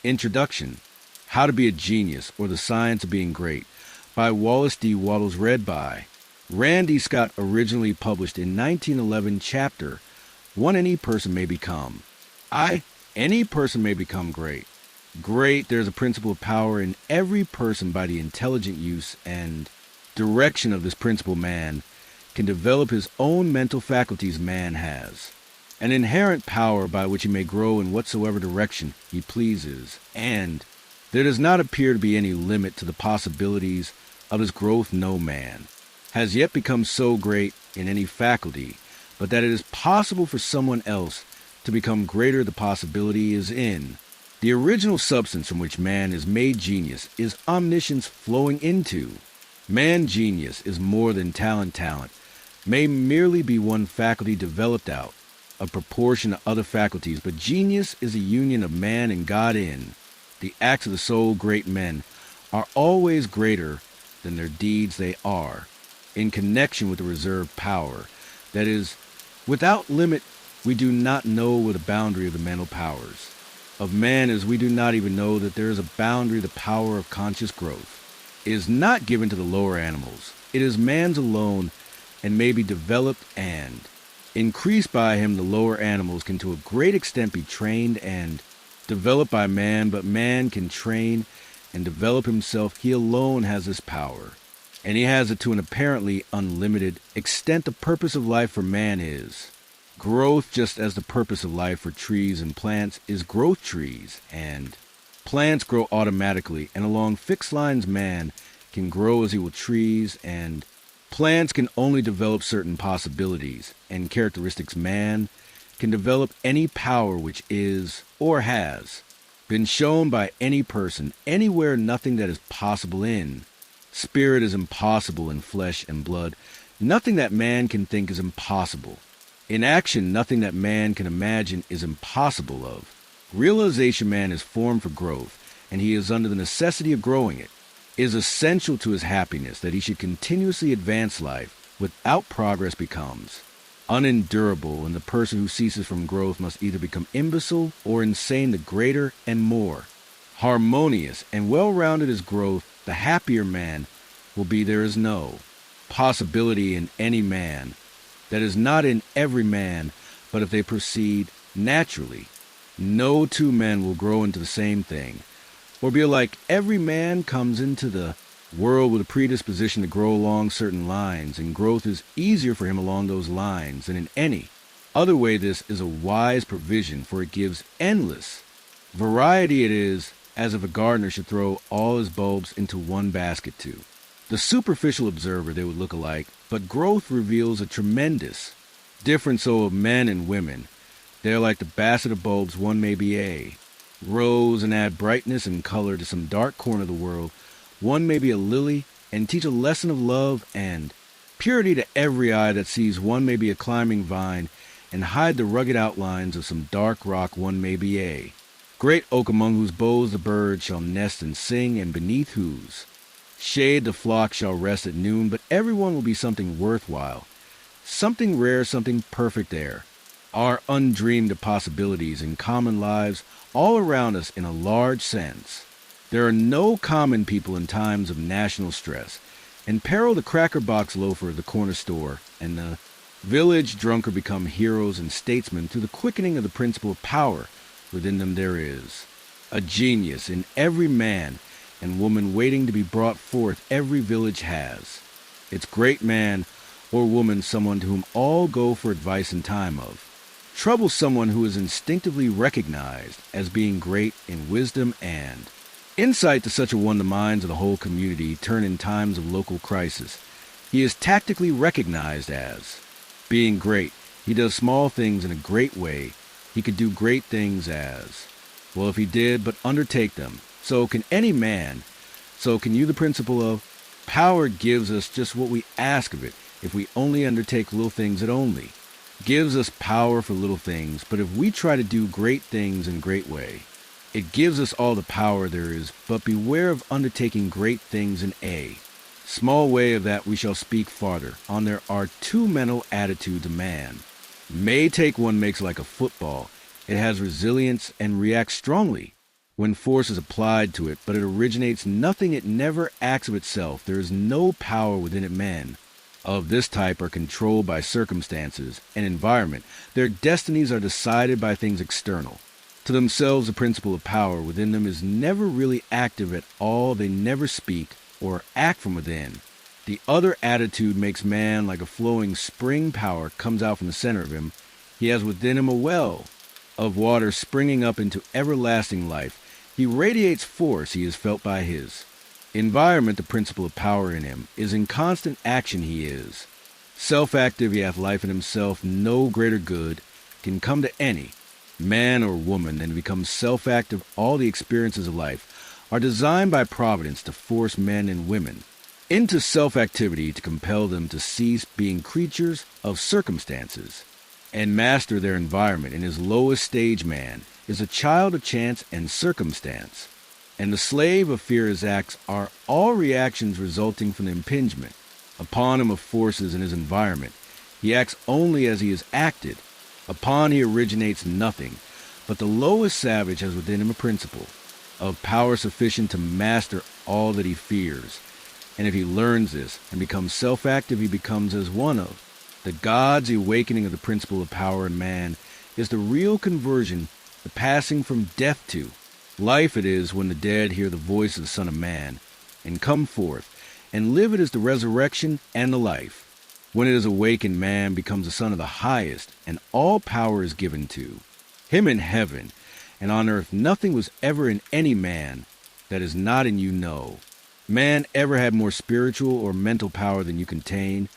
Introduction: How to Be a Genius, or The Science of Being Great, by Wallace D. Wattles, read by Randy Scott, originally published in 1911, chapter 1. Any person may become. Any person may become great. Great, there's a principle of power in every person. By the intelligent use and direction of this principle, man can develop his own mental faculties. Man has an inherent power by which he may grow in whatsoever direction he pleases, and there does not appear to be any limit to the possibilities of his growth. No man has yet become so great in any faculty, but that it is possible for someone else to become greater. The possibility is in the original substance from which man is made. Genius is omniscience flowing into man. Genius is more than talent. Talent may merely be one faculty developed out of proportion to other faculties, but genius is a union of man and God in the acts of the soul. Great men are always greater than their deeds. They are in connection with the reserved power that is without limit. We do not know where the boundary of the mental powers of man is. We do not even know that there is a boundary. The power of conscious growth is not given to the lower animals. It is man's alone, and may be developed and increased by him. The lower animals can to a great extent be trained and developed by man, but man can train and develop himself. He alone has this power, and he has it to an apparently unlimited extent. The purpose of life for man is growth, just as the purpose of life for trees and plants is growth. Trees and plants grow automatically and along fixed lines. Man can grow as he will. Trees and plants can only develop certain possibilities and characteristics. Man can develop any power which is or has been shown by any person anywhere. Nothing that is possible in spirit is impossible in flesh and blood. Nothing that man can think is impossible in action. Nothing that man can imagine is impossible of realization. Man is formed for growth, and he is under the necessity of growing. It is essential to his happiness that he should continuously advance. Life without progress becomes unendurable, and the person who ceases from growth must either become imbecile or insane. The greater and more harmonious and well-rounded his growth, the happier man will be. There is no possibility in any man that is not in every man, but if they proceed naturally, no two men will grow into the same thing or be alike. Every man comes into the world with a predisposition to grow along certain lines, and growth is easier for him along those lines than in any other way. This is a wise provision, for it gives endless variety. It is as if a gardener should throw all his bulbs into one basket. To the superficial observer they would look alike, but growth reveals a tremendous difference. So of men and women, they are like the basket of bulbs. One may be a rose and add brightness and color to some dark corner of the world. One may be a lily and teach a lesson of love and purity to every eye that sees. One may be a climbing vine and hide the rugged outlines of some dark rock. One may be a great oak among whose boughs the birds shall nest and sing, and beneath whose shade the flock shall rest at noon. But everyone will be something worthwhile, something rare, something perfect. There are undreamed possibilities in common lives all around us in a large sense. There are no common people in times of national stress and peril. The cracker box loafer of the corner store and the village drunker become heroes and statesmen through the quickening of the principle of power within them. There is a genius in every man and woman waiting to be brought forth. Every village has its great man or woman, someone to whom all go for advice in time of trouble, someone who is instinctively recognized as being great in wisdom and insight. To such a one the minds of the whole community turn in times of local crisis. He is tactically recognized as being great. He does small things in a great way. He could do great things as well if he did but undertake them. So can any man. So can you. The principle of power gives us just what we ask of it. If we only undertake little things, it only gives us power for little things. But if we try to do great things in a great way, it gives us all the power there is. But beware of undertaking great things in a small way. Of that we shall speak farther on. There are two mental attitudes a man may take. One makes like a football. It has resilience and reacts strongly when force is applied to it, but it originates nothing, it never acts of itself. There is no power within it. Men of this type are controlled by circumstances and environment. Their destinies are decided by things external. To themselves, the principle of power within them is never really active at all. They never speak or act from within. The other attitude makes man like a flowing spring. Power comes out from the center of him. He has within him a well of water springing up into everlasting life. He radiates force. He is felt by his environment. The principle of power in him is in constant action. He is self-active. He hath life in himself. No greater good can come to any man or woman than to become self-active. All the experiences of life are designed by providence to force men and women into self-activity, to compel them to cease being creatures of circumstances and master their environment. In his lowest stage, man is a child of chance and circumstance, and the slave of fear. His acts are all reactions resulting from the impingement upon him of forces in his environment. He acts only as he is acted upon. He originates nothing, but the lowest savage has within him a principle of power sufficient to master all that he fears. And if he learns this and becomes self-active, he becomes as one of the gods. The awakening of the principle of power in man is the real conversion, the passing from death to life. It is when the dead hear the voice of the Son of Man and come forth and live. It is the resurrection and the life. When it is awakened, man becomes the son of the highest, and all power is given to him in heaven and on earth. Nothing was ever in any man that is not in you. No man ever had more spiritual or mental power than you contain,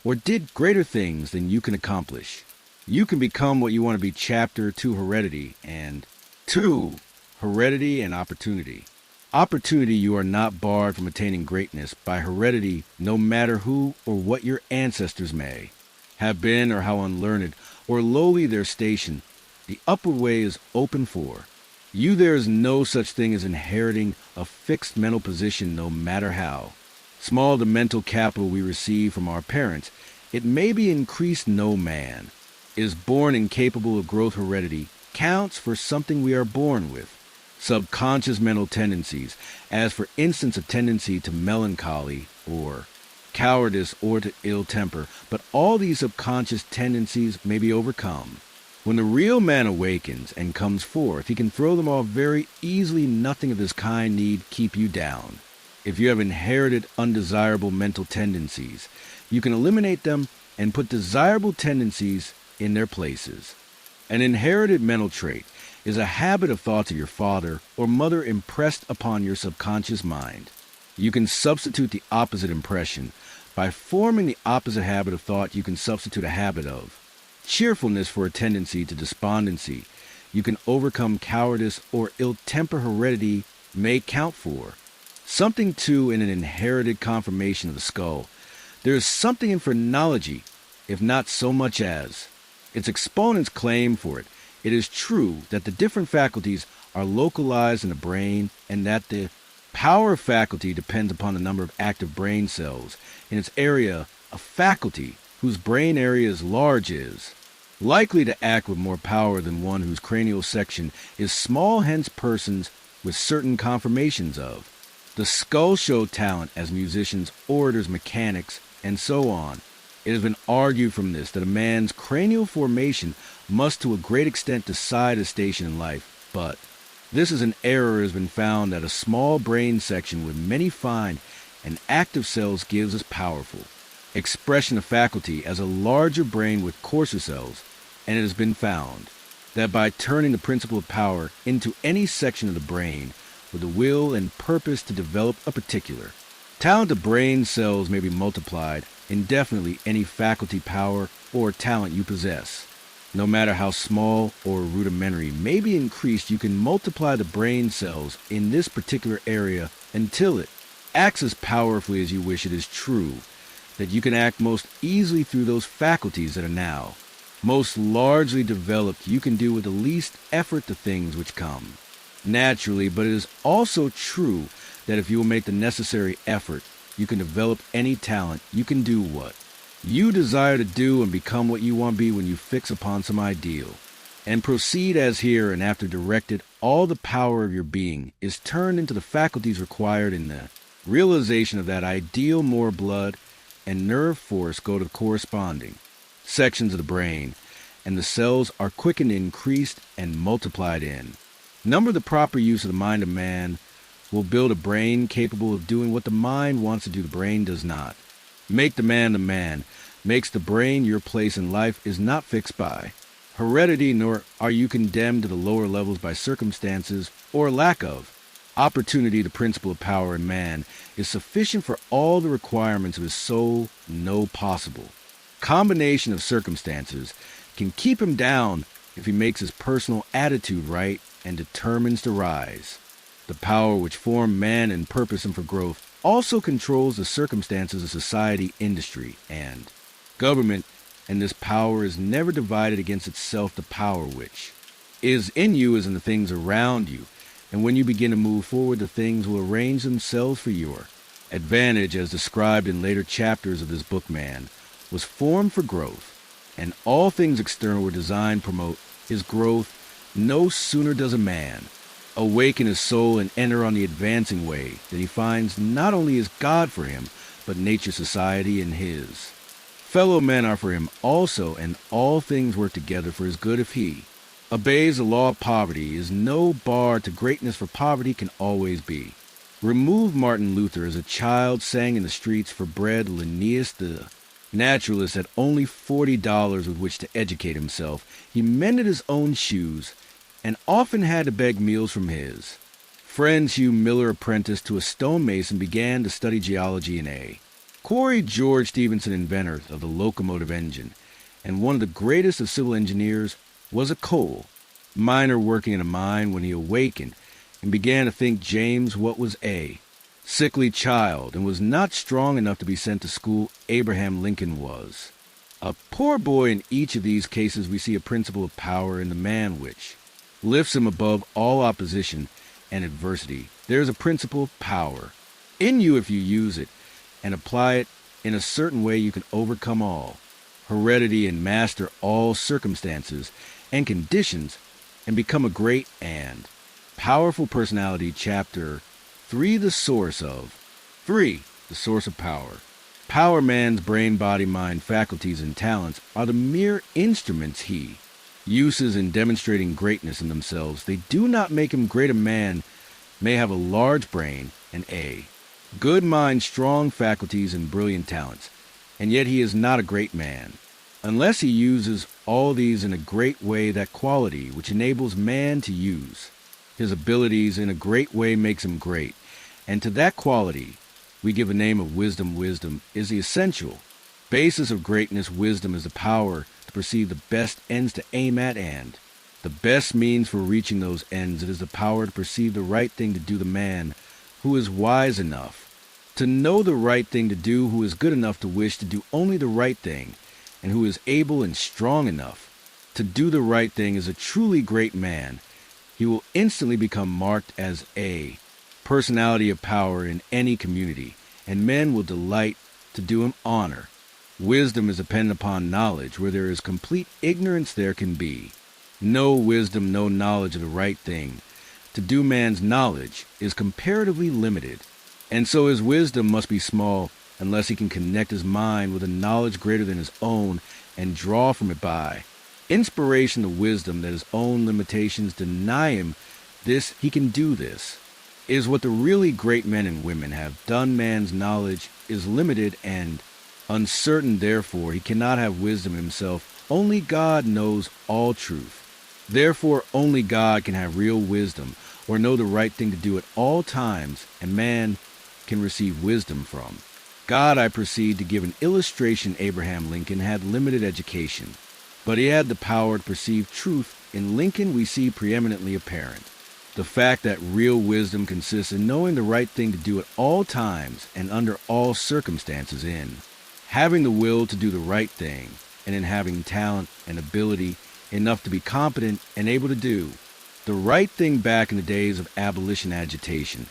or did greater things than you can accomplish. You can become what you want to be. Chapter 2, Heredity, and 2, Heredity and Opportunity. Opportunity, you are not barred from attaining greatness by heredity, no matter who or what your ancestors may have been, or how unlearned or lowly their station. The upward way is open for you. There is no such thing as inheriting a fixed mental position, no matter how small the mental capital we receive from our parents. It may be increased. No man is born incapable of growth. Heredity counts for something we are born with. Subconscious mental tendencies, as for instance a tendency to melancholy or cowardice or to ill temper, but all these subconscious tendencies may be overcome. When the real man awakens and comes forth, he can throw them off very easily. Nothing of this kind need keep you down. If you have inherited undesirable mental tendencies, you can eliminate them and put desirable tendencies in their places. An inherited mental trait is a habit of thoughts of your father or mother impressed upon your subconscious mind. You can substitute the opposite impression. By forming the opposite habit of thought, you can substitute a habit of cheerfulness for a tendency to despondency. You can overcome cowardice or ill temper. Heredity may count for something too in an inherited conformation of the skull. There is something in phrenology, if not so much as its exponents claim for it. It is true that the different faculties are localized in the brain, and that the power of faculty depends upon the number of active brain cells in its area. A faculty whose brain area is large is likely to act with more power than one whose cranial section is small. Hence persons with certain conformations of the skull show talent as musicians, orators, mechanics, and so on. It has been argued from this that a man's cranial formation must to a great extent decide his station in life, but this is an error. It has been found that a small brain section with many fine and active cells gives us powerful expression of faculty as a larger brain with coarser cells, and it has been found that by turning the principle of power into any section of the brain with the will and purpose to develop a particular talent, of brain cells may be multiplied indefinitely. Any faculty, power, or talent you possess, no matter how small or rudimentary, may be increased. You can multiply the brain cells in this particular area until it acts as powerfully as you wish. It is true that you can act most easily through those faculties that are now most largely developed. You can do with the least effort the things which come naturally, but it is also true that if you will make the necessary effort, you can develop any talent. You can do what you desire to do and become what you want to be when you fix upon some ideal. And proceed as here, and after directed, all the power of your being is turned into the faculties required in the realization of that ideal. More blood and nerve force go to the corresponding sections of the brain, and the cells are quickened, increased, and multiplied in. Number. The proper use of the mind of man will build a brain capable of doing what the mind wants to do. The brain does not. Make the man makes the brain. Your place in life is not fixed by heredity, nor are you condemned to the lower levels by circumstances or lack of opportunity. The principle of power in man is sufficient for all the requirements of his soul. No possible combination of circumstances can keep him down if he makes his personal attitude right and determines to rise. The power which formed man and purpose him for growth also controls the circumstances of society, industry, and government, and this power is never divided against itself. The power which is in you is in the things around you, and when you begin to move forward, the things will arrange themselves for your advantage, as described in later chapters of this book. Man was formed for growth, and all things external were designed to promote his growth. No sooner does a man awaken his soul and enter on the advancing way that he finds not only is God for him, but nature, society, and his fellow men are for him also, and all things work together for his good if he obeys the law of poverty. Is no bar to greatness, for poverty can always be removed. Martin Luther, as a child, sang in the streets for bread. Linnaeus, the naturalist, had only $40 with which to educate himself. He mended his own shoes and often had to beg meals from his friends. Hugh Miller, apprenticed to a stonemason, began to study geology in a quarry. George Stephenson, inventor of the locomotive engine and one of the greatest of civil engineers, was a coal miner working in a mine when he awakened and began to think James, what was a sickly child and was not strong enough to be sent to school. Abraham Lincoln was a poor boy. In each of these cases we see a principle of power in the man which lifts him above all opposition and adversity. There is a principle of power in you. If you use it and apply it in a certain way, you can overcome all heredity and master all circumstances and conditions and become a great and powerful personality. Chapter 3. The source of power. Power. Man's brain, body, mind, faculties, and talents are the mere instruments he uses in demonstrating greatness in themselves. They do not make him great. A man may have a large brain and a good mind, strong faculties, and brilliant talents, and yet he is not a great man unless he uses all these in a great way. That quality which enables man to use his abilities in a great way makes him great, and to that quality we give a name of wisdom. Wisdom is the essential basis of greatness. Wisdom is the power to perceive the best ends to aim at and the best means for reaching those ends. It is the power to perceive the right thing to do. The man who is wise enough to know the right thing to do, who is good enough to wish to do only the right thing, and who is able and strong enough to do the right thing, is a truly great man. He will instantly become marked as a personality of power in any community, and men will delight to do him honor. Wisdom is dependent upon knowledge. Where there is complete ignorance, there can be no wisdom, no knowledge of the right thing to do. Man's knowledge is comparatively limited, and so his wisdom must be small unless he can connect his mind with a knowledge greater than his own and draw from it by inspiration the wisdom that his own limitations deny him. This he can do. This is what the really great men and women have done. Man's knowledge is limited and uncertain, therefore he cannot have wisdom himself. Only God knows all truth. Therefore only God can have real wisdom, or know the right thing to do at all times, and man can receive wisdom from God. I proceed to give an illustration. Abraham Lincoln had limited education, but he had the power to perceive truth. In Lincoln we see preeminently apparent the fact that real wisdom consists in knowing the right thing to do at all times and under all circumstances, in having the will to do the right thing, and in having talent and ability enough to be competent and able to do the right thing. Back in the days of abolition agitation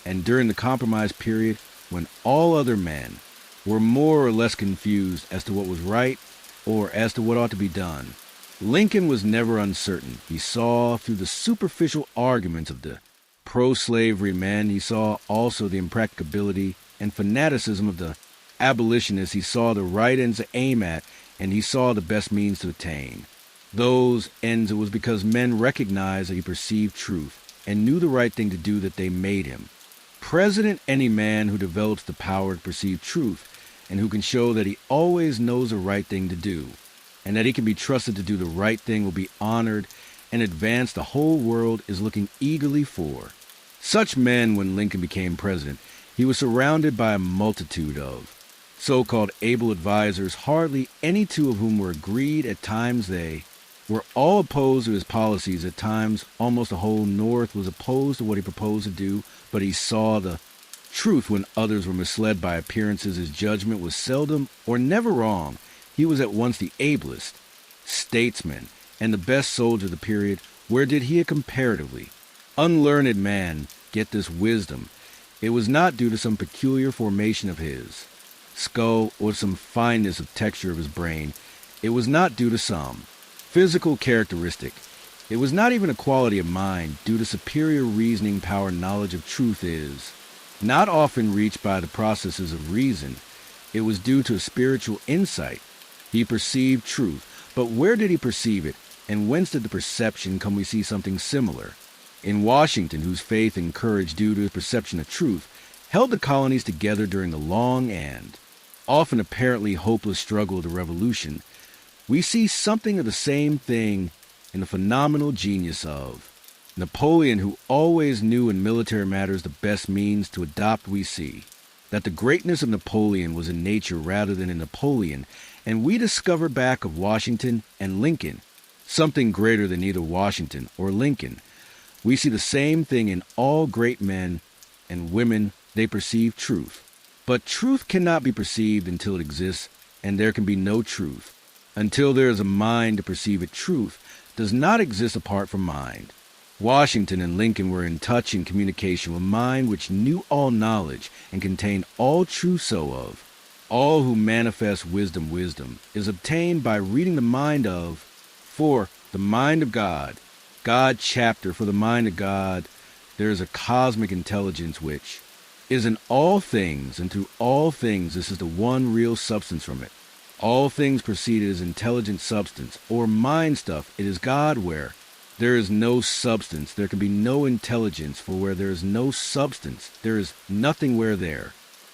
and during the compromise period, when all other men were more or less confused as to what was right or as to what ought to be done, Lincoln was never uncertain. He saw through the superficial arguments of the pro-slavery men. He saw also the impracticability and fanaticism of the abolitionists. He saw the right ends to aim at, and he saw the best means to attain. Those ends, it was because men recognized that he perceived truth and knew the right thing to do that they made him. President any man who develops the power to perceive truth and who can show that he always knows the right thing to do and that he can be trusted to do the right thing will be honored and advanced the whole world is looking eagerly for. Such men, when Lincoln became president, he was surrounded by a multitude of so-called able advisors, hardly any two of whom were agreed. At times they were all opposed to his policies. At times almost the whole North was opposed to what he proposed to do, but he saw the truth when others were misled by appearances. His judgment was seldom or never wrong. He was at once the ablest statesman and the best soldier of the period. Where did he, a comparatively unlearned man, get this wisdom? It was not due to some peculiar formation of his skull or some fineness of texture of his brain. It was not due to some physical characteristic. It was not even a quality of mind. Due to superior reasoning power, knowledge of truth is not often reached by the processes of reason. It was due to a spiritual insight. He perceived truth. But where did he perceive it? And whence did the perception come? We see something similar in Washington, whose faith and courage, due to his perception of truth, held the colonies together during the long and often apparently hopeless struggle of the Revolution. We see something of the same thing in the phenomenal genius of Napoleon, who always knew in military matters the best means to adopt. We see that the greatness of Napoleon was in nature rather than in Napoleon, and we discover back of Washington and Lincoln something greater than either Washington or Lincoln. We see the same thing in all great men and women. They perceive truth. But truth cannot be perceived until it exists, and there can be no truth until there is a mind to perceive it. Truth does not exist apart from mind. Washington and Lincoln were in touch and communication with mind which knew all knowledge and contained all truth. So of all who manifest wisdom, wisdom is obtained by reading the mind of, for the mind of God, God chapter, for the mind of God, there is a cosmic intelligence which is in all things, and through all things this is the one real substance from it. All things proceeded as intelligent substance, or mind stuff. It is God. Where there is no substance, there can be no intelligence, for where there is no substance, there is nothing. Where there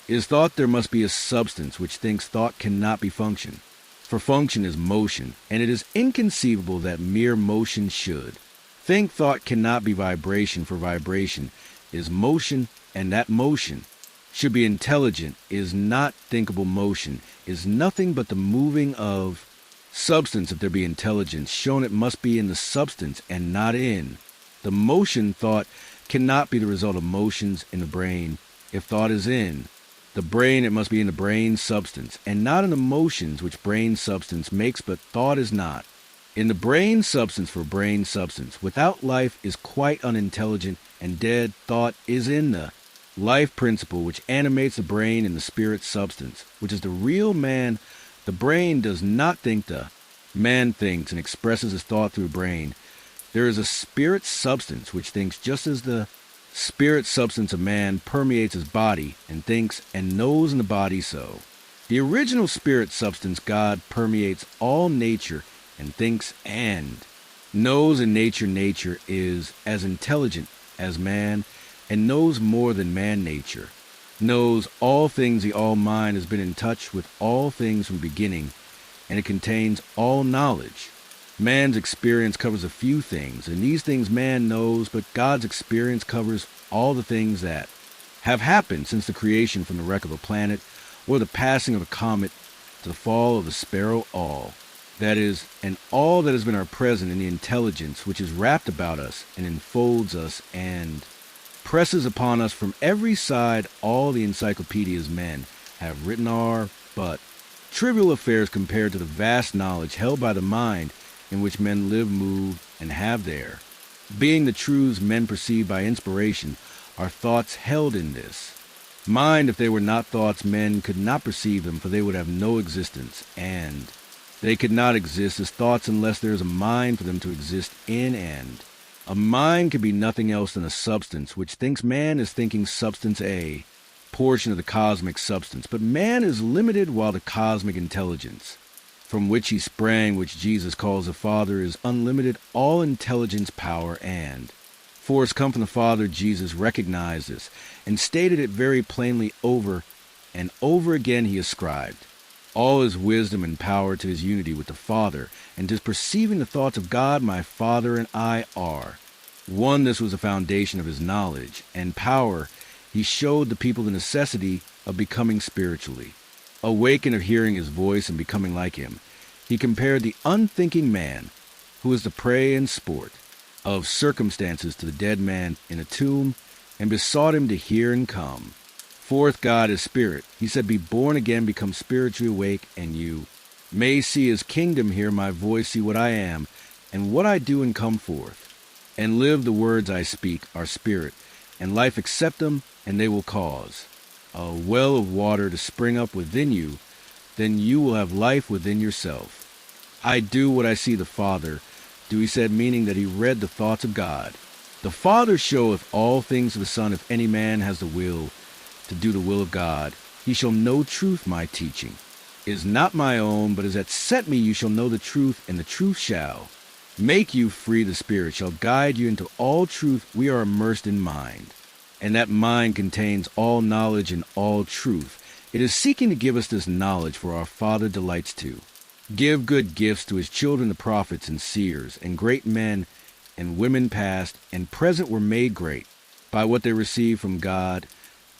is thought, there must be a substance which thinks thought cannot be function. For function is motion, and it is inconceivable that mere motion should think. Thought cannot be vibration, for vibration is motion, and that motion should be intelligent is not thinkable. Motion is nothing but the moving of substance. If there be intelligence shown, it must be in the substance and not in the motion. Thought cannot be the result of motions in the brain. If thought is in the brain, it must be in the brain substance and not in the motions which brain substance makes. But thought is not in the brain substance, for brain substance without life is quite unintelligent and dead. Thought is in the life principle which animates the brain and the spirit substance, which is the real man. The brain does not think. The man thinks and expresses his thought through the brain. There is a spirit substance which thinks, just as the spirit substance of man permeates his body and thinks and knows in the body. So the original spirit substance, God, permeates all nature and thinks and knows in nature. Nature is as intelligent as man and knows more than man. Nature knows all things. The all mind has been in touch with all things from the beginning, and it contains all knowledge. Man's experience covers a few things, and these things man knows, but God's experience covers all the things that have happened since the creation, from the wreck of a planet or the passing of a comet to the fall of a sparrow. All that is, and all that has been our present in the intelligence which is wrapped about us and enfolds us and presses upon us from every side. All the encyclopedias men have written are but trivial affairs compared to the vast knowledge held by the mind, in which men live, move, and have their being. The truths men perceive by inspiration are thoughts held in this mind. If they were not thoughts, men could not perceive them, for they would have no existence. And They could not exist as thoughts unless there is a mind for them to exist in and. A mind can be nothing else than a substance which thinks man is thinking substance A, portion of the cosmic substance, but man is limited while the cosmic intelligence, from which he sprang, which Jesus calls the Father, is unlimited, all intelligence, power, and. Force come from the Father. Jesus recognized this and stated it very plainly over and over again. He ascribed all his wisdom and power to his unity with the Father, and to perceiving the thoughts of God. My Father and I are one. This was the foundation of his knowledge and power. He showed the people the necessity of becoming spiritually awakened, of hearing his voice and becoming like him. He compared the unthinking man, who is the prey and sport of circumstances, to the dead man in a tomb, and besought him to hear and come. Fourth, God is spirit. He said, be born again, become spiritually awake, and you may see his kingdom, hear my voice, see what I am, and what I do, and come forth, and live the words I speak, are spirit, and life accept them, and they will cause a well of water to spring up within you. Then you will have life within yourself. I do what I see the Father do, he said, meaning that he read the thoughts of God. The Father showeth all things to the Son. If any man has the will to do the will of God, he shall know truth. My teaching is not my own, but as that sent me. You shall know the truth, and the truth shall make you free. The Spirit shall guide you into all truth. We are immersed in mind, and that mind contains all knowledge and all truth. It is seeking to give us this knowledge, for our Father delights to give good gifts to his children. The prophets and seers and great men and women past and present were made great by what they received from God,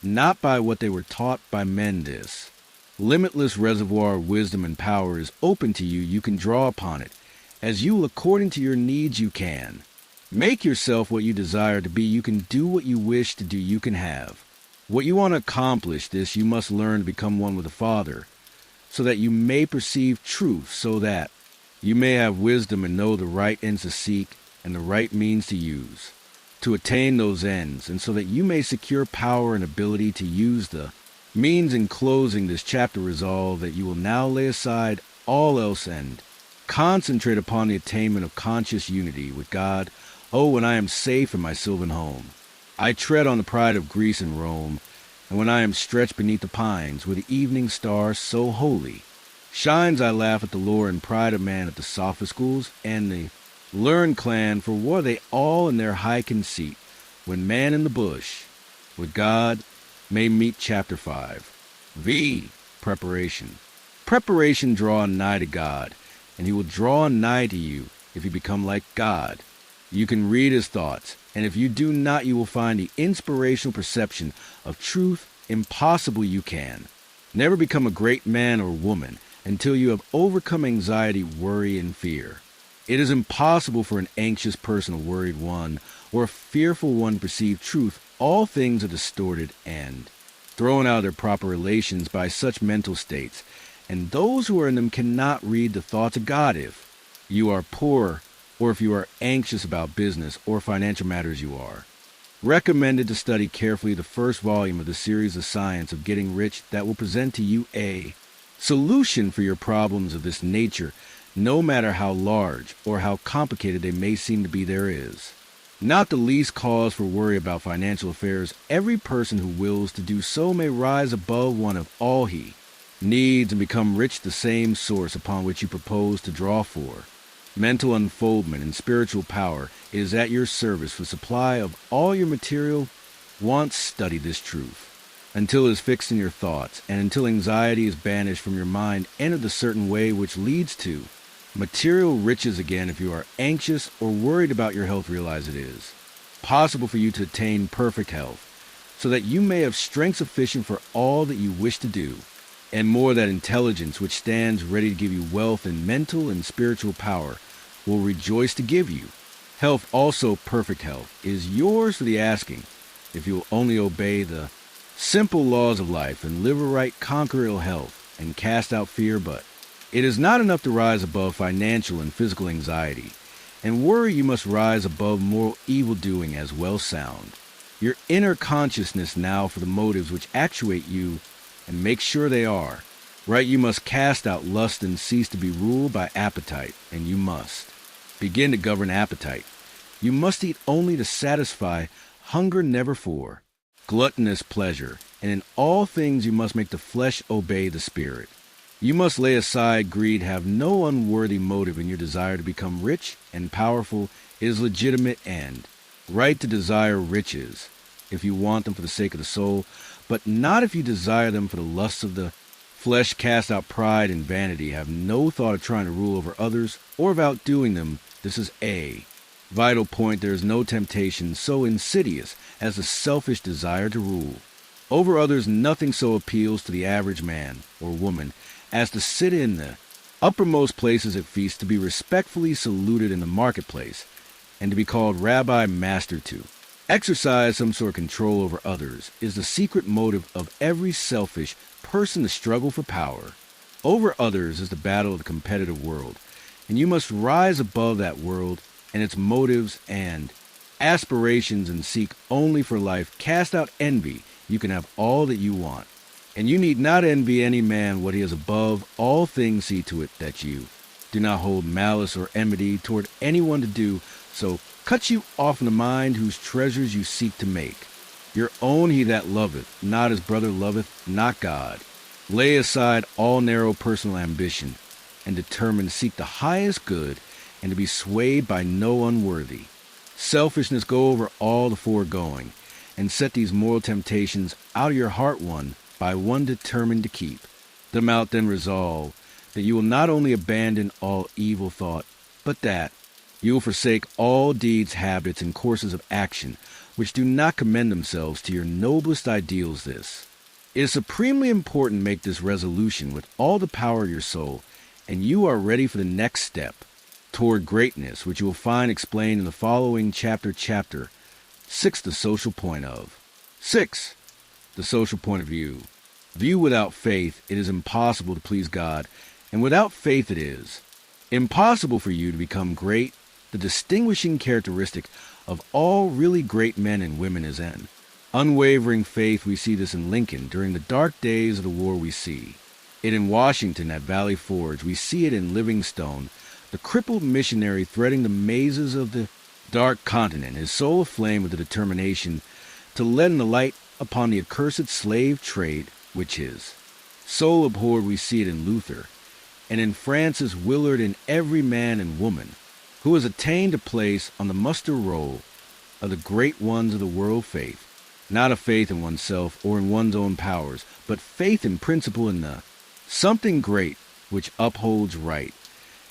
not by what they were taught by men. This limitless reservoir of wisdom and power is open to you. You can draw upon it as you will, according to your needs. You can make yourself what you desire to be. You can do what you wish to do. You can have what you want to accomplish. This you must learn to become one with the Father, so that you may perceive truth, so that you may have wisdom and know the right ends to seek and the right means to use to attain those ends, and so that you may secure power and ability to use the means. In closing this chapter, resolve that you will now lay aside all else and concentrate upon the attainment of conscious unity with God. Oh, when I am safe in my sylvan home, I tread on the pride of Greece and Rome, and when I am stretched beneath the pines, where the evening star so holy shines, I laugh at the lore and pride of man, at the sophist schools and the learned clan, for were they all in their high conceit, when man in the bush with God may meet. Chapter 5. V. Preparation. Preparation. Draw nigh to God, and he will draw nigh to you if you become like God. You can read his thoughts, and if you do not, you will find the inspirational perception of truth impossible. You can never become a great man or woman until you have overcome anxiety, worry, and fear. It is impossible for an anxious person, a worried one, or a fearful one to perceive truth. All things are distorted and thrown out of their proper relations by such mental states, and those who are in them cannot read the thoughts of God. If you are poor, or if you are anxious about business or financial matters, you are recommended to study carefully the first volume of the series, The Science of Getting Rich, that will present to you a solution for your problems of this nature, no matter how large or how complicated they may seem to be. There is not the least cause for worry about financial affairs. Every person who wills to do so may rise above one of all he needs and become rich, the same source upon which you propose to draw for mental unfoldment and spiritual power is at your service for supply of all your material wants. Study this truth until it is fixed in your thoughts, and until anxiety is banished from your mind. Enter the certain way which leads to material riches again. If you are anxious or worried about your health, realize it is possible for you to attain perfect health, so that you may have strength sufficient for all that you wish to do, and more, that intelligence which stands ready to give you wealth and mental and spiritual power will rejoice to give you. Health also, perfect health, is yours for the asking, if you will only obey the simple laws of life and live aright, conquer ill health, and cast out fear. But it is not enough to rise above financial and physical anxiety and worry. You must rise above moral evil-doing as well. Sound your inner consciousness now for the motives which actuate you, and make sure they are Right, you must cast out lust and cease to be ruled by appetite, and you must begin to govern appetite. You must eat only to satisfy hunger never for, gluttonous pleasure, and in all things you must make the flesh obey the spirit. You must lay aside greed, have no unworthy motive in your desire to become rich and powerful is legitimate end. Right to desire riches, if you want them for the sake of the soul, but not if you desire them for the lusts of the flesh. Cast out pride and vanity. Have no thought of trying to rule over others or of outdoing them. This is a vital point. There is no temptation so insidious as the selfish desire to rule over others. Nothing so appeals to the average man or woman as to sit in the uppermost places at feasts, to be respectfully saluted in the marketplace, and to be called Rabbi Master. To exercise some sort of control over others is the secret motive of every selfish person. The struggle for power over others is the battle of the competitive world, and you must rise above that world and its motives and aspirations and seek only for life. Cast out envy. You can have all that you want, and you need not envy any man what he is above all things. See to it that you do not hold malice or enmity toward anyone to do so. Cut you off in the mind whose treasures you seek to make your own. He that loveth not his brother loveth not God. Lay aside all narrow personal ambition and determine to seek the highest good and to be swayed by no unworthy selfishness. Go over all the foregoing and set these moral temptations out of your heart one by one, determined to keep them out. Then resolve that you will not only abandon all evil thought, but that you will forsake all deeds, habits, and courses of action which do not commend themselves to your noblest ideals. This is supremely important. Make this resolution with all the power of your soul, and you are ready for the next step toward greatness, which you will find explained in the following chapter. Chapter 6, the social point of. 6. The social point of view. View without faith, it is impossible to please God, and without faith it is impossible for you to become great. The distinguishing characteristic of all really great men and women is an unwavering faith. We see this in Lincoln during the dark days of the war. We see it in Washington at Valley Forge. We see it in Livingstone, the crippled missionary threading the mazes of the dark continent, his soul aflame with the determination to let in the light upon the accursed slave trade which his soul abhorred. We see it in Luther and in Francis Willard, in every man and woman who has attained a place on the muster roll of the great ones of the world. Faith, not a faith in oneself or in one's own powers, but faith in principle, in the something great which upholds right,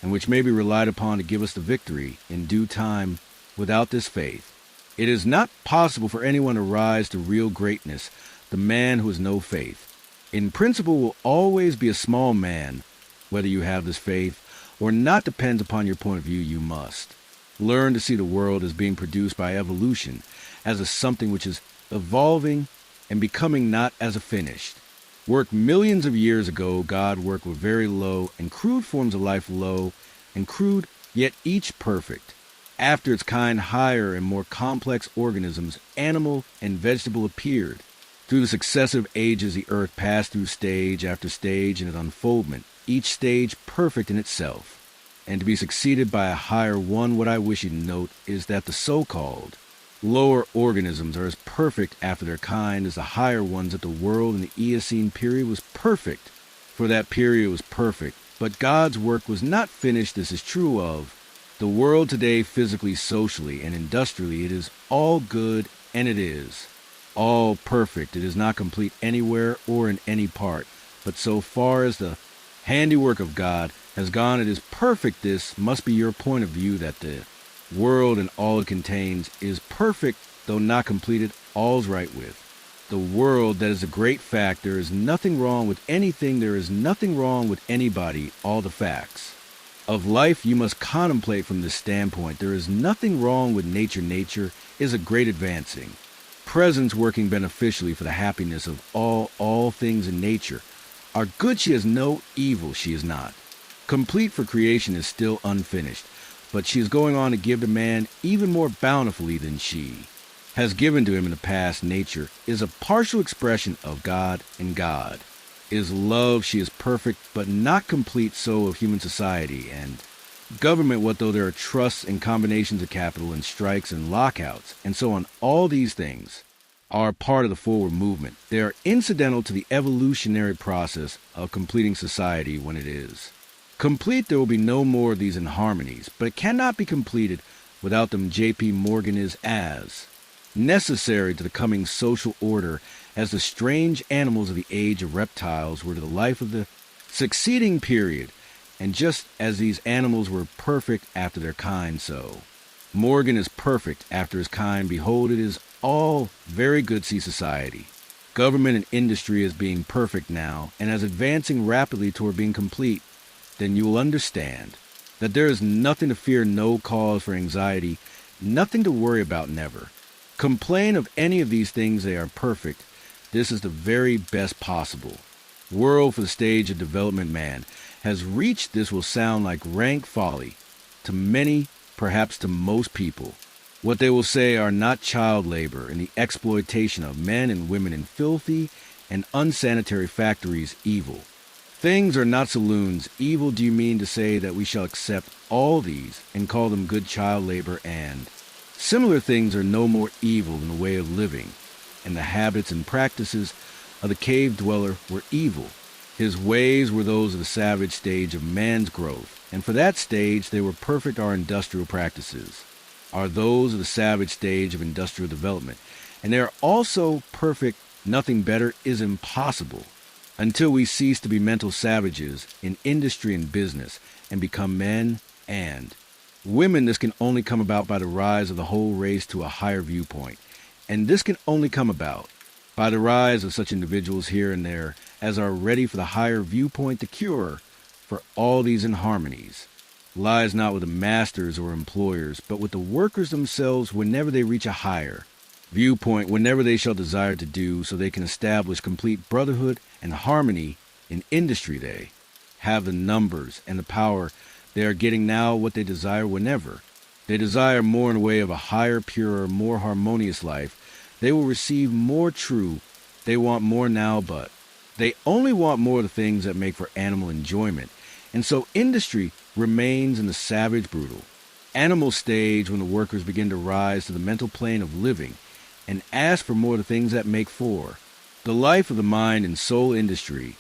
and which may be relied upon to give us the victory in due time. Without this faith, it is not possible for anyone to rise to real greatness. The man who has no faith, in principle, will always be a small man. Whether you have this faith or not depends upon your point of view. You must learn to see the world as being produced by evolution, as a something which is evolving and becoming, not as a finished work. Millions of years ago, God worked with very low and crude forms of life, low and crude, yet each perfect. After its kind, higher and more complex organisms, animal and vegetable, appeared. Through the successive ages, the earth passed through stage after stage in its unfoldment, each stage perfect in itself, and to be succeeded by a higher one. What I wish you to note is that the so-called lower organisms are as perfect after their kind as the higher ones. That the world in the Eocene period was perfect, for that period was perfect, but God's work was not finished. This is true of the world today, physically, socially, and industrially. It is all good, and it is all perfect. It is not complete anywhere or in any part, but so far as the handiwork of God has gone, it is perfect. This must be your point of view, that the world and all it contains is perfect, though not completed. All's right with the world. That is a great fact. There is nothing wrong with anything. There is nothing wrong with anybody. All the facts of life you must contemplate from this standpoint. There is nothing wrong with nature. Nature is a great advancing presence, working beneficially for the happiness of all things in nature are good. She has no evil. She is not complete, for creation is still unfinished, but she is going on to give to man even more bountifully than she has given to him in the past. Nature is a partial expression of God, and God is love. She is perfect but not complete soul of human society, and government, what though there are trusts and combinations of capital and strikes and lockouts, and so on, all these things are part of the forward movement. They are incidental to the evolutionary process of completing society when it is complete. There will be no more of these inharmonies, but it cannot be completed without them. J.P. Morgan is as necessary to the coming social order as the strange animals of the age of reptiles were to the life of the succeeding period, and just as these animals were perfect after their kind, so Morgan is perfect after his kind. Behold, it is all very good. See society, government, and industry as being perfect now, and as advancing rapidly toward being complete. Then you will understand that there is nothing to fear, no cause for anxiety, nothing to worry about, never complain of any of these things. They are perfect. This is the very best possible world for the stage of development man has reached. This will sound like rank folly to many, perhaps to most people. What they will say are not child labor and the exploitation of men and women in filthy and unsanitary factories evil. Things are not saloons evil. Do you mean to say that we shall accept all these and call them good child labor, and similar things are no more evil than the way of living, and the habits and practices of the cave dweller were evil. His ways were those of the savage stage of man's growth, and for that stage they were perfect. Our industrial practices are those of the savage stage of industrial development, and they are also perfect. Nothing better is impossible until we cease to be mental savages in industry and business and become men and women. This can only come about by the rise of the whole race to a higher viewpoint, and this can only come about by the rise of such individuals here and there as are ready for the higher viewpoint. The cure for all these inharmonies lies not with the masters or employers, but with the workers themselves whenever they reach a higher viewpoint, whenever they shall desire to do so they can establish complete brotherhood and harmony in industry. They have the numbers and the power. They are getting now what they desire whenever they desire more in the way of a higher, purer, more harmonious life. They will receive more true. They want more now, but they only want more of the things that make for animal enjoyment. And so industry remains in the savage, brutal, animal stage when the workers begin to rise to the mental plane of living and ask for more of the things that make for the life of the mind and soul. Industry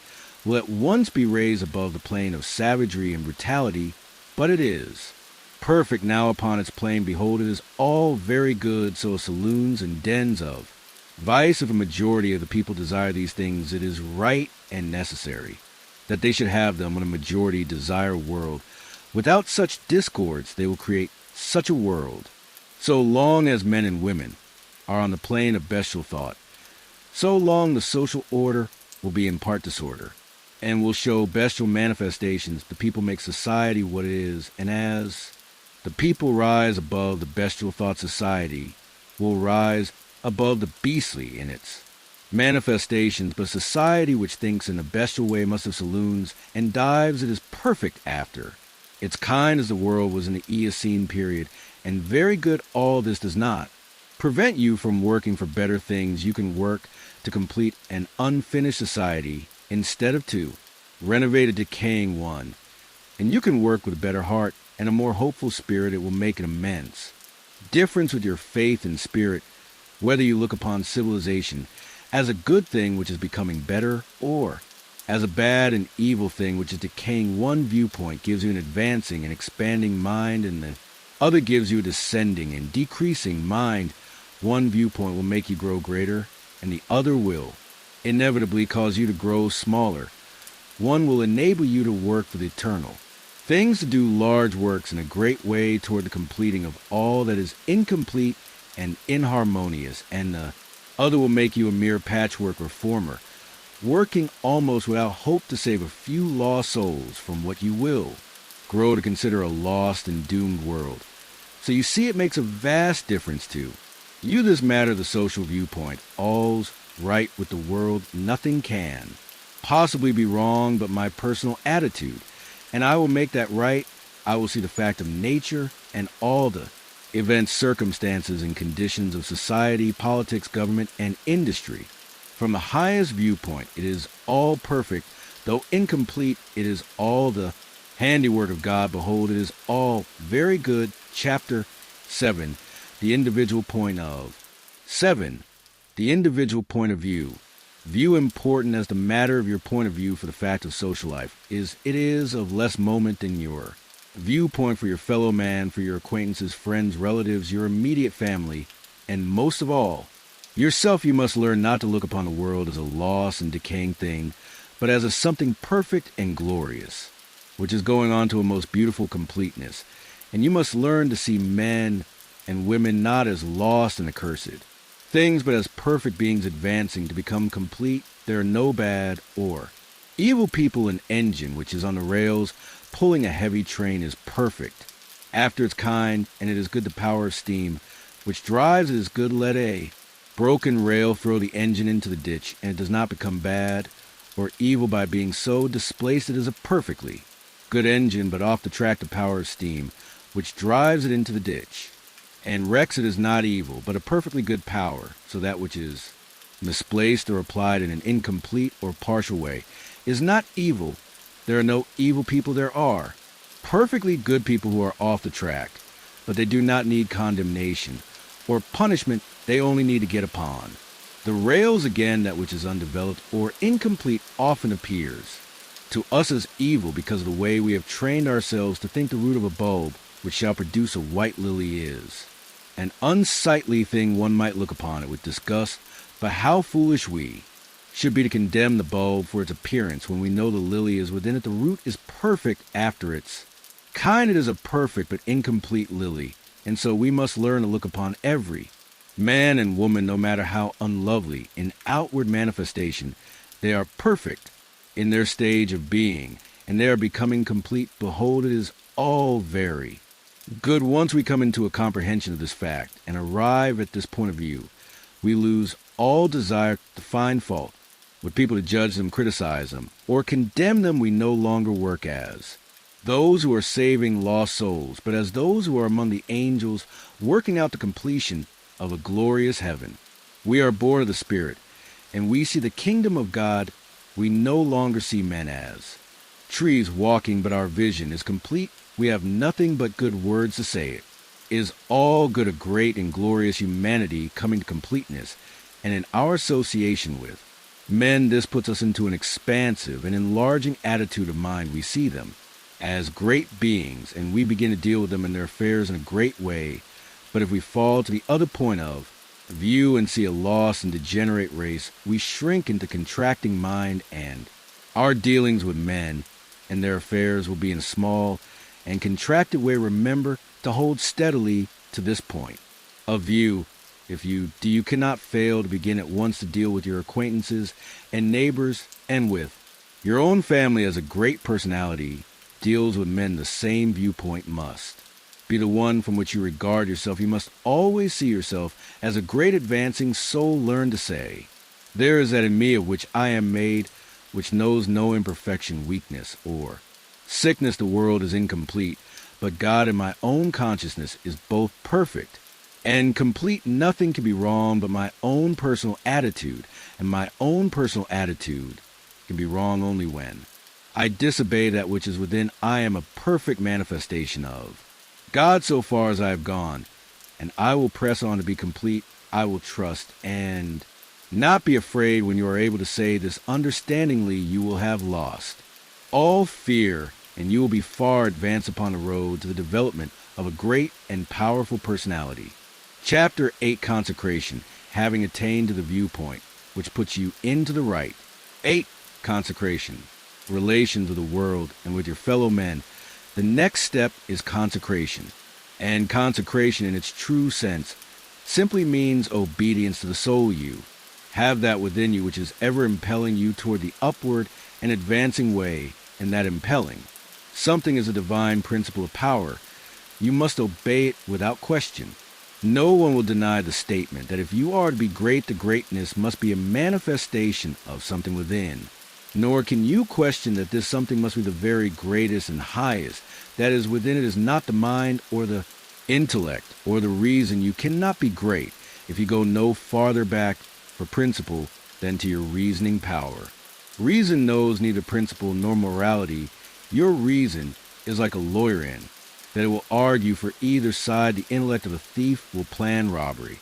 will at once be raised above the plane of savagery and brutality, but it is perfect now upon its plane. Behold, it is all very good. So saloons and dens of vice, if a majority of the people desire these things, it is right and necessary that they should have them when a majority desire a world. Without such discords, they will create such a world. So long as men and women are on the plane of bestial thought, so long the social order will be in part disorder, and will show bestial manifestations. The people make society what it is, and as the people rise above the bestial thought, society will rise above the beastly in its manifestations. But society which thinks in a bestial way must have saloons and dives. It is perfect after its kind as the world was in the Eocene period, and very good. All this does not prevent you from working for better things. You can work to complete an unfinished society instead of to renovate a decaying one, and you can work with a better heart and a more hopeful spirit. It will make an immense difference with your faith and spirit, whether you look upon civilization as a good thing which is becoming better, or as a bad and evil thing which is decaying. One viewpoint gives you an advancing and expanding mind, and the other gives you a descending and decreasing mind. One viewpoint will make you grow greater, and the other will inevitably cause you to grow smaller. One will enable you to work for the eternal things, to do large works in a great way toward the completing of all that is incomplete and inharmonious, and the other will make you a mere patchwork reformer, working almost without hope to save a few lost souls from what you will grow to consider a lost and doomed world. So you see, it makes a vast difference to you, this matter, the social viewpoint. All's right with the world. Nothing can possibly be wrong but my personal attitude, and I will make that right. I will see the fact of nature and all the events, circumstances, and conditions of society, politics, government, and industry from the highest viewpoint. It is all perfect Though incomplete, it is all the handiwork of God. Behold, it is all very good. Chapter 7, the individual point of. 7. The individual point of view. View important as the matter of your point of view for the fact of social life it is of less moment than your viewpoint for your fellow man, for your acquaintances, friends, relatives, your immediate family, and most of all, yourself. You must learn not to look upon the world as a lost and decaying thing, but as a something perfect and glorious, which is going on to a most beautiful completeness. And you must learn to see men and women not as lost and accursed things, but as perfect beings advancing to become complete. There are no bad or evil people. An engine which is on the rails pulling a heavy train is perfect after its kind, and it is good. The power of steam which drives it is good. Let a broken rail throw the engine into the ditch, and it does not become bad or evil by being so displaced. It is a perfectly good engine, but off the track the power of steam which drives it into the ditch and wrecks it is not evil, but a perfectly good power. So that which is misplaced or applied in an incomplete or partial way is not evil. There are no evil people. There are perfectly good people who are off the track, but they do not need condemnation or punishment. They only need to get upon the rails again. That which is undeveloped or incomplete often appears to us as evil because of the way we have trained ourselves to think the root of a bulb which shall produce a white lily is an unsightly thing. One might look upon it with disgust, but how foolish we should be to condemn the bulb for its appearance when we know the lily is within it. The root is perfect after its kind. It is a perfect but incomplete lily, and so we must learn to look upon every man and woman, no matter how unlovely in outward manifestation, they are perfect in their stage of being, and they are becoming complete. Behold, it is all very good. Once we come into a comprehension of this fact and arrive at this point of view, we lose all desire to find fault with people, to judge them, criticize them, or condemn them. We no longer work as those who are saving lost souls, but as those who are among the angels working out the completion of a glorious heaven. We are born of the Spirit, and we see the kingdom of God. We no longer see men as trees walking, but our vision is complete. We have nothing but good words to say. It is all good, a great and glorious humanity coming to completeness, and in our association with men, this puts us into an expansive and enlarging attitude of mind. We see them as great beings, and we begin to deal with them and their affairs in a great way. But if we fall to the other point of view and see a lost and degenerate race, we shrink into contracting mind, and our dealings with men and their affairs will be in a small and contracted way. Remember to hold steadily to this point of view. If you cannot fail to begin at once to deal with your acquaintances and neighbors, and with your own family as a great personality deals with men. The same viewpoint must be the one from which you regard yourself. You must always see yourself as a great advancing soul. Learn to say, there is that in me of which I am made, which knows no imperfection, weakness, or sickness. The world is incomplete, but God in my own consciousness is both perfect and complete. Nothing can be wrong but my own personal attitude, and my own personal attitude can be wrong only when I disobey that which is within. I am a perfect manifestation of God so far as I have gone, and I will press on to be complete. I will trust and not be afraid. When you are able to say this understandingly, you will have lost all fear, and you will be far advanced upon the road to the development of a great and powerful personality. Chapter 8, Consecration, having attained to the viewpoint which puts you into the right. 8. Consecration, relations with the world and with your fellow men. The next step is consecration, and consecration in its true sense simply means obedience to the soul. You have that within you which is ever impelling you toward the upward and advancing way, and that impelling something is a divine principle of power. You must obey it without question. No one will deny the statement that if you are to be great, the greatness must be a manifestation of something within. Nor can you question that this something must be the very greatest and highest that is within. It is not the mind or the intellect or the reason. You cannot be great if you go no farther back for principle than to your reasoning power. Reason knows neither principle nor morality. Your reason is like a lawyer in that it will argue for either side. The intellect of a thief will plan robbery,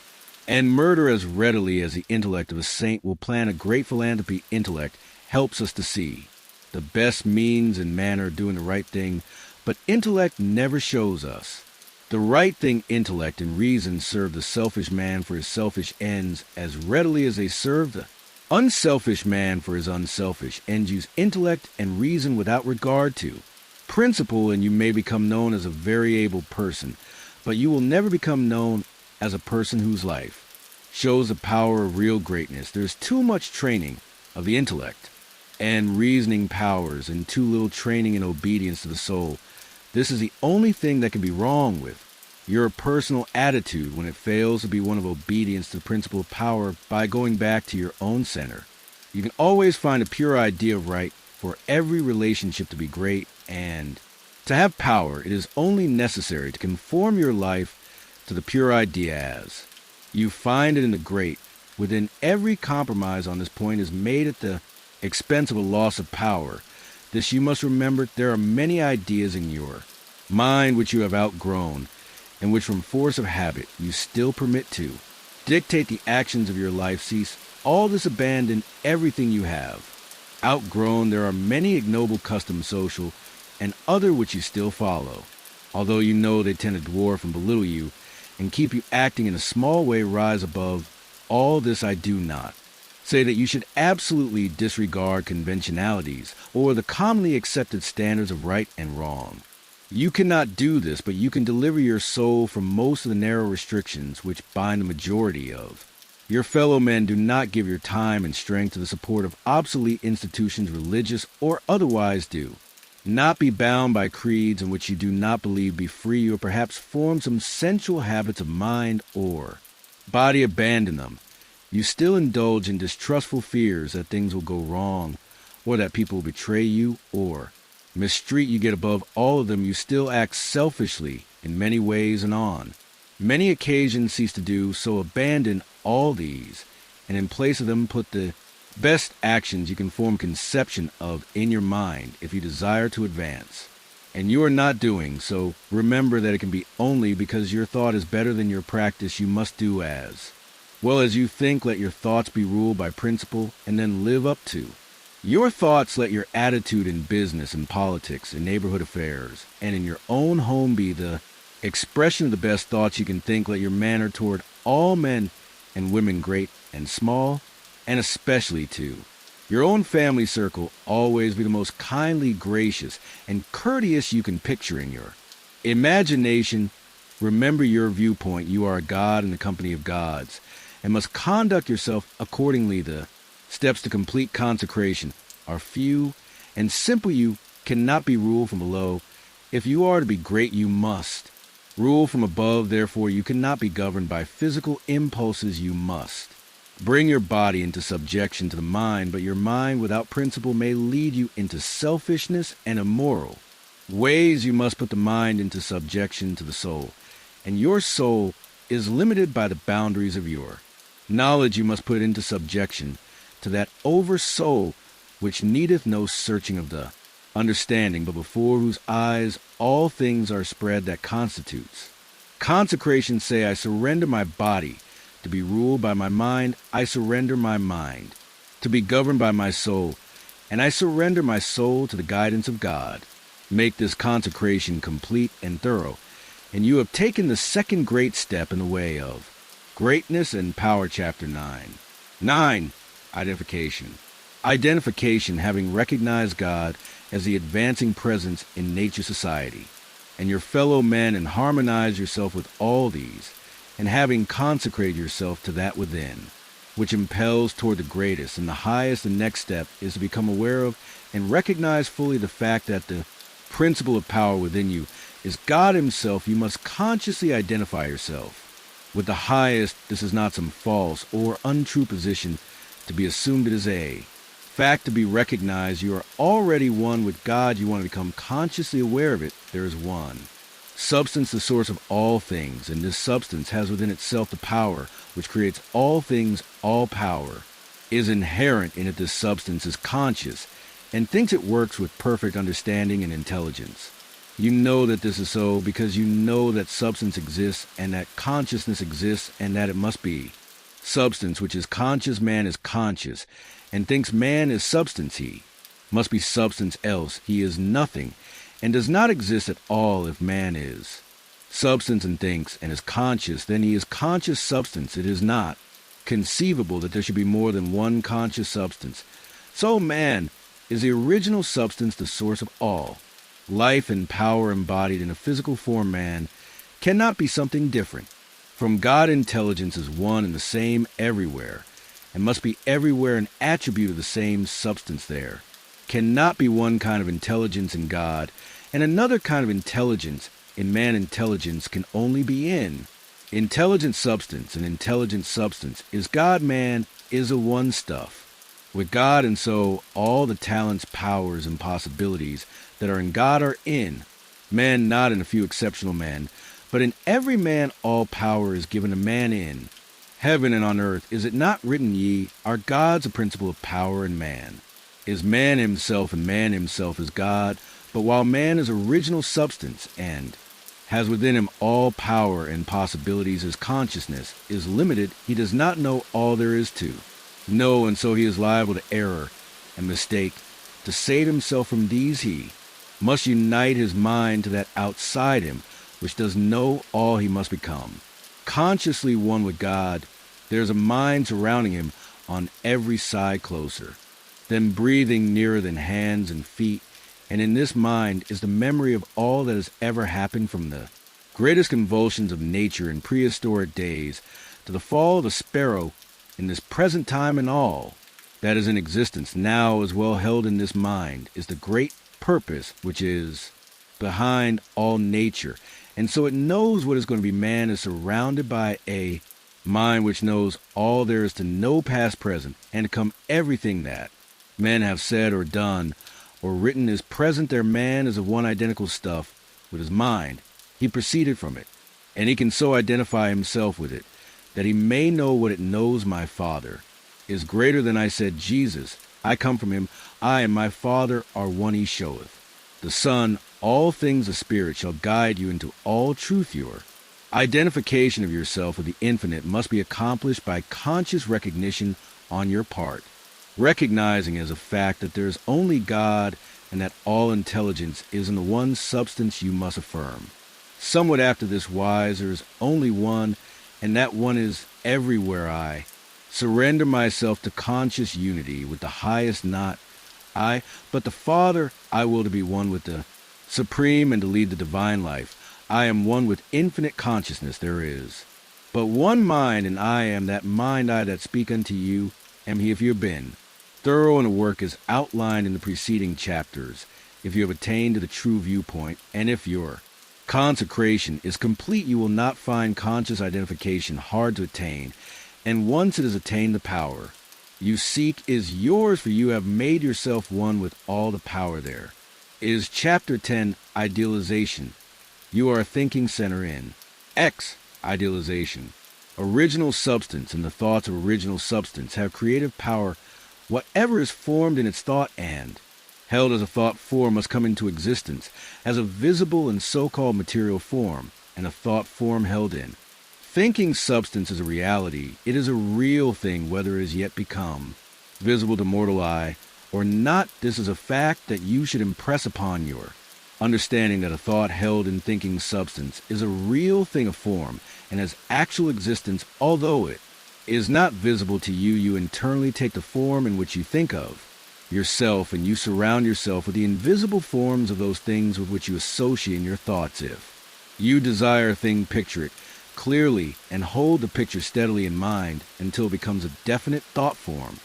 and murder as readily as the intellect of a saint will plan a great philanthropy. Intellect helps us to see the best means and manner of doing the right thing, but intellect never shows us. The right thing, intellect and reason serve the selfish man for his selfish ends as readily as they serve the unselfish man for his unselfish ends. Use intellect and reason without regard to principle, and you may become known as a very able person, but you will never become known as a person whose life shows the power of real greatness. There's too much training of the intellect and reasoning powers and too little training and obedience to the soul. This is the only thing that can be wrong with your personal attitude when it fails to be one of obedience to the principle of power by going back to your own center. You can always find a pure idea of right for every relationship to be great, and to have power, it is only necessary to conform your life to the pure idea as. You find it in the great. Within every compromise on this point is made at the expense of a loss of power. This you must remember: there are many ideas in your mind which you have outgrown, and which from force of habit you still permit to dictate the actions of your life. Cease all this, abandon everything you have outgrown. There are many ignoble customs, social and other, which you still follow, although you know they tend to dwarf and belittle you and keep you acting in a small way. Rise above all this. I do not say that you should absolutely disregard conventionalities or the commonly accepted standards of right and wrong. You cannot do this, but you can deliver your soul from most of the narrow restrictions which bind the majority of your fellow men. Do not give your time and strength to the support of obsolete institutions, religious or otherwise. Do not be bound by creeds in which you do not believe. Be free, or perhaps form some sensual habits of mind or body. Abandon them. You still indulge in distrustful fears that things will go wrong, or that people will betray you or mistreat you. Get above all of them. You still act selfishly in many ways, and on many occasions cease to do so. Abandon all these, and in place of them put the best actions you can form conception of in your mind if you desire to advance. And you are not doing so. Remember that it can be only because your thought is better than your practice. You must do as well as you think. Let your thoughts be ruled by principle, and then live up to your thoughts. Let your attitude in business and politics and neighborhood affairs and in your own home be the expression of the best thoughts you can think. Let your manner toward all men and women, great and small, and especially to your own family circle, always be the most kindly, gracious, and courteous you can picture in your imagination. Remember your viewpoint. You are a god in the company of gods, and must conduct yourself accordingly. The steps to complete consecration are few and simple. You cannot be ruled from below. If you are to be great, you must rule from above. Therefore, you cannot be governed by physical impulses. You must bring your body into subjection to the mind, but your mind without principle may lead you into selfishness and immoral ways. You must put the mind into subjection to the soul, and your soul is limited by the boundaries of your knowledge. You must put into subjection to that over soul which needeth no searching of the understanding, but before whose eyes all things are spread. That constitutes consecration. Say, I surrender my body to be ruled by my mind. I surrender my mind to be governed by my soul, and I surrender my soul to the guidance of God. Make this consecration complete and thorough, and you have taken the second great step in the way of greatness and power. Chapter 9. 9. Identification. Identification, having recognized God as the advancing presence in nature, society, and your fellow men, and harmonize yourself with all these, and having consecrated yourself to that within, which impels toward the greatest and the highest. The next step is to become aware of and recognize fully the fact that the principle of power within you is God himself. You must consciously identify yourself with the highest. This is not some false or untrue position to be assumed. It is a fact to be recognized. You are already one with God. You want to become consciously aware of it. There is one substance, the source of all things, and this substance has within itself the power which creates all things. All power is inherent in it. This substance is conscious and thinks it works with perfect understanding and intelligence. You know that this is so because you know that substance exists and that consciousness exists and that it must be. Substance, which is conscious, man is conscious, and thinks man is substance he. Must be substance else. He is nothing, and does not exist at all if man is. Substance and thinks, and is conscious, then he is conscious substance. It is not conceivable that there should be more than one conscious substance. So man is the original substance, the source of all. Life and power embodied in a physical form, man, cannot be something different. From God, intelligence is one and the same everywhere, and must be everywhere an attribute of the same substance there. Cannot be one kind of intelligence in God, and another kind of intelligence in man. Intelligence can only be in intelligent substance, and intelligent substance is God. Man is a one stuff with God, and so all the talents, powers, and possibilities that are in God are in man, not in a few exceptional men, but in every man all power is given to man in heaven and on earth. Is it not written, ye are gods, a principle of power in man? Is man himself, and man himself is God. But while man is original substance and has within him all power and possibilities, his consciousness is limited. He does not know all there is to know, and so he is liable to error and mistake. To save himself from these, he must unite his mind to that outside him, which does know all he must become. Consciously one with God, there is a mind surrounding him on every side closer, then breathing nearer than hands and feet, and in this mind is the memory of all that has ever happened, from the greatest convulsions of nature in prehistoric days to the fall of the sparrow in this present time, and all that is in existence now as well held in this mind is the great purpose which is behind all nature. And so it knows what is going to be. Man is surrounded by a mind which knows all there is to know, past, present, and to come everything that men have said or done or written is present there. Man is of one identical stuff with his mind. He proceeded from it, and he can so identify himself with it that he may know what it knows. My Father is greater than I said, Jesus. I come from him. I and my Father are one, he showeth. The Son, all things the Spirit shall guide you into all truth. Your identification of yourself with the infinite must be accomplished by conscious recognition on your part, recognizing as a fact that there is only God and that all intelligence is in the one substance. You must affirm somewhat after this wise, there is only one, and that one is everywhere. I surrender myself to conscious unity with the highest, not I, but the Father. I will to be one with the Supreme and to lead the divine life. I am one with infinite consciousness. There is but one mind, and I am that mind. I that speak unto you am he. If you have been thorough in the work as outlined in the preceding chapters, if you have attained to the true viewpoint, and if your consecration is complete, you will not find conscious identification hard to attain. And once it is attained, the power you seek is yours, for you have made yourself one with all the power there. It is chapter 10, idealization. You are a thinking center in X, idealization. Original substance and the thoughts of original substance have creative power. Whatever is formed in its thought and held as a thought form must come into existence as a visible and so-called material form, and a thought form held in thinking substance is a reality. It is a real thing, whether it is yet become visible to mortal eye or not. This is a fact that you should impress upon your understanding, that a thought held in thinking substance is a real thing of form and has actual existence. Although it is not visible to you, you internally take the form in which you think of yourself, and you surround yourself with the invisible forms of those things with which you associate in your thoughts. If you desire a thing, picture it clearly and hold the picture steadily in mind until it becomes a definite thought form.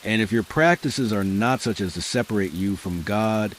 And if your practices are not such as to separate you from God,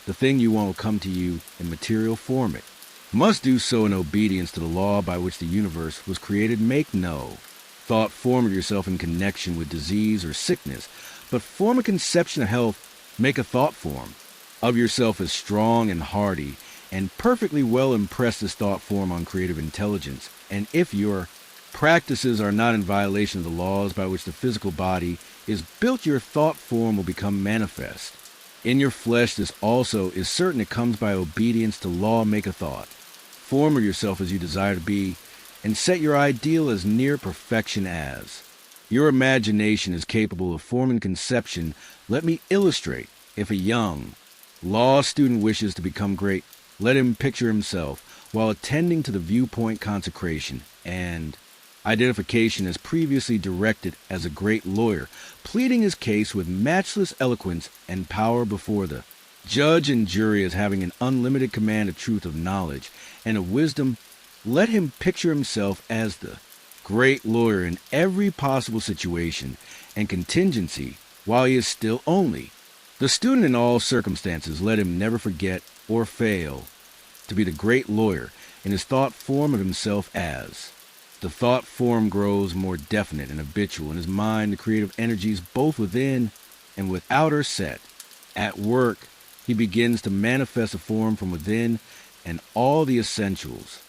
the thing you want will come to you in material form. It must do so in obedience to the law by which the universe was created. Make no thought form of yourself in connection with disease or sickness, but form a conception of health. Make a thought form of yourself as strong and hardy, and perfectly well impress this thought form on creative intelligence. And if your practices are not in violation of the laws by which the physical body is built, your thought form will become manifest. In your flesh, this also is certain it comes by obedience to law make a thought. Form yourself as you desire to be, and set your ideal as near perfection as. Your imagination is capable of forming conception. Let me illustrate. If a young law student wishes to become great, let him picture himself while attending to the viewpoint consecration and identification as previously directed as a great lawyer, pleading his case with matchless eloquence and power before the judge and jury as having an unlimited command of truth, of knowledge, and of wisdom. Let him picture himself as the great lawyer in every possible situation and contingency while he is still only the student in all circumstances. Let him never forget or fail to be the great lawyer in his thought form of himself as. The thought form grows more definite and habitual in his mind. The creative energies both within and without are set. At work, he begins to manifest a form from within, and all the essentials,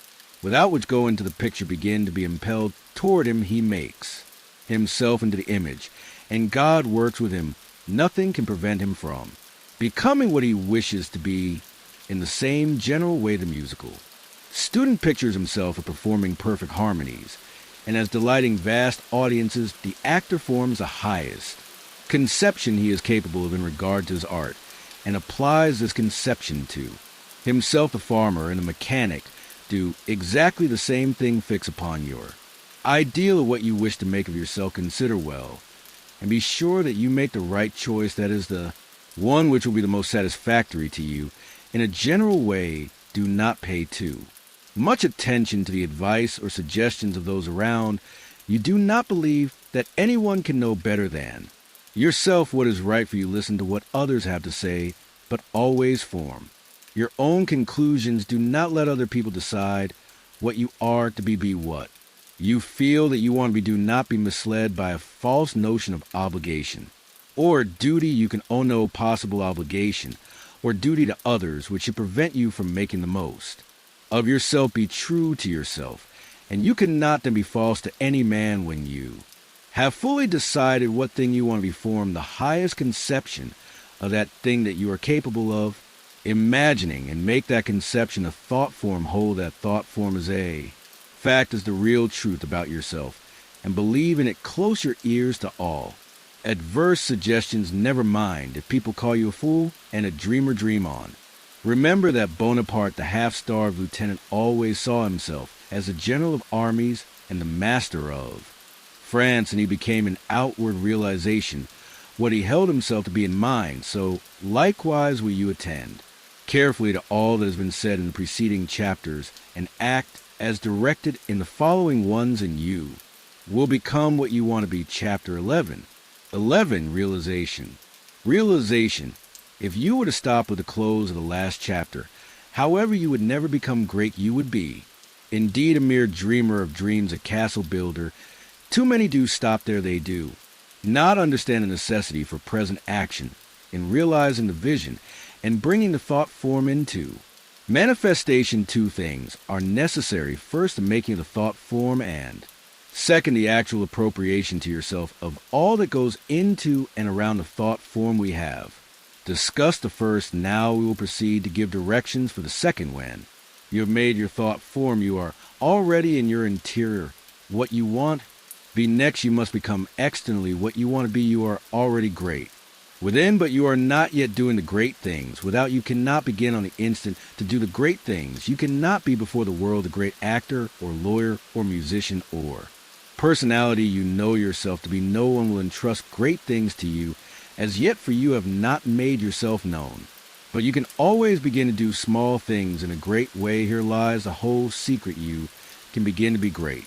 without which go into the picture, begin to be impelled toward him. He makes himself into the image, and God works with him. Nothing can prevent him from becoming what he wishes to be in the same general way the musical student pictures himself as performing perfect harmonies, and as delighting vast audiences. The actor forms the highest conception he is capable of in regard to his art, and applies this conception to himself. The farmer and the mechanic do exactly the same thing. Fix upon your ideal of what you wish to make of yourself. Consider well, and be sure that you make the right choice, that is, the one which will be the most satisfactory to you. In a general way, do not pay too much attention to the advice or suggestions of those around. You do not believe that anyone can know better than yourself what is right for you. Listen to what others have to say, but always form your own conclusions. Do not let other people decide what you are to be. Be what you feel that you want to be. Do not be misled by a false notion of obligation or duty. You can owe no possible obligation or duty to others which should prevent you from making the most of yourself. Be true to yourself, and you cannot then be false to any man. When you have fully decided what thing you want to be formed, the highest conception of that thing that you are capable of imagining, and make that conception a thought form, hold that thought form as a fact, as the real truth about yourself, and believe in it. Close your ears to all adverse suggestions. Never mind if people call you a fool and a dreamer. Dream on. Remember that Bonaparte, the half-starved lieutenant, always saw himself as the general of armies and the master of France, and he became an outward realization what he held himself to be in mind. So likewise will you attend carefully to all that has been said in the preceding chapters, and act as directed in the following ones, and you will become what you want to be. Chapter 11. Realization. Realization. If you were to stop with the close of the last chapter, however, you would never become great. You would be, indeed, a mere dreamer of dreams, a castle builder. Too many do stop there. They do not understand the necessity for present action in realizing the vision and bringing the thought form into manifestation. Two things are necessary: first, the making of the thought form, and second, the actual appropriation to yourself of all that goes into and around the thought form. We have discussed the first. Now we will proceed to give directions for the second. When you have made your thought form, you are already in your interior what you want be. Next, you must become externally what you want to be. You are already great within, but you are not yet doing the great things. Without, you cannot begin on the instant to do the great things. You cannot be before the world a great actor or lawyer or musician or personality. You know yourself to be. No one will entrust great things to you as yet, for you have not made yourself known. But you can always begin to do small things in a great way. Here lies the whole secret. You can begin to be great.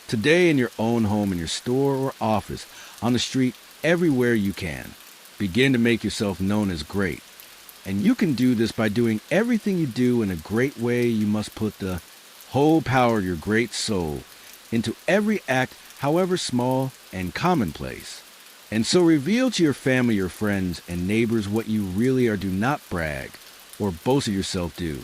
Today, in your own home, in your store or office, on the street, everywhere you can, begin to make yourself known as great. And you can do this by doing everything you do in a great way. You must put the whole power of your great soul into every act, however small and commonplace And so reveal to your family, your friends, and neighbors what you really are. Do not brag or boast of yourself. Do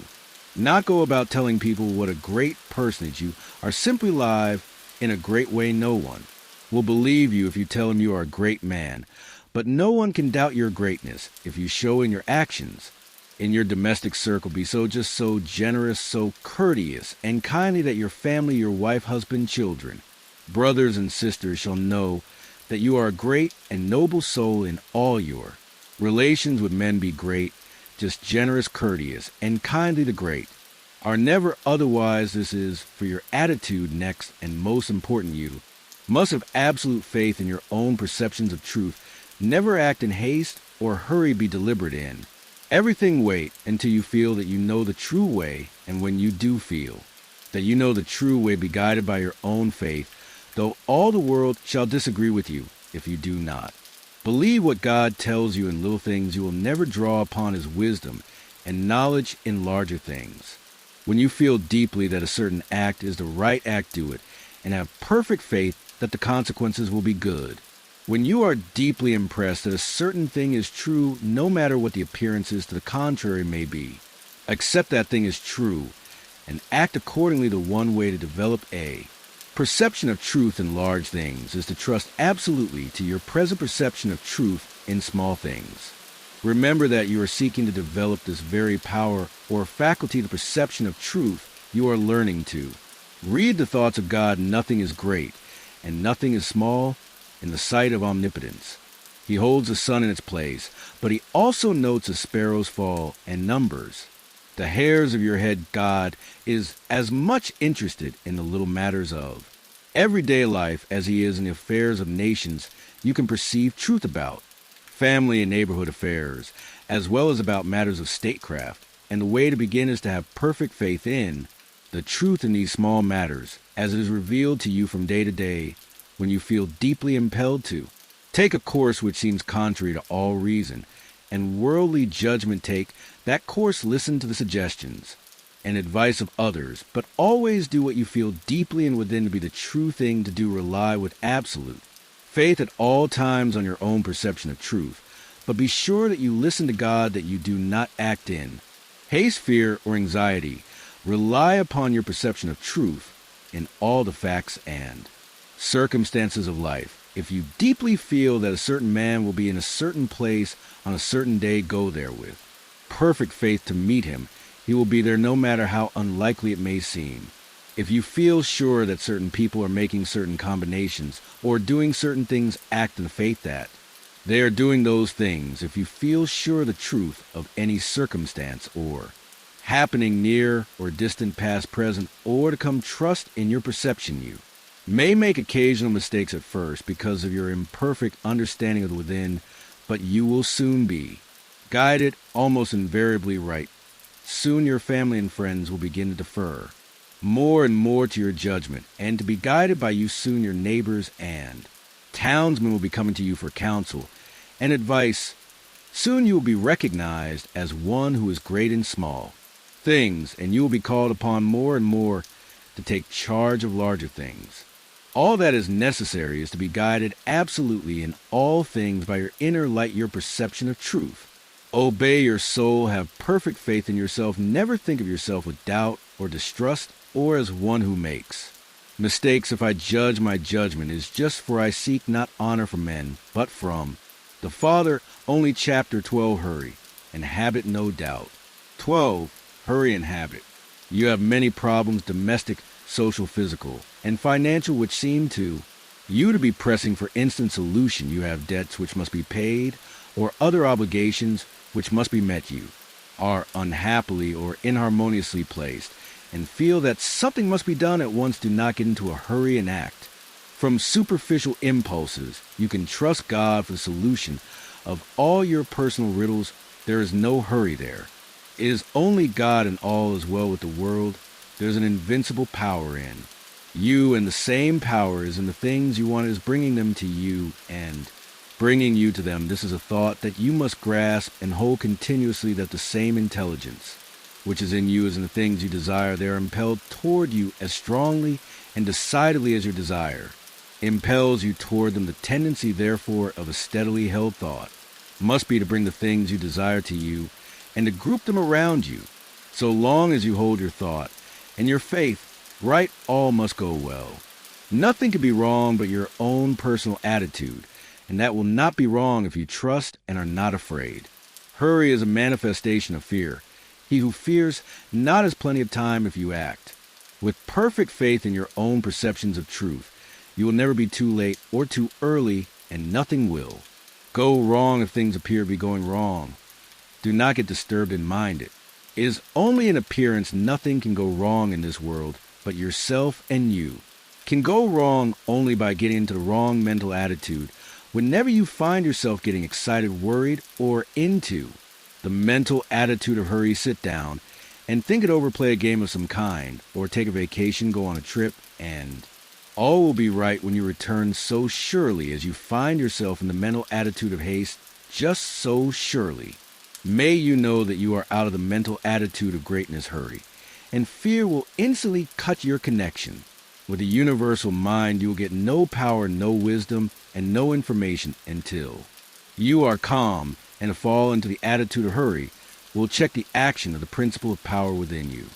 not go about telling people what a great personage you are. Simply live in a great way. No one will believe you if you tell them you are a great man, but no one can doubt your greatness if you show in your actions. In your domestic circle, be so generous, so courteous, and kindly that your family, your wife, husband, children, brothers, and sisters shall know that you are a great and noble soul in all your relations with men. Be great, just generous, courteous, and kindly. The great are never otherwise. This is for your attitude next, and most important, you must have absolute faith in your own perceptions of truth. Never act in haste or hurry. Be deliberate in everything. Wait until you feel that you know the true way, and when you do feel that you know the true way, be guided by your own faith, though all the world shall disagree with you if you do not. Believe what God tells you in little things. You will never draw upon his wisdom and knowledge in larger things. When you feel deeply that a certain act is the right act, do it, and have perfect faith that the consequences will be good. When you are deeply impressed that a certain thing is true, no matter what the appearances to the contrary may be, accept that thing is true and act accordingly. The one way to develop a perception of truth in large things is to trust absolutely to your present perception of truth in small things. Remember that you are seeking to develop this very power or faculty, the perception of truth you are learning to read the thoughts of God. Nothing is great and nothing is small in the sight of omnipotence. He holds the sun in its place, but he also notes a sparrow's fall and numbers the hairs of your head. God is as much interested in the little matters of everyday life as he is in the affairs of nations you can perceive truth about, family and neighborhood affairs, as well as about matters of statecraft. And the way to begin is to have perfect faith in the truth in these small matters, as it is revealed to you from day to day when you feel deeply impelled to take a course which seems contrary to all reason and worldly judgment. Take that course, listen to the suggestions and advice of others, but always do what you feel deeply and within to be the true thing to do. Rely with absolute faith at all times on your own perception of truth, but be sure that you listen to God, that you do not act in haste, fear, or anxiety. Rely upon your perception of truth in all the facts and circumstances of life. If you deeply feel that a certain man will be in a certain place on a certain day, go there with perfect faith to meet him. He will be there no matter how unlikely it may seem. If you feel sure that certain people are making certain combinations or doing certain things, act in faith that they are doing those things. If you feel sure the truth of any circumstance or happening near or distant, past, present, or to come, trust in your perception. You may make occasional mistakes at first because of your imperfect understanding of the within, but you will soon be guided, almost invariably right. Soon your family and friends will begin to defer more and more to your judgment, and to be guided by you. Soon your neighbors and townsmen will be coming to you for counsel and advice. Soon you will be recognized as one who is great in small things, and you will be called upon more and more to take charge of larger things. All that is necessary is to be guided absolutely in all things by your inner light, your perception of truth. Obey your soul, have perfect faith in yourself. Never think of yourself with doubt or distrust, or as one who makes mistakes. If I judge, my judgment is just, for I seek not honor from men, but from the Father. Only chapter 12, hurry and habit, no doubt. 12, hurry and habit. You have many problems, domestic, social, physical, and financial, which seem to you to be pressing for instant solution. You have debts which must be paid, or other obligations which must be met. You are unhappily or inharmoniously placed, and feel that something must be done at once. Do not get into a hurry and act from superficial impulses. You can trust God for the solution of all your personal riddles. There is no hurry there. It is only God, and all is well with the world. There's an invincible power in you, and the same power is in the things you want, is bringing them to you and bringing you to them. This is a thought that you must grasp and hold continuously, that the same intelligence which is in you is in the things you desire. They are impelled toward you as strongly and decidedly as your desire impels you toward them. The tendency, therefore, of a steadily held thought must be to bring the things you desire to you and to group them around you. So long as you hold your thought and your faith right, all must go well. Nothing can be wrong but your own personal attitude, and that will not be wrong if you trust and are not afraid. Hurry is a manifestation of fear. He who fears not has plenty of time if you act. With perfect faith in your own perceptions of truth, you will never be too late or too early, and nothing will go wrong if things appear to be going wrong. Do not get disturbed and mind it. It is only in appearance. Nothing can go wrong in this world but yourself and you. Can go wrong only by getting into the wrong mental attitude. Whenever you find yourself getting excited, worried, or into the mental attitude of hurry, sit down and think it over, play a game of some kind, or take a vacation, go on a trip, and all will be right when you return so surely as you find yourself in the mental attitude of haste, just so surely. May you know that you are out of the mental attitude of greatness, hurry, and fear will instantly cut your connection. With the universal mind, you will get no power, no wisdom, and no information until you are calm and fall into the attitude of hurry will check the action of the principle of power within you.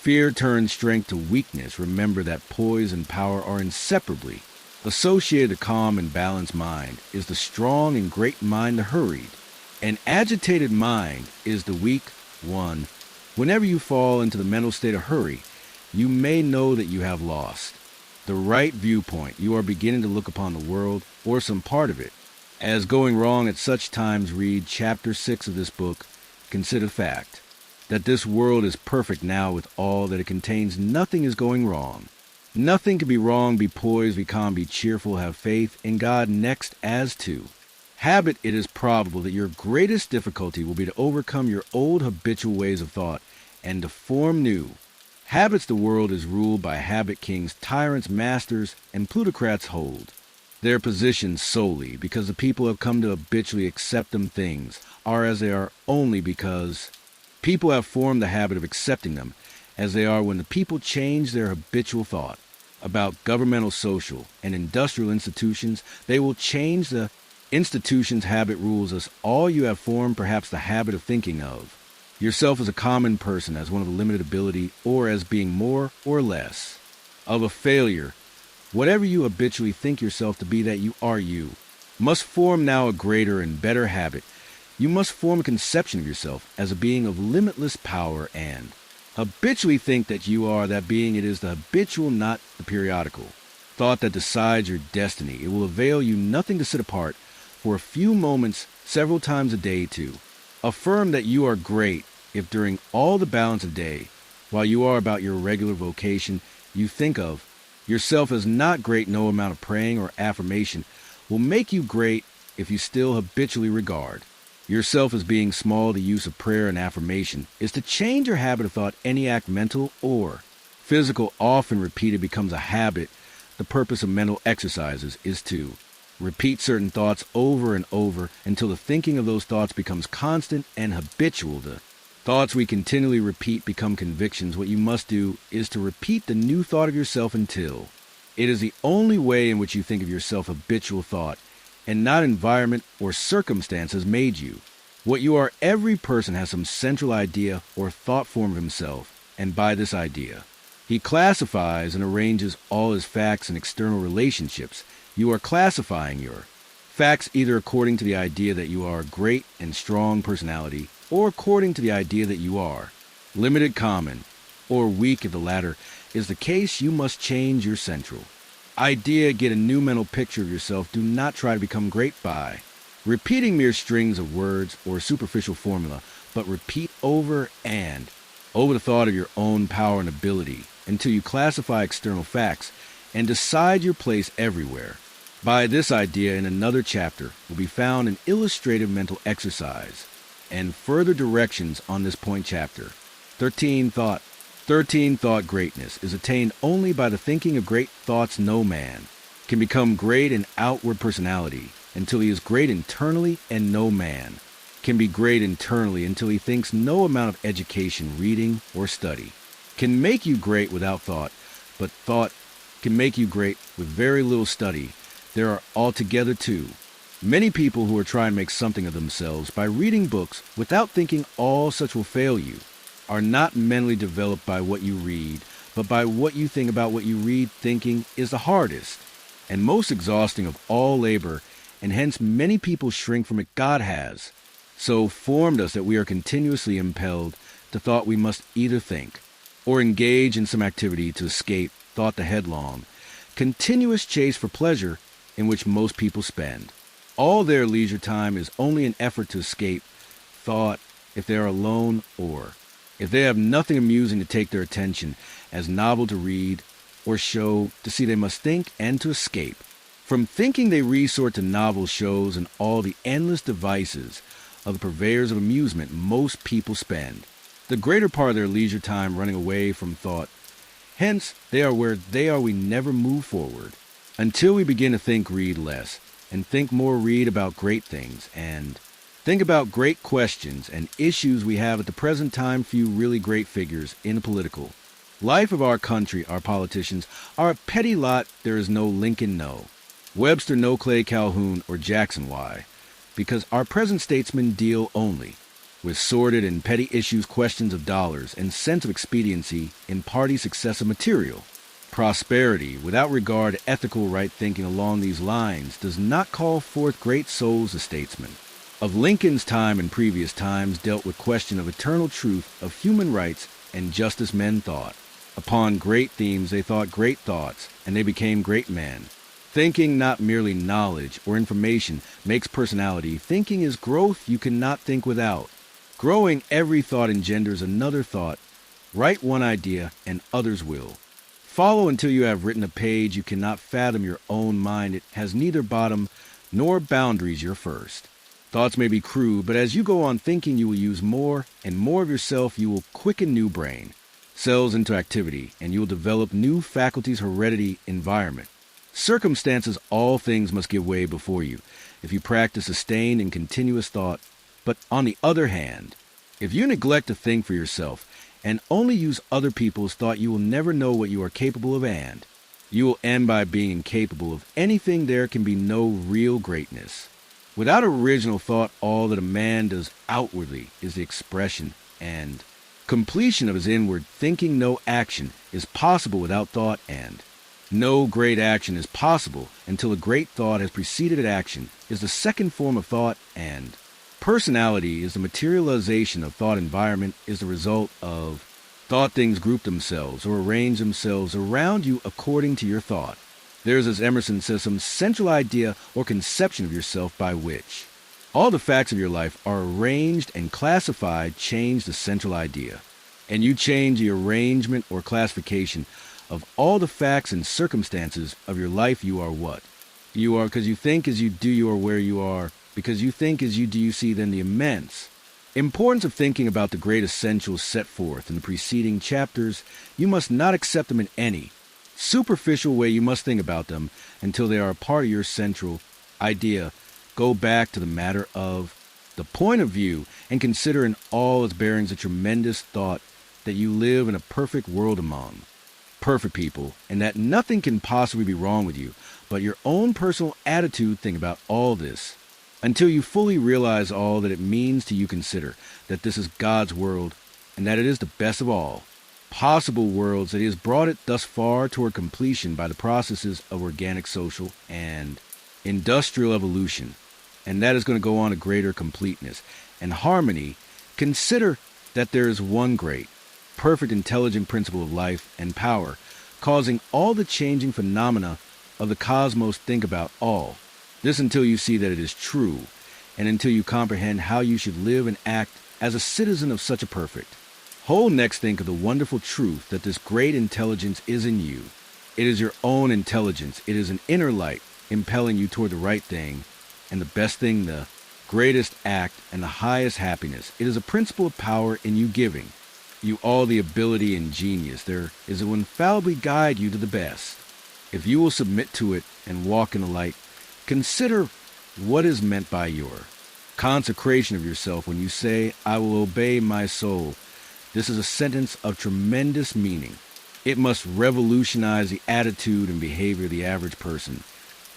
Fear turns strength to weakness. Remember that poise and power are inseparably associated. A calm and balanced mind is the strong and great mind, the hurried. An agitated mind is the weak one. Whenever you fall into the mental state of hurry, you may know that you have lost the right viewpoint. You are beginning to look upon the world, or some part of it, as going wrong. At such times, read chapter 6 of this book. Consider the fact that this world is perfect now with all that it contains. Nothing is going wrong. Nothing can be wrong. Be poised, be calm, be cheerful, have faith in God. Next, as to habit, it is probable that your greatest difficulty will be to overcome your old habitual ways of thought and to form new habits. The world is ruled by habit kings, tyrants, masters, and plutocrats hold their positions solely because the people have come to habitually accept them. Things are as they are only because people have formed the habit of accepting them as they are. When the people change their habitual thought about governmental, social, and industrial institutions, they will change the institutions. Habit rules us all. You have formed perhaps the habit of thinking of yourself as a common person, as one of a limited ability, or as being more or less of a failure. Whatever you habitually think yourself to be, that you are, you must form now a greater and better habit. You must form a conception of yourself as a being of limitless power and habitually think that you are that being. It is the habitual, not the periodical thought that decides your destiny. It will avail you nothing to sit apart for a few moments several times a day to affirm that you are great. If during all the balance of day, while you are about your regular vocation, you think of yourself as not great, no amount of praying or affirmation will make you great. If you still habitually regard yourself as being small, the use of prayer and affirmation is to change your habit of thought. Any act, mental or physical, often repeated, becomes a habit. The purpose of mental exercises is to repeat certain thoughts over and over until the thinking of those thoughts becomes constant and habitual. The thoughts we continually repeat become convictions. What you must do is to repeat the new thought of yourself until it is the only way in which you think of yourself. Habitual thought and not environment or circumstance has made you what you are. Every person has some central idea or thought form of himself, and by this idea he classifies and arranges all his facts and external relationships. You are classifying your facts either according to the idea that you are a great and strong personality, or according to the idea that you are limited, common, or weak. If the latter is the case, you must change your central idea. Get a new mental picture of yourself. Do not try to become great by repeating mere strings of words or superficial formula, but repeat over and over the thought of your own power and ability until you classify external facts and decide your place everywhere. By this idea, in another chapter, will be found an illustrative mental exercise and further directions on this point. Chapter 13, Thought. 13. Thought. Greatness is attained only by the thinking of great thoughts. No man can become great in outward personality until he is great internally, and no man can be great internally until he thinks. No amount of education, reading, or study can make you great without thought, but thought can make you great with very little study, there are altogether two. Many people who are trying to make something of themselves by reading books without thinking all such will fail you are not mentally developed by what you read, but by what you think about what you read. Thinking is the hardest and most exhausting of all labor, and hence many people shrink from it. God has so formed us that we are continuously impelled to thought we must either think or engage in some activity to escape thought the headlong, continuous chase for pleasure in which most people spend. All their leisure time is only an effort to escape thought if they are alone, or if they have nothing amusing to take their attention, as novel to read or show to see. They must think and to escape. From thinking they resort to novel shows and all the endless devices of the purveyors of amusement most people spend the greater part of their leisure time running away from thought. Hence, they are where they are we never move forward until we begin to think, read less, and think more, read about great things, and think about great questions and issues we have at the present time. Few really great figures in the political life of our country. Our politicians are a petty lot. There is no Lincoln, no Webster, no Clay, Calhoun, or Jackson. Why? Because our present statesmen deal only with sordid and petty issues, questions of dollars, and sense of expediency in party success of material prosperity, without regard to ethical right thinking along these lines, does not call forth great souls of statesmen. Of Lincoln's time and previous times dealt with question of eternal truth, of human rights and justice. Men thought upon great themes, they thought great thoughts, and they became great men. Thinking, not merely knowledge or information, makes personality. Thinking is growth you cannot think without. Growing, every thought engenders another thought. Write one idea, and others will follow until you have written a page. You cannot fathom your own mind. It has neither bottom nor boundaries. Your first thoughts may be crude, but as you go on thinking, you will use more and more of yourself. You will quicken new brain cells into activity, and you will develop new faculties. Heredity, environment, circumstances, all things must give way before you if you practice sustained and continuous thought. But on the other hand, if you neglect to think for yourself and only use other people's thought, you will never know what you are capable of, and you will end by being incapable of anything. There can be no real greatness without original thought. All that a man does outwardly is the expression and completion of his inward thinking. No action is possible without thought, and no great action is possible until a great thought has preceded it. Action is the second form of thought, and personality is the materialization of thought. Environment is the result of thought. Things group themselves or arrange themselves around you according to your thought. There is, as Emerson says, some central idea or conception of yourself by which all the facts of your life are arranged and classified. Change the central idea, and you change the arrangement or classification of all the facts and circumstances of your life. You are what you are because you think as you do. You are where you are because you think as you do. You see then the immense importance of thinking about the great essentials set forth in the preceding chapters. You must not accept them in any superficial way. You must think about them until they are a part of your central idea. Go back to the matter of the point of view and consider in all its bearings a tremendous thought that you live in a perfect world among perfect people, and that nothing can possibly be wrong with you but your own personal attitude. Think about all this until you fully realize all that it means to you. Consider that this is God's world, and that it is the best of all possible worlds, that He has brought it thus far toward completion by the processes of organic, social, and industrial evolution, and that is going to go on to greater completeness and harmony. Consider that there is one great, perfect, intelligent principle of life and power, causing all the changing phenomena of the cosmos. Think about all this until you see that it is true, and until you comprehend how you should live and act as a citizen of such a perfect whole. Next, think of the wonderful truth that this great intelligence is in you. It is your own intelligence. It is an inner light impelling you toward the right thing and the best thing, the greatest act and the highest happiness. It is a principle of power in you, giving you all the ability and genius there is. It will infallibly guide you to the best if you will submit to it and walk in the light. Consider what is meant by your consecration of yourself when you say, I will obey my soul. This is a sentence of tremendous meaning. It must revolutionize the attitude and behavior of the average person.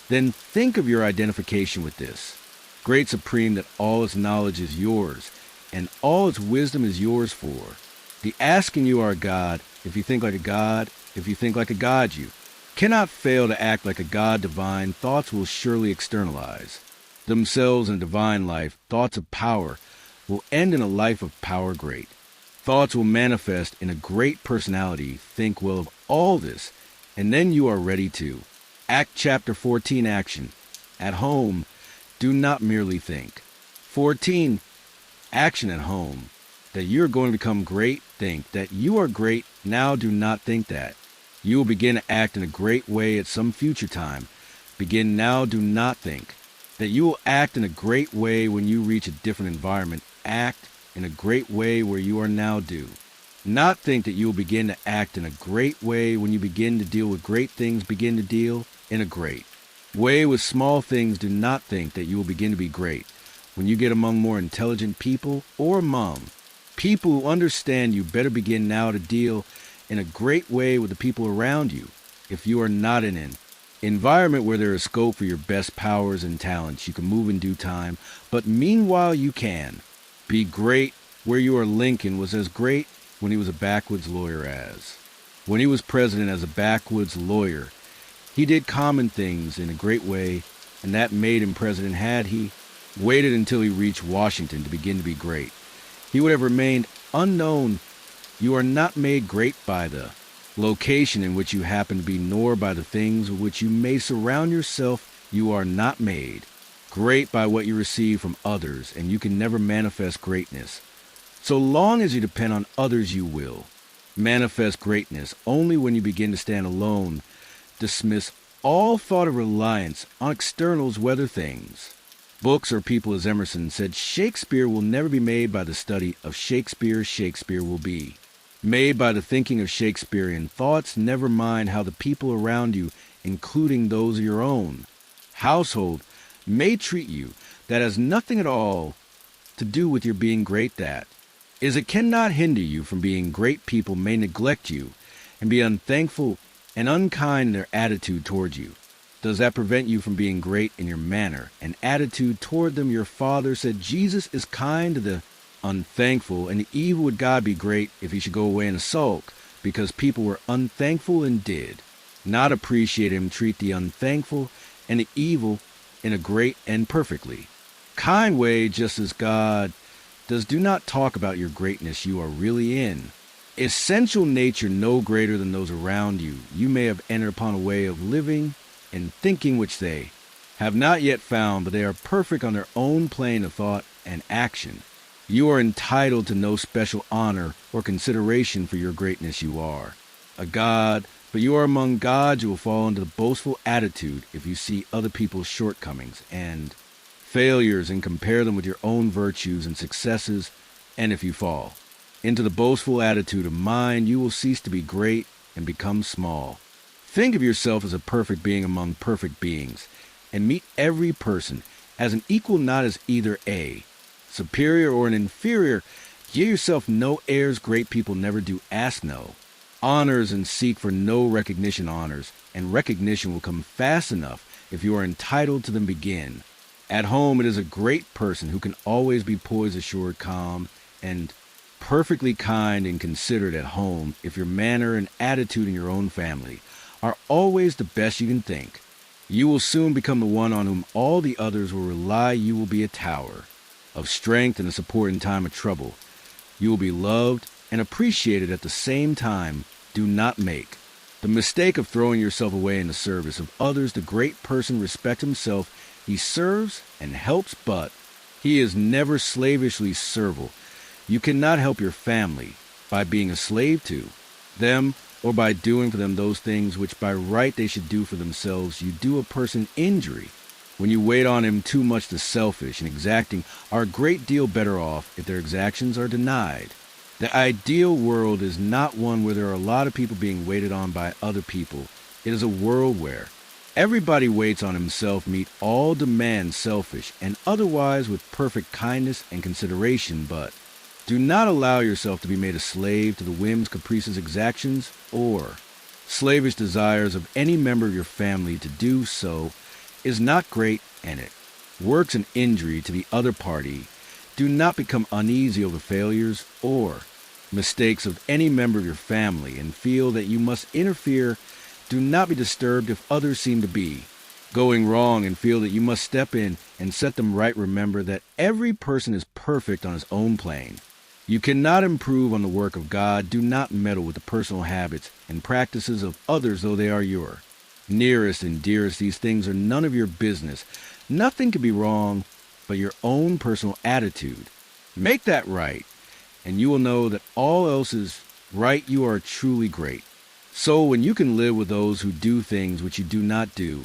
Then think of your identification with this. Great Supreme, that all its knowledge is yours, and all its wisdom is yours for. The asking you are a God, if you think like a God, if you think like a God you cannot fail to act like a God divine, thoughts will surely externalize themselves in a divine life. Thoughts of power will end in a life of power great. Thoughts will manifest in a great personality. Think well of all this, and then you are ready to act. Chapter 14, Action. At home, do not merely think. 14, Action at home. That you are going to become great, think. That you are great, now do not think that. You will begin to act in a great way at some future time. Begin now, do not think. That you will act in a great way when you reach a different environment. Act in a great way where you are now do. Not think that you will begin to act in a great way when you begin to deal with great things. Begin to deal in a great way with small things. Do not think that you will begin to be great when you get among more intelligent people or among people who understand you. Better begin now to deal in a great way with the people around you. If you are not in an environment where there is scope for your best powers and talents, you can move in due time, but meanwhile you can be great where you are. Lincoln was as great when he was a backwoods lawyer as when he was president. As a backwoods lawyer, he did common things in a great way, and that made him president. Had he waited until he reached Washington to begin to be great, he would have remained unknown. You are not made great by the location in which you happen to be, nor by the things with which you may surround yourself. You are not made great by what you receive from others, and you can never manifest greatness. So long as you depend on others, you will manifest greatness only when you begin to stand alone. Dismiss all thought of reliance on externals, whether things, books, or people. As Emerson said, Shakespeare will never be made by the study of Shakespeare. Shakespeare will be made by the thinking of Shakespearean thoughts. Never mind how the people around you, including those of your own household, may treat you. That has nothing at all to do with your being great. That is, it cannot hinder you from being great. People may neglect you and be unthankful and unkind in their attitude towards you. Does that prevent you from being great in your manner and attitude toward them? Your Father said Jesus is kind to the unthankful, and the evil. Would God be great if he should go away in a sulk because people were unthankful and did not appreciate him? Treat the unthankful and the evil in a great and perfectly kind way, just as God does. Do not talk about your greatness you are really in essential nature no greater than those around you. You may have entered upon a way of living and thinking which they have not yet found, but they are perfect on their own plane of thought and action. You are entitled to no special honor or consideration for your greatness. You are a God, but you are among gods. You will fall into the boastful attitude if you see other people's shortcomings and failures and compare them with your own virtues and successes. And if you fall into the boastful attitude of mind, you will cease to be great and become small. Think of yourself as a perfect being among perfect beings, and meet every person as an equal, not as either a superior or an inferior. Give yourself no airs. Great people never do ask no honors and seek for no recognition. Honors and recognition will come fast enough if you are entitled to them. Begin at home. It is a great person who can always be poised, assured, calm, and perfectly kind and considerate at home. If your manner and attitude in your own family are always the best you can think, you will soon become the one on whom all the others will rely. You will be a tower of strength and a support in time of trouble. You will be loved and appreciated at the same time. Do not make the mistake of throwing yourself away in the service of others. The great person respects himself. He serves and helps, but he is never slavishly servile. You cannot help your family by being a slave to them or by doing for them those things which by right they should do for themselves. You do a person injury when you wait on him too much. The selfish and exacting are a great deal better off if their exactions are denied. The ideal world is not one where there are a lot of people being waited on by other people. It is a world where everybody waits on himself, meet all demands selfish and otherwise with perfect kindness and consideration, but Do not allow yourself to be made a slave to the whims, caprices, exactions, or slavish desires of any member of your family. To do so is not great, and it works an injury to the other party. Do not become uneasy over failures or mistakes of any member of your family and feel that you must interfere. Do not be disturbed if others seem to be going wrong and feel that you must step in and set them right. Remember that every person is perfect on his own plane. You cannot improve on the work of God. Do not meddle with the personal habits and practices of others, though they are your nearest and dearest. These things are none of your business. Nothing can be wrong but your own personal attitude. Make that right, and you will know that all else is right. You are truly great. So when you can live with those who do things which you do not do,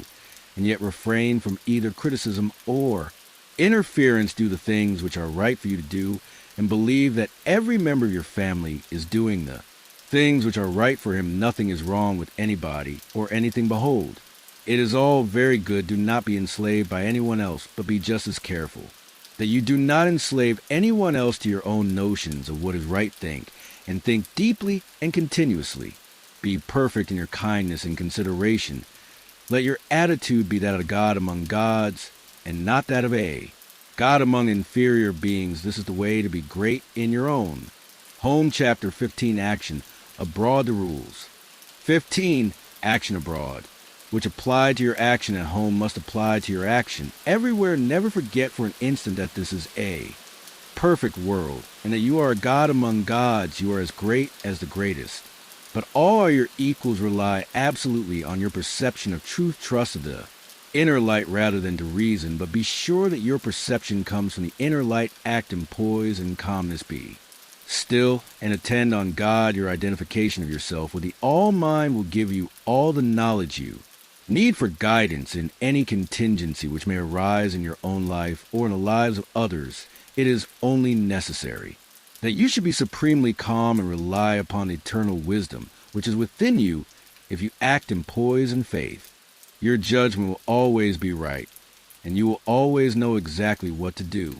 and yet refrain from either criticism or interference, do the things which are right for you to do, and believe that every member of your family is doing the things which are right for him. Nothing is wrong with anybody or anything. Behold, it is all very good. Do not be enslaved by anyone else, but be just as careful that you do not enslave anyone else to your own notions of what is right. Think, and think deeply and continuously. Be perfect in your kindness and consideration. Let your attitude be that of God among gods, and not that of a God among inferior beings. This is the way to be great in your own home. Chapter 15. Action abroad. The rules. 15. Action abroad, which apply to your action at home, must apply to your action everywhere. Never forget for an instant that this is a perfect world, and that you are a God among gods. You are as great as the greatest, but all your equals rely absolutely on your perception of truth. Trust the inner light rather than to reason, but be sure that your perception comes from the inner light. Act in poise and calmness. Be still and attend on God. Your identification of yourself with the all-mind will give you all the knowledge you need for guidance in any contingency which may arise in your own life or in the lives of others. It is only necessary that you should be supremely calm and rely upon the eternal wisdom which is within you. If you act in poise and faith, your judgment will always be right, and you will always know exactly what to do.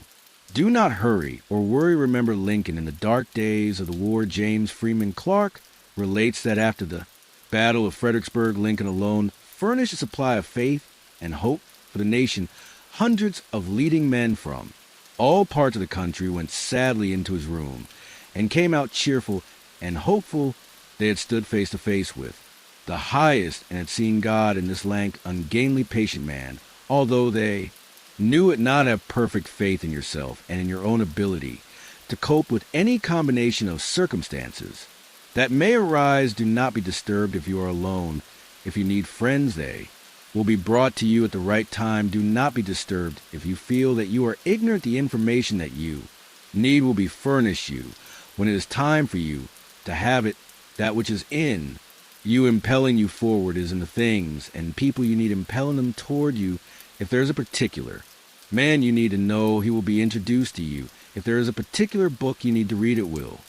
Do not hurry or worry. Remember Lincoln in the dark days of the war. James Freeman Clark relates that after the Battle of Fredericksburg, Lincoln alone furnished a supply of faith and hope for the nation. Hundreds of leading men from all parts of the country went sadly into his room and came out cheerful and hopeful. They had stood face to face with the highest and had seen God in this lank, ungainly, patient man. Although they knew it not have perfect faith in yourself and in your own ability to cope with any combination of circumstances that may arise, do not be disturbed if you are alone. If you need friends, they will be brought to you at the right time. Do not be disturbed if you feel that you are ignorant. The information that you need will be furnished you when it is time for you to have it. That which is in you impelling you forward is in the things and people you need impelling them toward you. If there is a particular man you need to know, he will be introduced to you. If there is a particular book you need to read, it will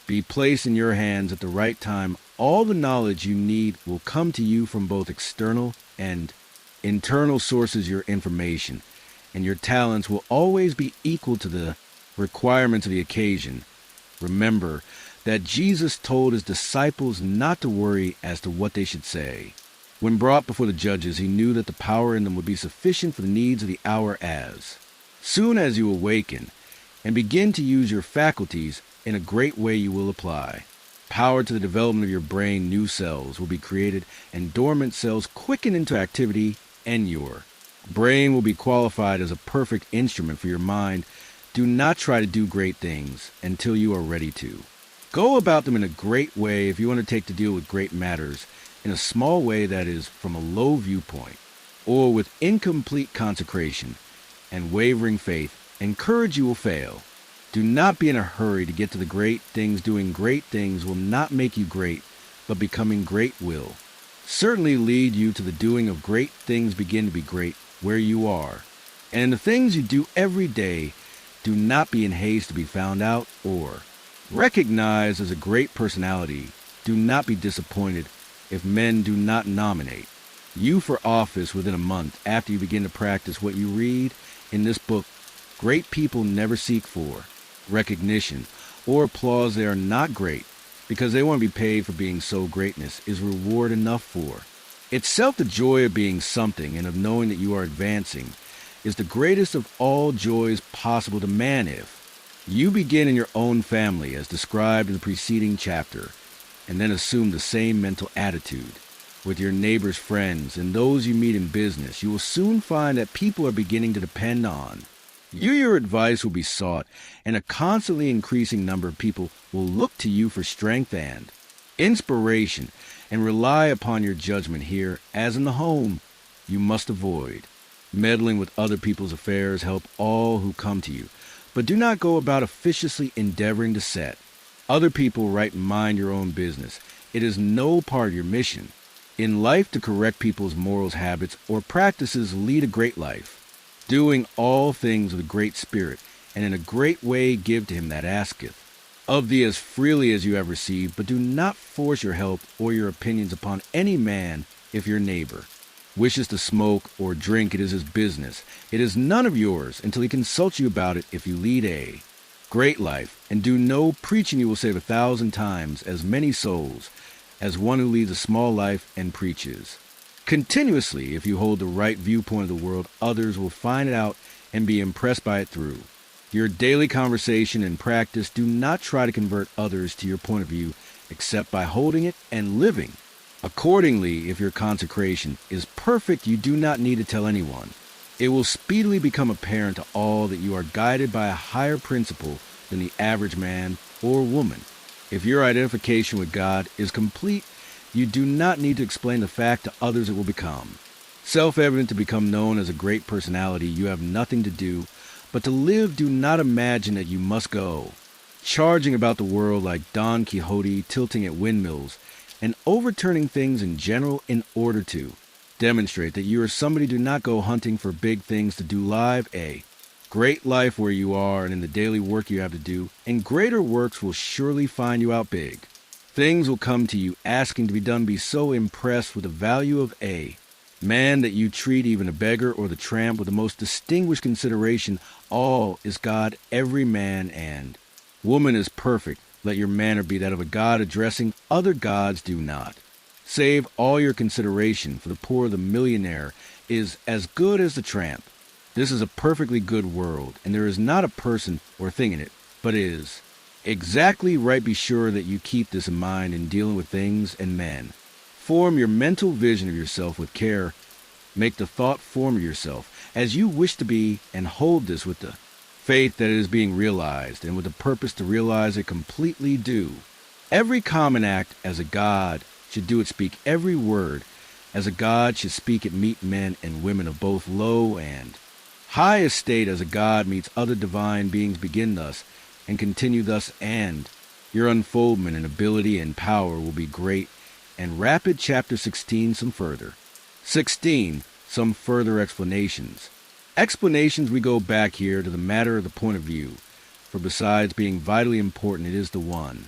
be placed in your hands at the right time. All the knowledge you need will come to you from both external and internal sources. Your information and your talents will always be equal to the requirements of the occasion. Remember that Jesus told his disciples not to worry as to what they should say. When brought before the judges, he knew that the power in them would be sufficient for the needs of the hour. As soon as you awaken and begin to use your faculties in a great way, you will apply power to the development of your brain. New cells will be created and dormant cells quickened into activity, and your brain will be qualified as a perfect instrument for your mind. Do not try to do great things until you are ready to go about them in a great way. If you undertake to deal with great matters in a small way, that is, from a low viewpoint, or with incomplete consecration and wavering faith, and courage, you will fail. Do not be in a hurry to get to the great things. Doing great things will not make you great, but becoming great will certainly lead you to the doing of great things. Begin to be great where you are, and in the things you do every day. Do not be in haste to be found out or recognized as a great personality. Do not be disappointed if men do not nominate you for office within a month after you begin to practice what you read in this book. Great people never seek for recognition. or applause they are not great, because they want to be paid for being so greatness, is reward enough for. Itself the joy of being something and of knowing that you are advancing is the greatest of all joys possible to man if you begin in your own family as described in the preceding chapter, and then assume the same mental attitude. With your neighbor's friends and those you meet in business, you will soon find that people are beginning to depend on you. Your advice will be sought, and a constantly increasing number of people will look to you for strength and inspiration, and rely upon your judgment here, as in the home. You must avoid meddling with other people's affairs. Help all who come to you, but do not go about officiously endeavoring to set other people right and mind your own business. It is no part of your mission in life to correct people's morals, habits, or practices. Lead a great life, doing all things with a great spirit, and in a great way give to him that asketh of thee as freely as you have received, but do not force your help or your opinions upon any man. If your neighbor wishes to smoke or drink, it is his business. It is none of yours until he consults you about it. If you lead a great life and do no preaching, you will save 1,000 times as many souls as one who leads a small life and preaches continuously. If you hold the right viewpoint of the world, others will find it out and be impressed by it through your daily conversation and practice. Do not try to convert others to your point of view except by holding it and living accordingly. If your consecration is perfect, you do not need to tell anyone. It will speedily become apparent to all that you are guided by a higher principle than the average man or woman. If your identification with God is complete, you do not need to explain the fact to others. It will become self-evident to become known as a great personality. You have nothing to do but to live. Do not imagine that you must go charging about the world like Don Quixote, tilting at windmills and overturning things in general in order to demonstrate that you are somebody. Do not go hunting for big things to do. Live a great life where you are and in the daily work you have to do, and greater works will surely find you out. Big things will come to you asking to be done. Be so impressed with the value of a man that you treat even a beggar or the tramp with the most distinguished consideration. All is God, every man and woman is perfect. Let your manner be that of a god addressing other gods. Do not save all your consideration for the poor. The millionaire is as good as the tramp. This is a perfectly good world, and there is not a person or thing in it but is exactly right. Be sure that you keep this in mind in dealing with things and men. Form your mental vision of yourself with care. Make the thought form of yourself as you wish to be, and hold this with the faith that it is being realized, and with the purpose to realize it completely. Do every common act as a god should do it. Speak every word as a god should speak it. Meet men and women of both low and high estate as a god meets other divine beings. Begin thus and continue thus, and your unfoldment and ability and power will be great and rapid. Chapter 16. Some further explanations. We go back here to the matter of the point of view, for besides being vitally important, it is the one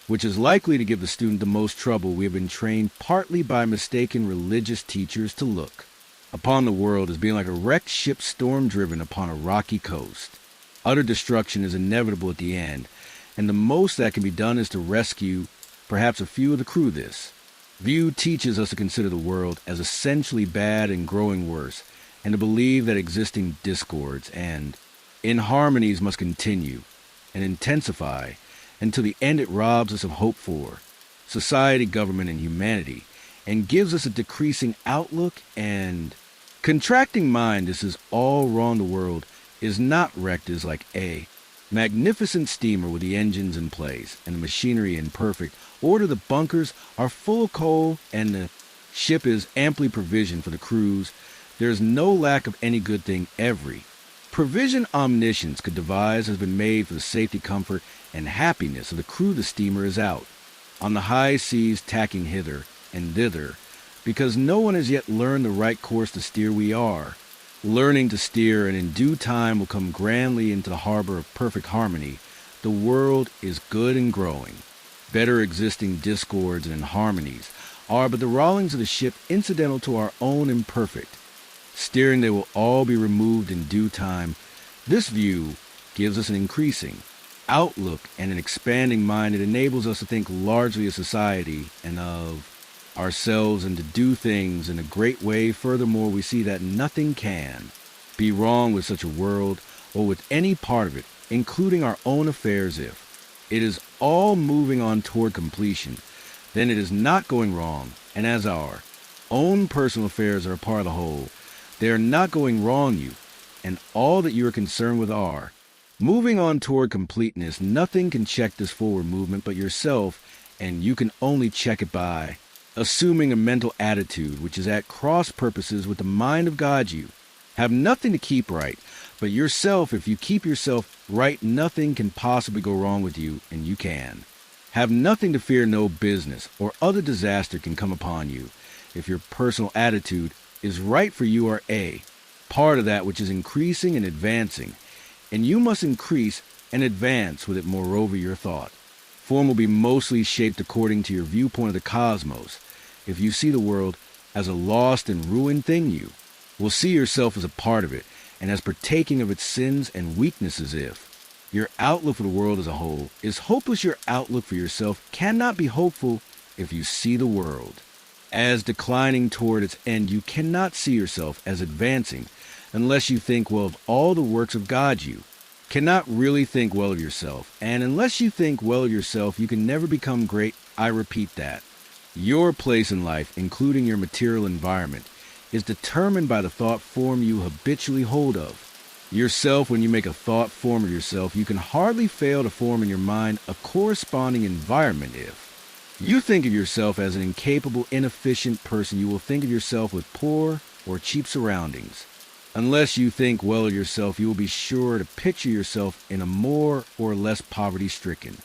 which is likely to give the student the most trouble. We have been trained partly by mistaken religious teachers to look upon the world as being like a wrecked ship storm-driven upon a rocky coast. Utter destruction is inevitable at the end, and the most that can be done is to rescue perhaps a few of the crew. This view teaches us to consider the world as essentially bad and growing worse, and to believe that existing discords and inharmonies must continue and intensify until the end. It robs us of hope for society, government, and humanity, and gives us a decreasing outlook and contracting mind. This is all wrong. The world is not wrecked. It is like a magnificent steamer with the engines in place and the machinery in perfect order. The bunkers are full of coal, and the ship is amply provisioned for the cruise. There is no lack of any good thing. Every provision omniscience could devise has been made for the safety, comfort, and happiness of the crew. The steamer is out on the high seas, tacking hither and thither, because no one has yet learned the right course to steer. We are learning to steer, and in due time will come grandly into the harbor of perfect harmony. The world is good and growing. Better existing discords and inharmonies are but the rollings of the ship, incidental to our own imperfect steering. They will all be removed in due time. This view gives us an increasing outlook and an expanding mind, it enables us to think largely of society and of ourselves and to do things in a great way. Furthermore, we see that nothing can be wrong with such a world or with any part of it, including our own affairs. If it is all moving on toward completion, then it is not going wrong. And as our own personal affairs are a part of the whole, they are not going wrong. You and all that you are concerned with are moving on toward completeness. Nothing can check this forward movement but yourself, and you can only check it by assuming a mental attitude which is at cross purposes with the mind of God. You have nothing to keep right but yourself. If you keep yourself right, nothing can possibly go wrong with you, and you can have nothing to fear. No business or other disaster can come upon you if your personal attitude is right, for you are a part of that which is increasing and advancing, and you must increase and advance with it. Moreover, your thought form will be mostly shaped according to your viewpoint of the cosmos. If you see the world as a lost and ruined thing, you will see yourself as a part of it and as partaking of its sins and weaknesses. If your outlook for the world as a whole is hopeless, your outlook for yourself cannot be hopeful. If you see the world as declining toward its end, you cannot see yourself as advancing unless you think well of all the works of God. You cannot really think well of yourself, and unless you think well of yourself, you can never become great. I repeat that. Your place in life, including your material environment, is determined by the thought form you habitually hold of yourself. When you make a thought form of yourself, you can hardly fail to form in your mind a corresponding environment. If you think of yourself as an incapable, inefficient person, you will think of yourself with poor or cheap surroundings. Unless you think well of yourself, you will be sure to picture yourself in a more or less poverty-stricken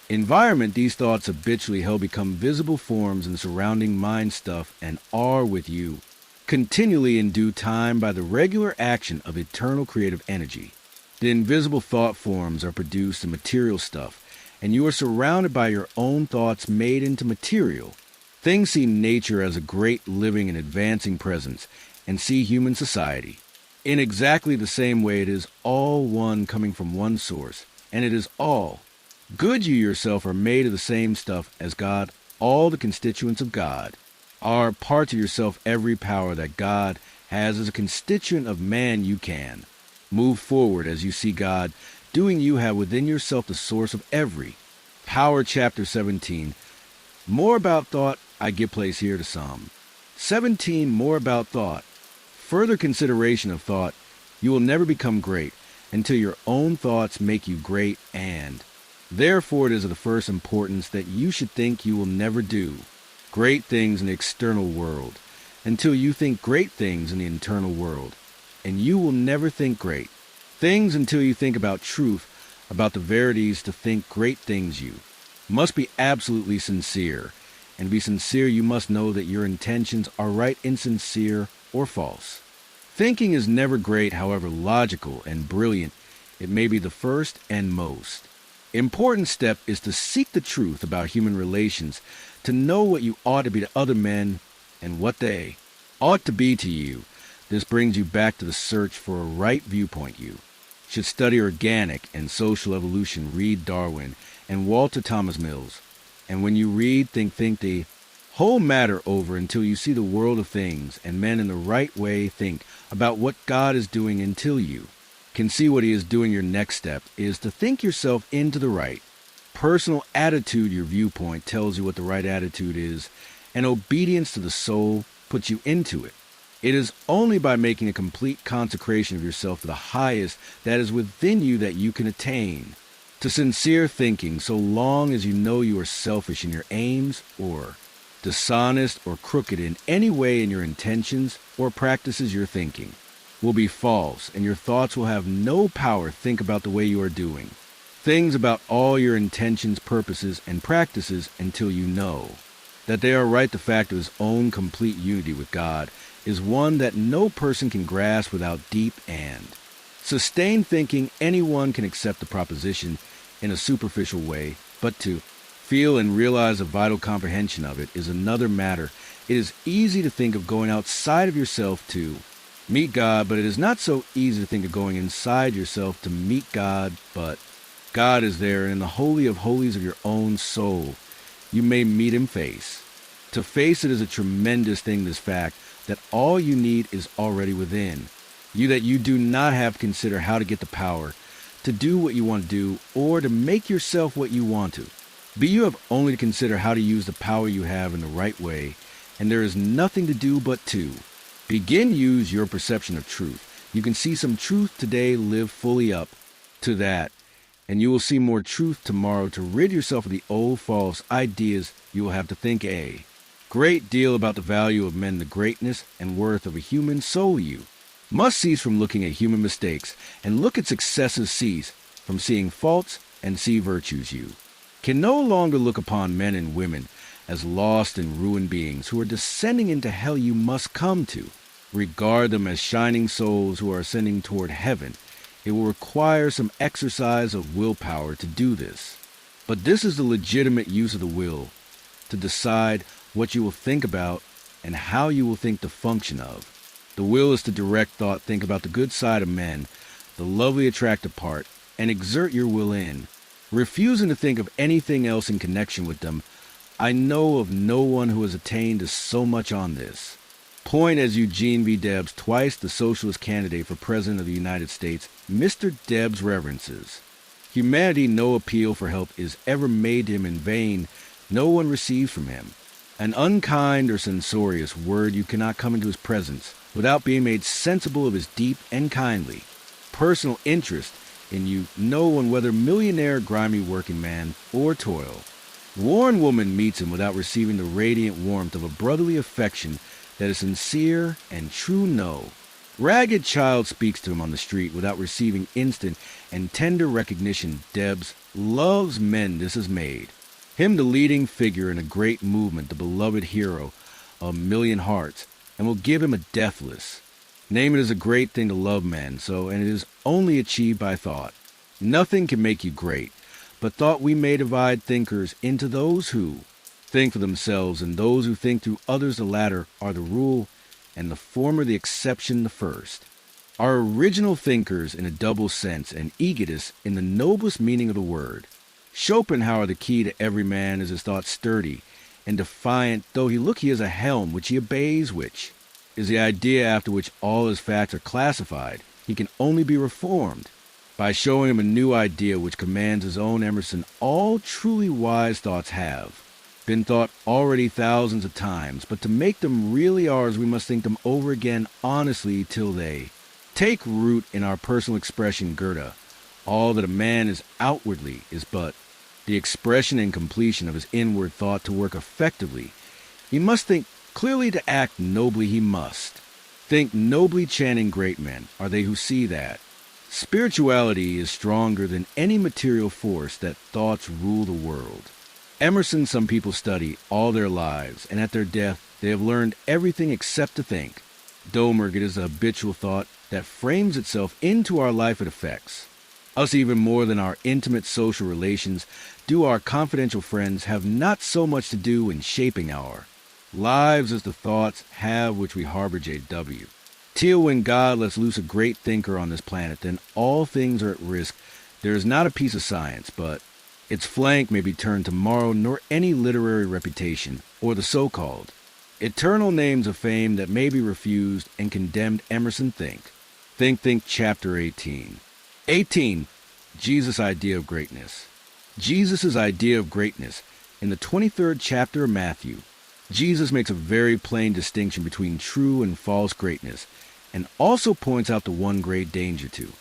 environment. These thoughts habitually held become visible forms in the surrounding mind stuff and are with you continually in due time by the regular action of eternal creative energy. The invisible thought forms are produced in material stuff, and you are surrounded by your own thoughts made into material. Things see nature as a great living and advancing presence, and see human society in exactly the same way. It is all one, coming from one source, and it is all good. You yourself are made of the same stuff as God. All the constituents of God are parts of yourself. Every power that God has is a constituent of man. You can move forward as you see God doing. You have within yourself the source of every power. Chapter 17. More about thought. I give place here to Psalm 17. More about thought. Further consideration of thought. You will never become great until your own thoughts make you great, and therefore it is of the first importance that you should think you will never do great things in the external world until you think great things in the internal world, and you will never think great things until you think about truth, about the verities. To think great things, you must be absolutely sincere, and to be sincere, you must know that your intentions are right, insincere, or false. Thinking is never great, however logical and brilliant it may be. The first and most important step is to seek the truth about human relations, to know what you ought to be to other men and what they ought to be to you. This brings you back to the search for a right viewpoint. You should study organic and social evolution, read Darwin and Walter Thomas Mills, and when you read, think the whole matter over until you see the world of things and men in the right way. Think about what God is doing until you can see what he is doing. Your next step is to think yourself into the right personal attitude. Your viewpoint tells you what the right attitude is, and obedience to the soul puts you into it. It is only by making a complete consecration of yourself to the highest that is within you that you can attain to sincere thinking. So long as you know you are selfish in your aims, or dishonest or crooked in any way in your intentions or practices, your thinking will be false, and your thoughts will have no power. Think about the way you are doing things, about all your intentions, purposes, and practices until you know that they are right. The fact of his own complete unity with God is one that no person can grasp without deep and sustained thinking. Anyone can accept the proposition in a superficial way, but to feel and realize a vital comprehension of it is another matter. It is easy to think of going outside of yourself to meet God, but it is not so easy to think of going inside yourself to meet God. But God is there, and in the holy of holies of your own soul, you may meet him face. To face it is a tremendous thing, this fact that all you need is already within. That you do not have to consider how to get the power to do what you want to do or to make yourself what you want to. But you have only to consider how to use the power you have in the right way, and there is nothing to do but to. Begin use your perception of truth. You can see some truth today, live fully up to that, and you will see more truth tomorrow to rid yourself of the old false ideas you will have to think a great deal about the value of men, the greatness and worth of a human soul. You must cease from looking at human mistakes and look at successes, cease from seeing faults and see virtues. You can no longer look upon men and women as lost and ruined beings who are descending into hell you must come to. Regard them as shining souls who are ascending toward heaven. It will require some exercise of willpower to do this. But this is the legitimate use of the will, to decide what you will think about and how you will think the function of. The will is to direct thought, think about the good side of men, the lovely attractive part, and exert your will in. Refusing to think of anything else in connection with them, I know of no one who has attained to so much on this point as Eugene V. Debs, twice the socialist candidate for President of the United States. Mr. Debs reverences humanity. No appeal for help is ever made to him in vain. No one receives from him an unkind or censorious word. You cannot come into his presence without being made sensible of his deep and kindly personal interest in you. No one, whether millionaire, grimy working man, or toil worn woman, meets him without receiving the radiant warmth of a brotherly affection that is sincere and true. No ragged child speaks to him on the street without receiving instant and tender recognition. Debs loves men. This has made him the leading figure in a great movement, the beloved hero of a million hearts, and will give him a deathless name. It is a great thing to love men, and it is only achieved by thought. Nothing can make you great but thought. We may divide thinkers into those who think for themselves and those who think through others. The latter are the rule, and the former the exception. The first are original thinkers in a double sense, and egotists in the noblest meaning of the word. Schopenhauer, the key to every man, is his thought sturdy and defiant, though he is a helm which he obeys, which is the idea after which all his facts are classified. He can only be reformed by showing him a new idea which commands his own. Emerson, all truly wise thoughts have been thought already thousands of times, but to make them really ours, we must think them over again honestly till they take root in our personal expression. Goethe, all that a man is outwardly is but the expression and completion of his inward thought. To work effectively, he must think clearly. To act nobly, he must think nobly. Chanting great men are they who see that spirituality is stronger than any material force, that thoughts rule the world. Emerson, some people study all their lives, and at their death they have learned everything except to think. Domergue, it is a habitual thought that frames itself into our life. It affects us even more than our intimate social relations do. Our confidential friends have not so much to do in shaping our lives as the thoughts have which we harbor. J.W. Till when God lets loose a great thinker on this planet, then all things are at risk. There is not a piece of science, but its flank may be turned tomorrow, nor any literary reputation, or the so-called eternal names of fame that may be refused and condemned. Emerson, Think, Chapter 18. 18. Jesus' idea of greatness. Jesus' idea of greatness. In the 23rd chapter of Matthew, Jesus makes a very plain distinction between true and false greatness, and also points out the one great danger to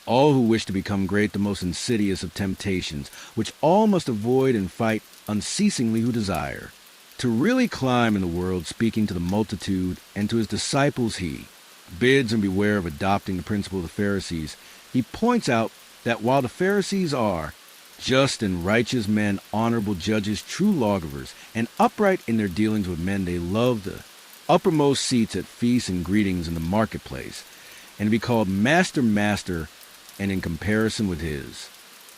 all who wish to become great, the most insidious of temptations, which all must avoid and fight unceasingly who desire to really climb in the world. Speaking to the multitude and to his disciples, he bids them beware of adopting the principle of the Pharisees. He points out that while the Pharisees are just and righteous men, honorable judges, true lawgivers, and upright in their dealings with men, they love the uppermost seats at feasts and greetings in the marketplace, and to be called master, and in comparison with his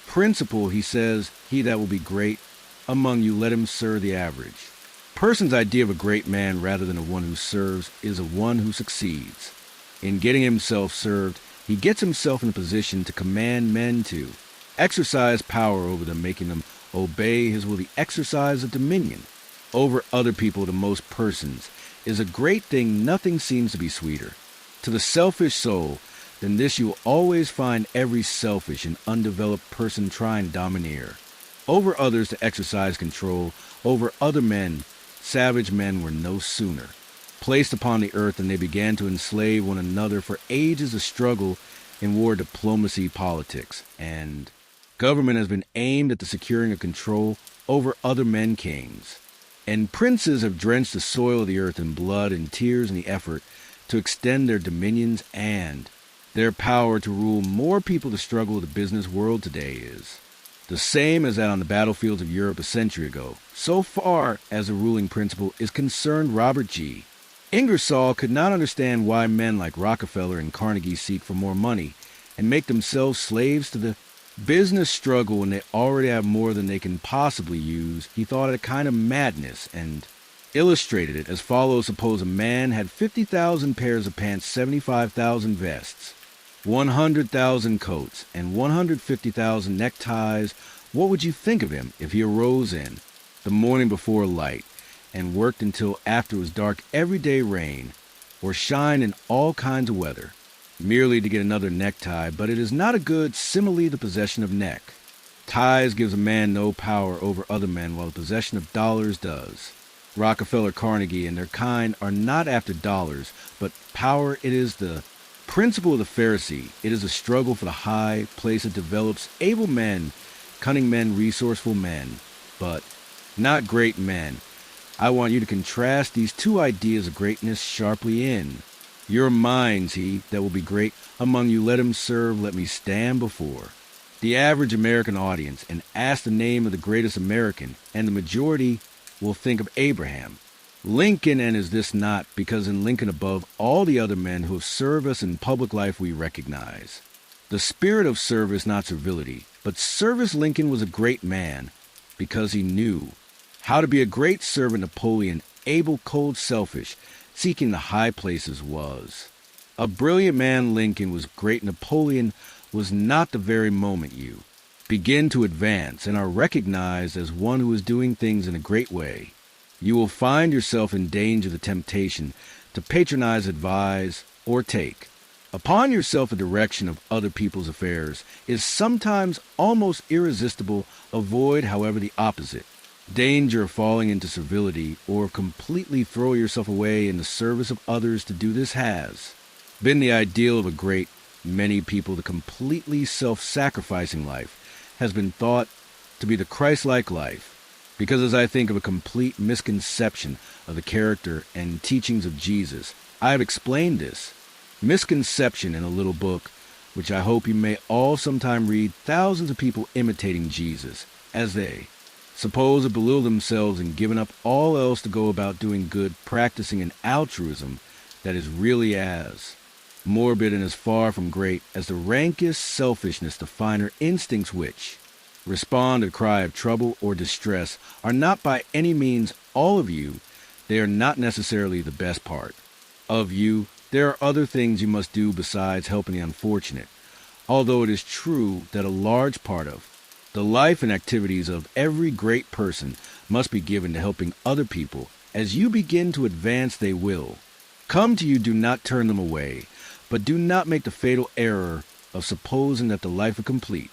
principle, he says, he that will be great among you, let him serve the average person's idea of a great man rather than of one who serves is of one who succeeds. In getting himself served, he gets himself in a position to command men to exercise power over them, making them obey his will. The exercise of dominion over other people, to most persons, is a great thing. Nothing seems to be sweeter. To the selfish soul than this, you will always find every selfish and undeveloped person trying to domineer over others, to exercise control over other men. Savage men were no sooner placed upon the earth than they began to enslave one another. For ages a struggle in war, diplomacy, politics, and government has been aimed at the securing of control over other men. Kings and princes have drenched the soil of the earth in blood and tears in the effort to extend their dominions and their power to rule more people. The struggle of the business world today is the same as that on the battlefields of Europe a century ago. So far as the ruling principle is concerned, Robert G. Ingersoll could not understand why men like Rockefeller and Carnegie seek for more money and make themselves slaves to the business struggle when they already have more than they can possibly use. He thought it a kind of madness and illustrated it as follows. Suppose a man had 50,000 pairs of pants, 75,000 vests, 100,000 coats, and 150,000 neckties. What would you think of him if he arose in the morning before light and worked until after it was dark every day, rain or shine, in all kinds of weather, merely to get another necktie? But it is not a good simile, the possession of neck ties gives a man no power over other men, while the possession of dollars does. Rockefeller, Carnegie, and their kind are not after dollars, but power. It is the principle of the Pharisee. It is a struggle for the high place. It develops able men, cunning men, resourceful men, but not great men. I want you to contrast these two ideas of greatness sharply in your minds. He that will be great among you, let him serve. Let me stand before the average American audience and ask the name of the greatest American, and the majority will think of Abraham Lincoln. And is this not because in Lincoln, above all the other men who have served us in public life, we recognize the spirit of service, not servility, but service? Lincoln was a great man because he knew how to be a great servant. Napoleon, able, cold, selfish, seeking the high places, was a brilliant man. Lincoln was great. Napoleon was not. The very moment you begin to advance and are recognized as one who is doing things in a great way, you will find yourself in danger of the temptation to patronize, advise, or take upon yourself a direction of other people's affairs is sometimes almost irresistible. Avoid, however, the opposite danger of falling into servility or completely throw yourself away in the service of others. To do this has been the ideal of a great many people. The completely self-sacrificing life has been thought to be the Christ-like life, because as I think of a complete misconception of the character and teachings of Jesus, I have explained this misconception in a little book, which I hope you may all sometime read. Thousands of people imitating Jesus as they suppose to belittle themselves and giving up all else to go about doing good, practicing an altruism that is really as morbid and as far from great as the rankest selfishness. The finer instincts which respond to the cry of trouble or distress are not by any means all of you. They are not necessarily the best part of you. There are other things you must do besides helping the unfortunate, although it is true that a large part of the life and activities of every great person must be given to helping other people. As you begin to advance, they will come to you. Do not turn them away, but do not make the fatal error of supposing that the life of complete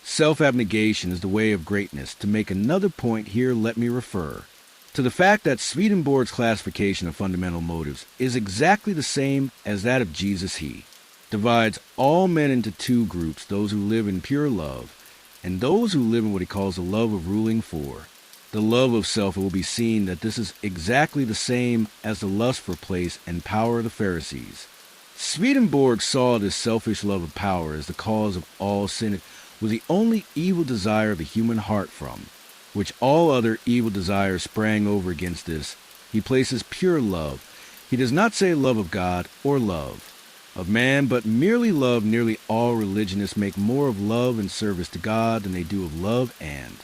self-abnegation is the way of greatness. To make another point here, let me refer to the fact that Swedenborg's classification of fundamental motives is exactly the same as that of Jesus. He divides all men into two groups: those who live in pure love and those who live in what he calls the love of ruling for the love of self. It will be seen that this is exactly the same as the lust for place and power of the Pharisees. Swedenborg saw this selfish love of power as the cause of all sin. It was the only evil desire of the human heart, from which all other evil desires sprang over. Against this he places pure love. He does not say love of God or love of man, but merely love. Nearly all religionists make more of love and service to God than they do of love and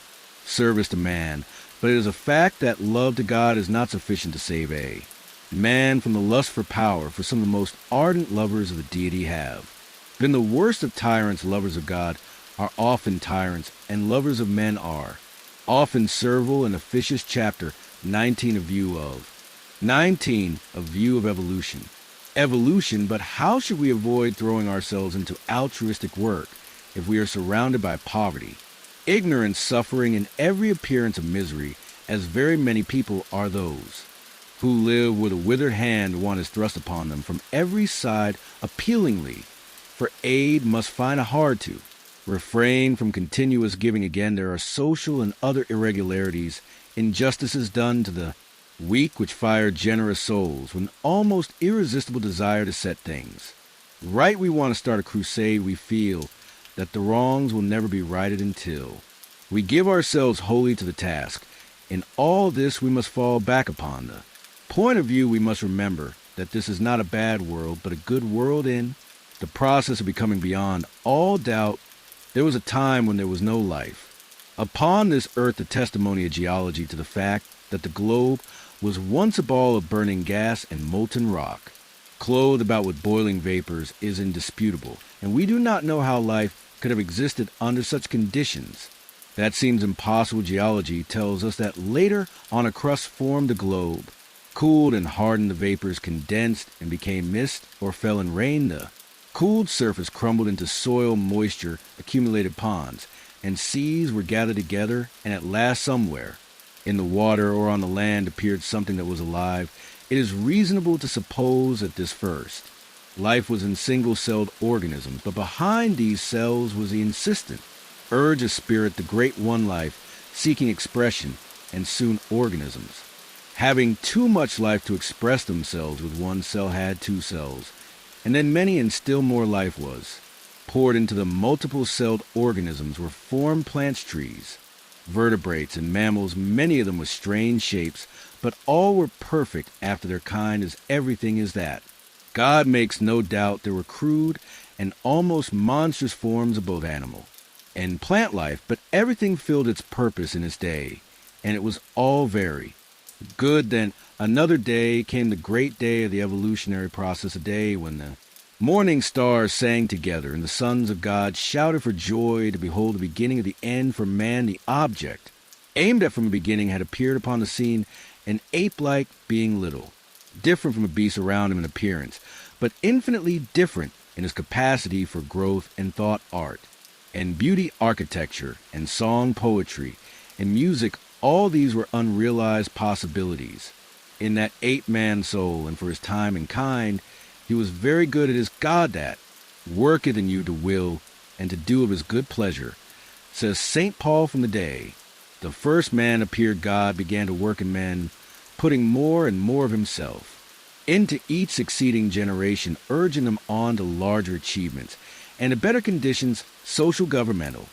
service to man. But it is a fact that love to God is not sufficient to save a man from the lust for power. For some of the most ardent lovers of the deity have been the worst of tyrants. Lovers of God are often tyrants, and lovers of men are often servile and officious. Chapter 19, a view of. 19, a view of evolution. Evolution, but how should we avoid throwing ourselves into altruistic work if we are surrounded by poverty, ignorance, suffering, and every appearance of misery, as very many people are those who live with a withered hand one is thrust upon them from every side appealingly, for aid must find it hard to refrain from continuous giving. Again, there are social and other irregularities, injustices done to the weak which fire generous souls with an almost irresistible desire to set things right. We want to start a crusade. We feel that the wrongs will never be righted until we give ourselves wholly to the task. In all this we must fall back upon the point of view. We must remember that this is not a bad world, but a good world. In the process of becoming beyond all doubt, there was a time when there was no life upon this earth. The testimony of geology to the fact that the globe was once a ball of burning gas and molten rock, clothed about with boiling vapors, is indisputable, and we do not know how life could have existed under such conditions. That seems impossible. Geology tells us that later on a crust formed the globe, cooled and hardened, the vapors condensed and became mist or fell in rain. The cooled surface crumbled into soil, moisture accumulated ponds, and seas were gathered together, and at last somewhere in the water or on the land appeared something that was alive. It is reasonable to suppose that this first life was in single-celled organisms, but behind these cells was the insistent urge of spirit, the great one life, seeking expression, and soon organisms, having too much life to express themselves with one cell, had two cells, and then many, and still more life was poured into the multiple-celled organisms were formed plants, trees, vertebrates, and mammals, many of them with strange shapes, but all were perfect after their kind, as everything is that. God makes no doubt there were crude and almost monstrous forms of both animal and plant life, but everything filled its purpose in its day, and it was all very good. Then another day came, the great day of the evolutionary process, a day when the morning stars sang together, and the sons of God shouted for joy to behold the beginning of the end. For man, the object aimed at from the beginning, had appeared upon the scene, an ape-like being, little different from the beasts around him in appearance, but infinitely different in his capacity for growth and thought, art and beauty, architecture and song, poetry and music. All these were unrealized possibilities in that ape-man soul, and for his time and kind he was very good. It is God that worketh in you to will and to do of his good pleasure. Says St. Paul, from the day the first man appeared, God began to work in men, putting more and more of himself into each succeeding generation, urging them on to larger achievements and to better conditions, social, governmental,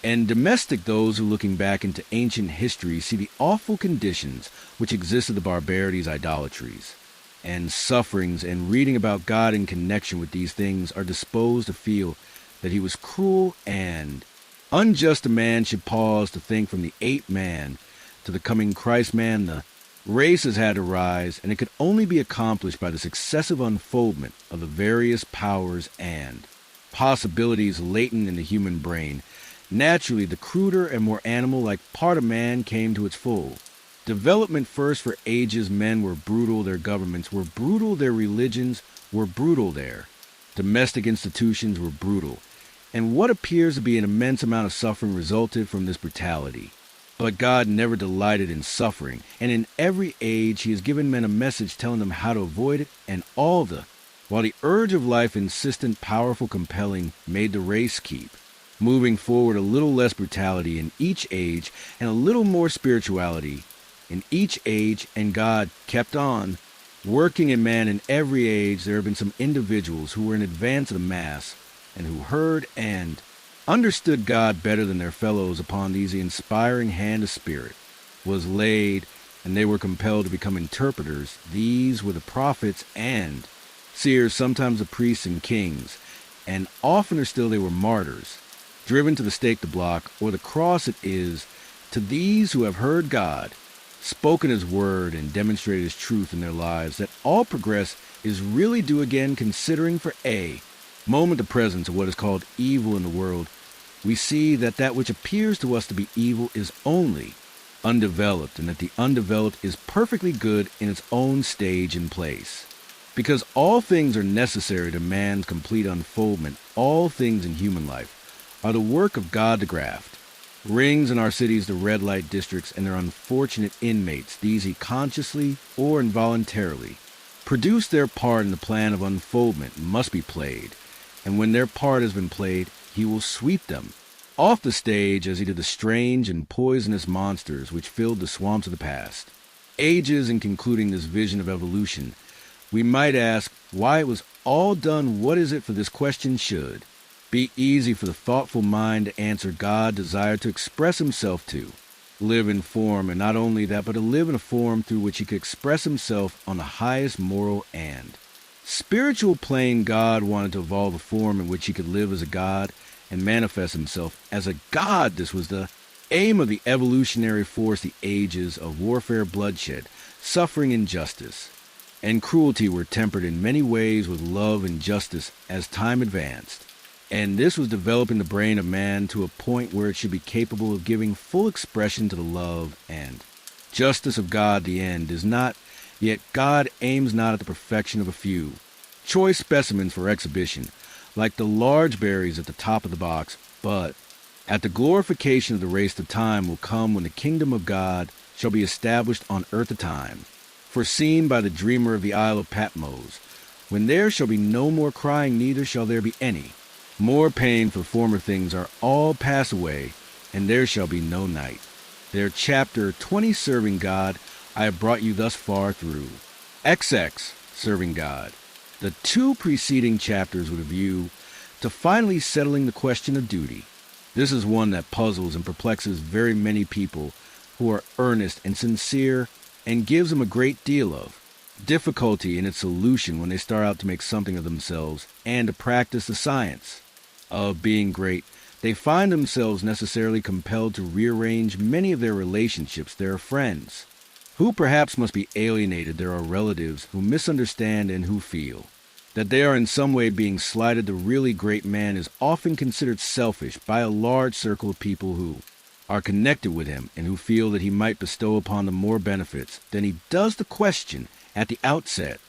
and domestic. Those who, looking back into ancient history, see the awful conditions which existed, the barbarities, idolatries, and sufferings, and reading about God in connection with these things, are disposed to feel that he was cruel and unjust. A man should pause to think, from the ape man to the coming Christ man, the race has had to rise, and it could only be accomplished by the successive unfoldment of the various powers and possibilities latent in the human brain. Naturally, the cruder and more animal-like part of man came to its full development first. For ages men were brutal, their governments were brutal, their religions were brutal, their domestic institutions were brutal, and what appears to be an immense amount of suffering resulted from this brutality. But God never delighted in suffering, and in every age he has given men a message telling them how to avoid it, and while the urge of life, insistent, powerful, compelling, made the race keep moving forward. A little less brutality in each age, and a little more spirituality in each age, and God kept on working in man in every age. There have been some individuals who were in advance of the mass, and who heard and understood God better than their fellows. Upon these the inspiring hand of spirit was laid, and they were compelled to become interpreters. These were the prophets and seers, sometimes the priests and kings, and oftener still they were martyrs, driven to the stake, the block, or the cross. It is to these who have heard God, spoken his word, and demonstrated his truth in their lives, that all progress is really due. Again, considering for a moment the presence of what is called evil in the world, we see that that which appears to us to be evil is only undeveloped, and that the undeveloped is perfectly good in its own stage and place. Because all things are necessary to man's complete unfoldment, all things in human life are the work of God to graft. Rings in our cities, the red light districts, and their unfortunate inmates, these he consciously or involuntarily produce their part in the plan of unfoldment must be played, and when their part has been played, he will sweep them off the stage as he did the strange and poisonous monsters which filled the swamps of the past. Ages in concluding this vision of evolution, we might ask why it was all done. What is it for this question should be easy for the thoughtful mind to answer? God desired to express himself to live in form, and not only that, but to live in a form through which he could express himself on the highest moral and spiritual plane. God wanted to evolve a form in which he could live as a God and manifest himself as a God. This was the aim of the evolutionary force. The ages of warfare, bloodshed, suffering, injustice, and cruelty were tempered in many ways with love and justice as time advanced. And this was developing the brain of man to a point where it should be capable of giving full expression to the love and justice of God. The end is not, yet God aims not at the perfection of a few choice specimens for exhibition, like the large berries at the top of the box, but at the glorification of the race. The time will come when the kingdom of God shall be established on earth, a time foreseen by the dreamer of the Isle of Patmos, when there shall be no more crying, neither shall there be any more pain, for former things are all passed away, and there shall be no night. There, chapter 20, Serving God, I have brought you thus far through. XX, Serving God. The two preceding chapters with a view to finally settling the question of duty. This is one that puzzles and perplexes very many people who are earnest and sincere, and gives them a great deal of difficulty in its solution when they start out to make something of themselves and to practice the science of being great. They find themselves necessarily compelled to rearrange many of their relationships. There are friends who perhaps must be alienated. There are relatives who misunderstand and who feel that they are in some way being slighted. The really great man is often considered selfish by a large circle of people who are connected with him and who feel that he might bestow upon them more benefits than he does. The question at the outset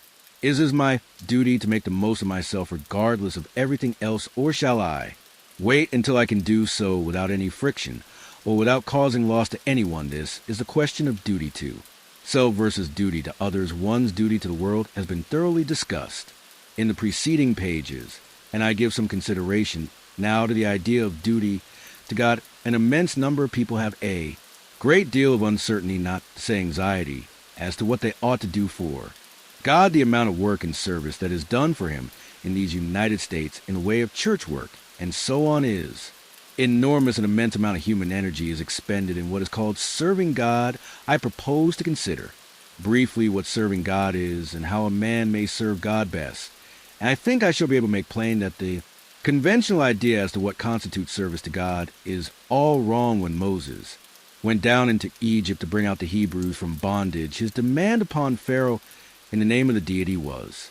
is it my duty to make the most of myself regardless of everything else, or shall I wait until I can do so without any friction or without causing loss to anyone? This is the question of duty to self versus duty to others. One's duty to the world has been thoroughly discussed in the preceding pages, and I give some consideration now to the idea of duty to God. An immense number of people have a great deal of uncertainty, not to say anxiety, as to what they ought to do for God. The amount of work and service that is done for him in these United States in the way of church work and so on is enormous. An immense amount of human energy is expended in what is called serving God. I propose to consider briefly what serving God is and how a man may serve God best. And I think I shall be able to make plain that the conventional idea as to what constitutes service to God is all wrong. When Moses went down into Egypt to bring out the Hebrews from bondage, his demand upon Pharaoh in the name of the deity was,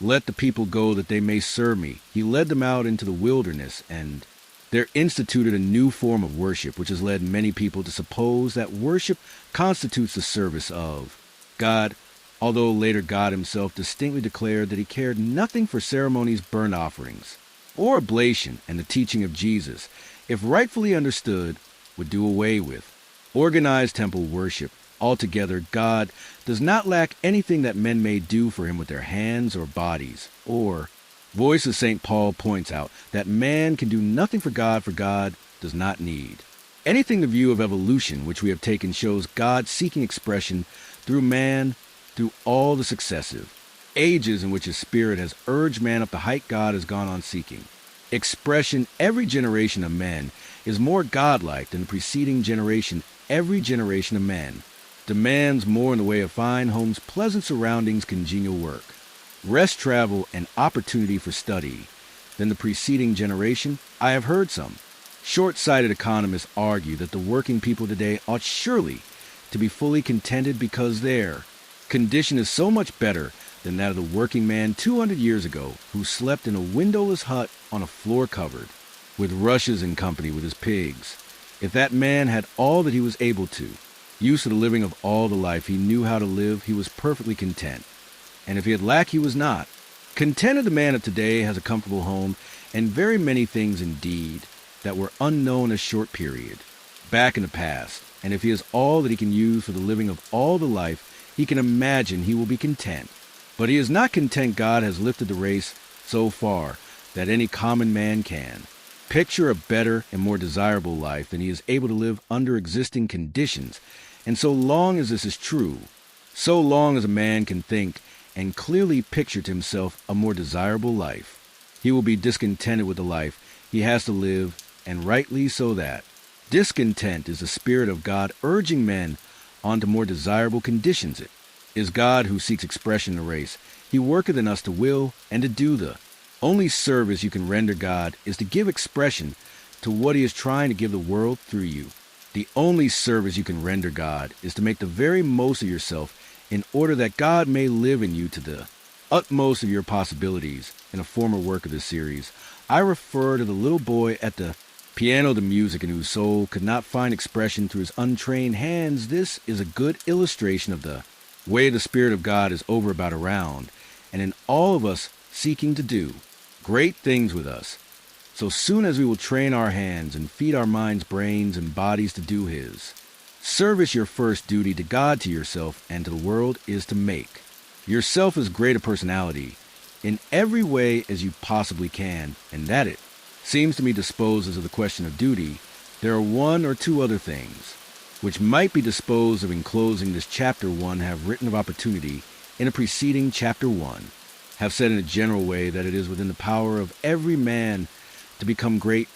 "Let the people go that they may serve me." He led them out into the wilderness, and there instituted a new form of worship, which has led many people to suppose that worship constitutes the service of God, although later God himself distinctly declared that he cared nothing for ceremonies, burnt offerings, or oblation, and the teaching of Jesus, if rightfully understood, would do away with organized temple worship altogether. God does not lack anything that men may do for him with their hands or bodies. Or, voice of St. Paul points out that man can do nothing for God does not need anything. The view of evolution which we have taken shows God seeking expression through man through all the successive ages in which his spirit has urged man up the height God has gone on seeking expression. Every generation of men is more godlike than the preceding generation. Every generation of men demands more in the way of fine homes, pleasant surroundings, congenial work, rest, travel, and opportunity for study than the preceding generation. I have heard some short-sighted economists argue that the working people today ought surely to be fully contented because their condition is so much better than that of the working man 200 years ago, who slept in a windowless hut on a floor covered with rushes and company with his pigs. If that man had all that he was able to, used to the living of all the life he knew how to live, he was perfectly content. And if he had lack, he was not. Contented the man of today has a comfortable home, and very many things indeed that were unknown a short period back in the past. And if he has all that he can use for the living of all the life he can imagine, he will be content. But he is not content. God has lifted the race so far that any common man can picture a better and more desirable life than he is able to live under existing conditions. And so long as this is true, so long as a man can think and clearly picture to himself a more desirable life, he will be discontented with the life he has to live, and rightly so that. Discontent is the Spirit of God urging men on to more desirable conditions. It is God who seeks expression in the race. He worketh in us to will and to do the only service you can render God is to give expression to what he is trying to give the world through you. The only service you can render God is to make the very most of yourself in order that God may live in you to the utmost of your possibilities. In a former work of this series, I refer to the little boy at the piano to music and whose soul could not find expression through his untrained hands. This is a good illustration of the way the Spirit of God is over about around and in all of us seeking to do great things with us. So soon as we will train our hands and feed our minds, brains, and bodies to do his service, your first duty to God, to yourself, and to the world is to make yourself as great a personality in every way as you possibly can, and that it seems to me disposes of the question of duty. There are one or two other things which might be disposed of in closing this chapter 1 have written of opportunity in a preceding chapter 1, have said in a general way that it is within the power of every man to become great,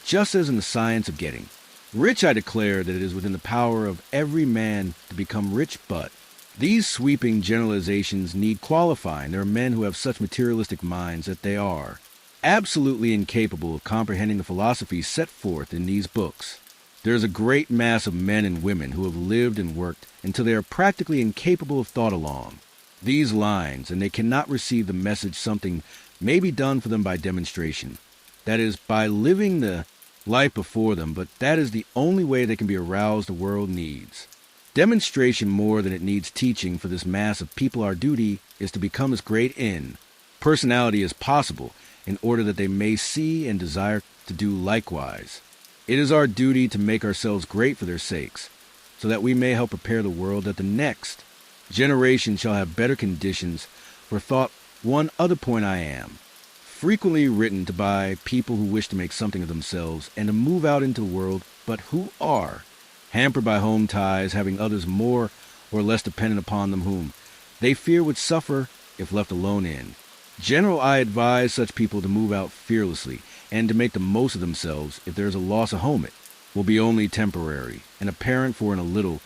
just as in the science of getting rich. I declare that it is within the power of every man to become rich, but these sweeping generalizations need qualifying. There are men who have such materialistic minds that they are absolutely incapable of comprehending the philosophy set forth in these books. There is a great mass of men and women who have lived and worked until they are practically incapable of thought along these lines, and they cannot receive the message something may be done for them by demonstration. That is, by living the life before them, but that is the only way they can be aroused the world needs. Demonstration more than it needs teaching for this mass of people. Our duty is to become as great in personality as possible in order that they may see and desire to do likewise. It is our duty to make ourselves great for their sakes, so that we may help prepare the world that the next generation shall have better conditions for thought. One other point I am frequently written to by people who wish to make something of themselves and to move out into the world, but who are hampered by home ties, having others more or less dependent upon them whom they fear would suffer if left alone in general. I advise such people to move out fearlessly and to make the most of themselves. If there is a loss of home, it will be only temporary and apparent for in a little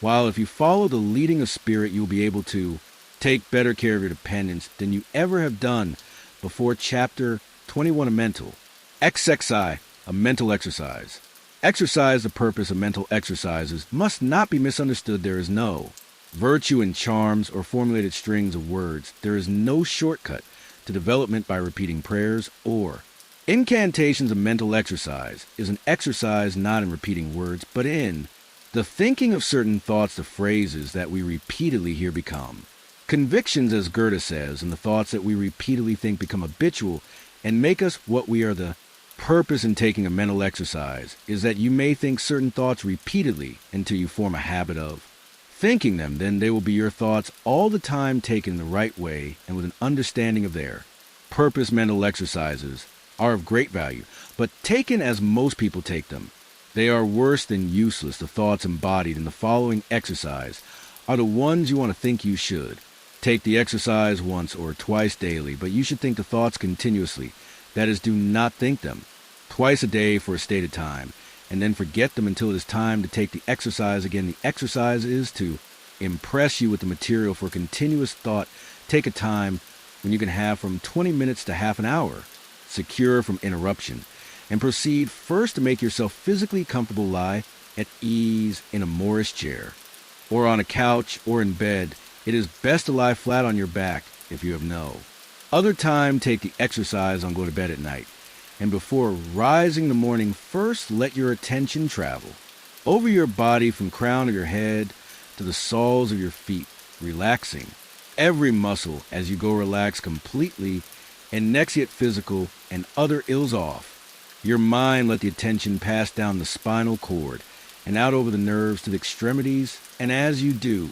while. If you follow the leading of spirit, you will be able to take better care of your dependents than you ever have done before. Chapter 21, a mental XXI, a mental exercise. Exercise, the purpose of mental exercises, must not be misunderstood. There is no virtue in charms or formulated strings of words. There is no shortcut to development by repeating prayers or incantations. Of mental exercise is an exercise not in repeating words, but in the thinking of certain thoughts. The phrases that we repeatedly hear become convictions, as Goethe says, and the thoughts that we repeatedly think become habitual and make us what we are. The purpose in taking a mental exercise is that you may think certain thoughts repeatedly until you form a habit of thinking them. Then they will be your thoughts all the time, taken in the right way and with an understanding of their purpose. Mental exercises are of great value, but taken as most people take them, they are worse than useless. The thoughts embodied in the following exercise are the ones you want to think you should. Take the exercise once or twice daily, but you should think the thoughts continuously. That is, do not think them twice a day for a stated time, and then forget them until it is time to take the exercise again. The exercise is to impress you with the material for continuous thought. Take a time when you can have from 20 minutes to half an hour, secure from interruption, and proceed first to make yourself physically comfortable. Lie at ease in a Morris chair, or on a couch, or in bed. It is best to lie flat on your back if you have no other time. Take the exercise on going to bed at night. And before rising in the morning, first let your attention travel over your body from crown of your head to the soles of your feet, relaxing every muscle as you go relax completely, and next get physical and other ills off. Your mind let the attention pass down the spinal cord and out over the nerves to the extremities, and as you do,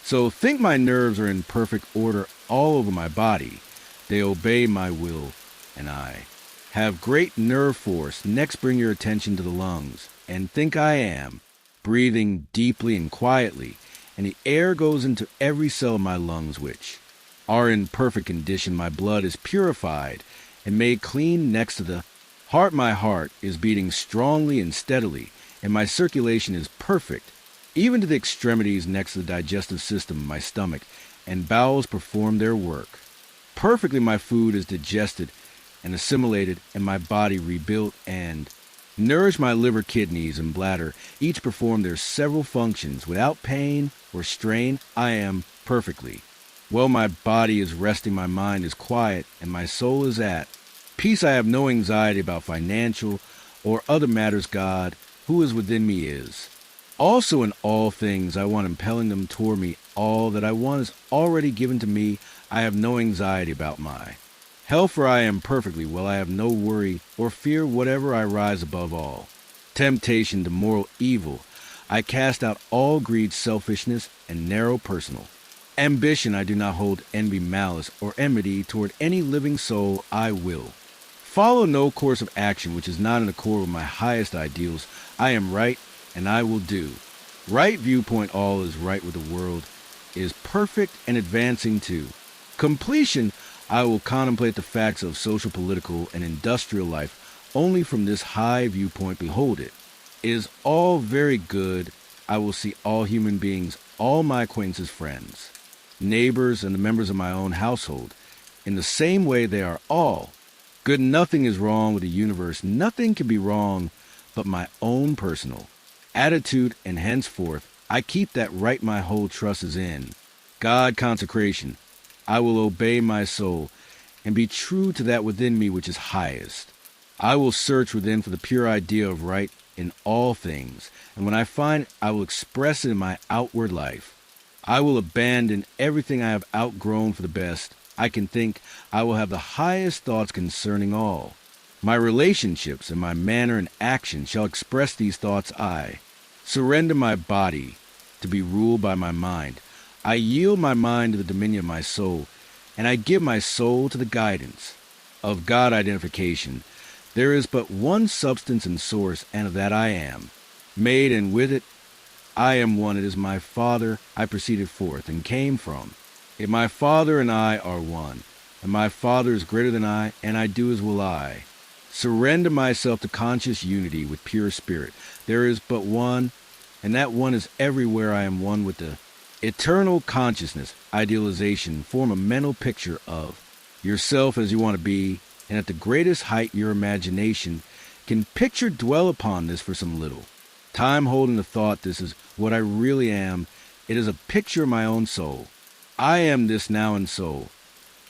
so think my nerves are in perfect order all over my body. They obey my will, and I have great nerve force. Next bring your attention to the lungs, and think I am breathing deeply and quietly, and the air goes into every cell of my lungs, which are in perfect condition. My blood is purified and made clean next to the heart. My heart is beating strongly and steadily, and my circulation is perfect, even to the extremities next to the digestive system of my stomach, and bowels perform their work. Perfectly my food is digested and assimilated, and my body rebuilt and nourish. My liver, kidneys, and bladder each perform their several functions without pain or strain. I am perfectly well. My body is resting, my mind is quiet, and my soul is at peace. I have no anxiety about financial or other matters. God, who is within me, is also in all things. I want impelling them toward me. All that I want is already given to me. I have no anxiety about my health, for I am perfectly well. I have no worry or fear whatever. I rise above all temptation to moral evil. I cast out all greed, selfishness, and narrow personal ambition. I do not hold envy, malice, or enmity toward any living soul. I will follow no course of action which is not in accord with my highest ideals. I am right, and I will do right. Viewpoint, all is right with the world, is perfect and advancing to completion. I will contemplate the facts of social, political, and industrial life only from this high viewpoint. Behold, it is all very good. I will see all human beings, all my acquaintances, friends, neighbors, and the members of my own household in the same way. They are all good. Nothing is wrong with the universe. Nothing can be wrong but my own personal attitude, and henceforth I keep that right. My whole trust is in God. Consecration. I will obey my soul and be true to that within me which is highest. I will search within for the pure idea of right in all things, and when I find it, I will express it in my outward life. I will abandon everything I have outgrown for the best. I can think. I will have the highest thoughts concerning all. My relationships and my manner and action shall express these thoughts. I surrender my body to be ruled by my mind. I yield my mind to the dominion of my soul, and I give my soul to the guidance of God identification. There is but one substance and source, and of that I am made, and with it I am one. It is my Father I proceeded forth and came from. If my Father and I are one, and my Father is greater than I, and I do as will I surrender myself to conscious unity with pure spirit. There is but one, and that one is everywhere. I am one with the eternal consciousness. Idealization. Form a mental picture of yourself as you want to be, and at the greatest height your imagination can picture. Dwell upon this for some little time, holding the thought, this is what I really am. It is a picture of my own soul. I am this now in soul,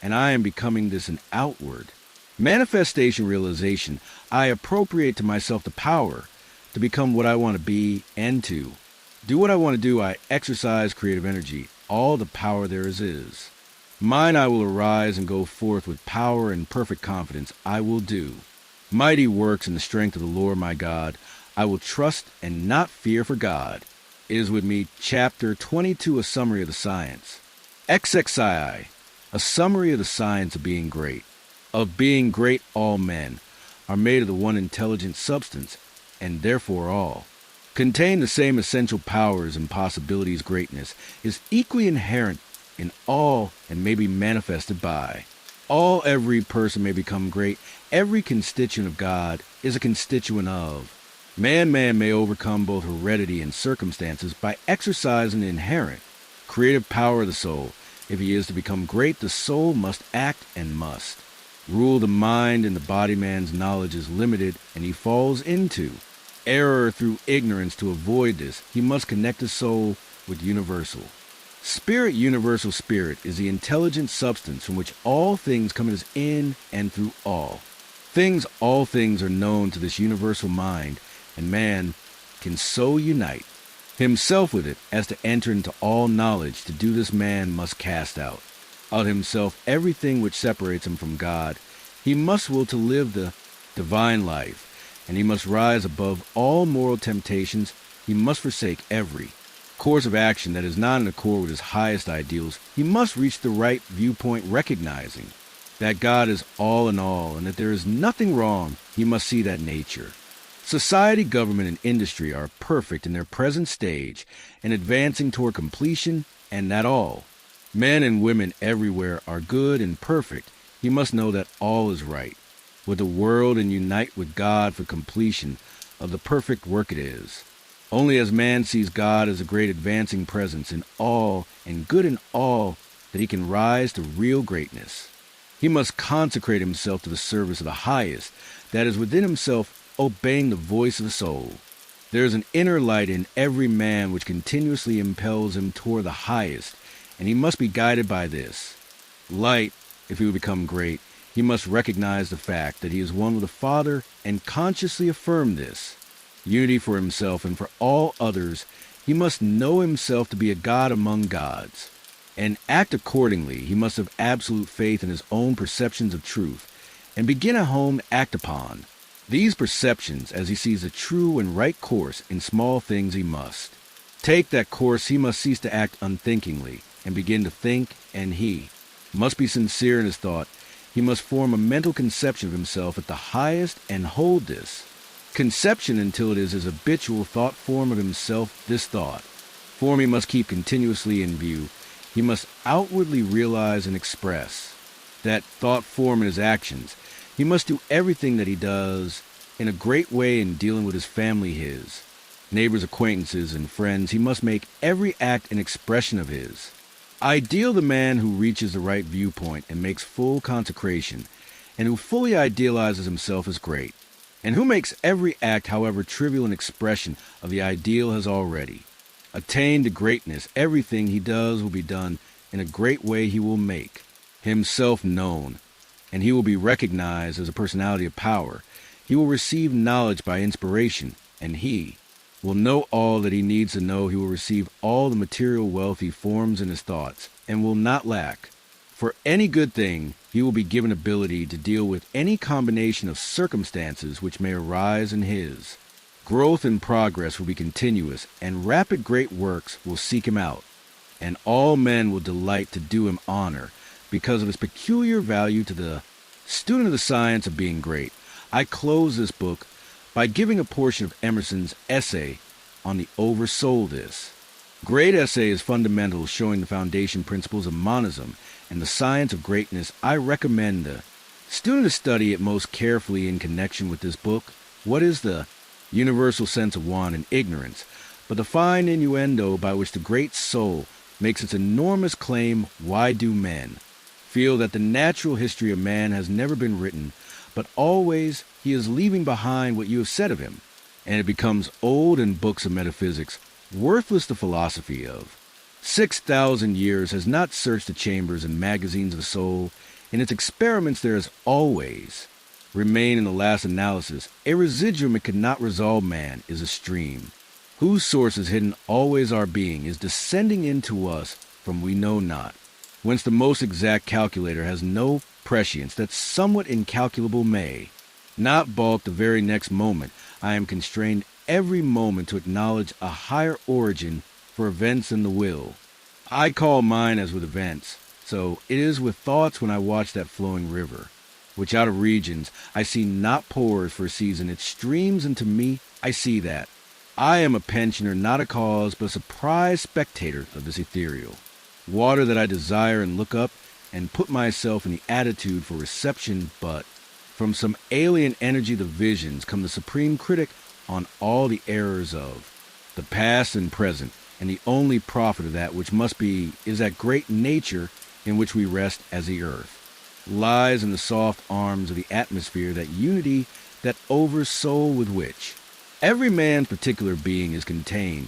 and I am becoming this in outward manifestation. Realization. I appropriate to myself the power to become what I want to be and to do what I want to do. I exercise creative energy. All the power there is. Mine. I will arise and go forth with power and perfect confidence. I will do mighty works in the strength of the Lord my God. I will trust and not fear, for God is with me. Chapter 22, a summary of the science. XXII, a summary of the science of being great. Of being great, all men are made of the one intelligent substance, and therefore all contain the same essential powers and possibilities. Greatness is equally inherent in all and may be manifested by all. Every person may become great. Every constituent of God is a constituent of man. Man may overcome both heredity and circumstances by exercising the inherent creative power of the soul. If he is to become great, the soul must act and must rule the mind and the body. Man's knowledge is limited, and he falls into error through ignorance. To avoid this, he must connect the soul with universal spirit. Universal spirit is the intelligent substance from which all things come. It is in and through all All things are known to this universal mind, and man can so unite himself with it as to enter into all knowledge. To do this, man must cast out himself everything which separates him from God. He must will to live the divine life, and he must rise above all moral temptations. He must forsake every course of action that is not in accord with his highest ideals. He must reach the right viewpoint, recognizing that God is all in all and that there is nothing wrong. He must see that nature, society, government, and industry are perfect in their present stage and advancing toward completion, and that all men and women everywhere are good and perfect. He must know that all is right with the world and unite with God for completion of the perfect work it is. Only as man sees God as a great advancing presence in all and good in all that he can rise to real greatness. He must consecrate himself to the service of the highest that is within himself, obeying the voice of the soul. There is an inner light in every man which continuously impels him toward the highest, and he must be guided by this light. If he will become great, he must recognize the fact that he is one with the Father and consciously affirm this unity for himself and for all others. He must know himself to be a God among gods and act accordingly. He must have absolute faith in his own perceptions of truth and begin at home to act upon these perceptions as he sees a true and right course. In small things he must take that course. He must cease to act unthinkingly and begin to think, and he must be sincere in his thought. He must form a mental conception of himself at the highest and hold this conception until it is his habitual thought form of himself. This thought form he must keep continuously in view. He must outwardly realize and express that thought form in his actions. He must do everything that he does in a great way in dealing with his family, his neighbors, acquaintances, and friends. He must make every act an expression of his ideal. The man who reaches the right viewpoint and makes full consecration, and who fully idealizes himself as great, and who makes every act, however trivial, an expression of the ideal, has already attained to greatness. Everything he does will be done in a great way. He will make himself known, and he will be recognized as a personality of power. He will receive knowledge by inspiration, and he will know all that he needs to know. He will receive all the material wealth he forms in his thoughts, and will not lack for any good thing. He will be given ability to deal with any combination of circumstances which may arise in his growth and progress will be continuous, and rapid great works will seek him out, and all men will delight to do him honor because of his peculiar value to the student of the science of being great. I close this book by giving a portion of Emerson's essay on the oversoul. This great essay is fundamental, showing the foundation principles of monism and the science of greatness. I recommend the student to study it most carefully in connection with this book. What is the universal sense of want and ignorance, but the fine innuendo by which the great soul makes its enormous claim? Why do men feel that the natural history of man has never been written, but always he is leaving behind what you have said of him, and it becomes old in books of metaphysics, worthless the philosophy of 6,000 years has not searched the chambers and magazines of the soul. In its experiments there has always remained, in the last analysis, a residuum it could not resolve. Man is a stream whose source is hidden. Always our being is descending into us from we know not whence. The most exact calculator has no prescience that somewhat incalculable may not balk the very next moment. I am constrained every moment to acknowledge a higher origin for events than the will. I call mine as with events, so it is with thoughts when I watch that flowing river, which out of regions I see not pours for a season. It streams into me. I see that I am a pensioner, not a cause, but a surprised spectator of this ethereal water that I desire, and look up and put myself in the attitude for reception. But from some alien energy the visions come, the supreme critic on all the errors of the past and present, and the only profit of that which must be is that great nature in which we rest as the earth lies in the soft arms of the atmosphere, that unity, that oversoul with which every man's particular being is contained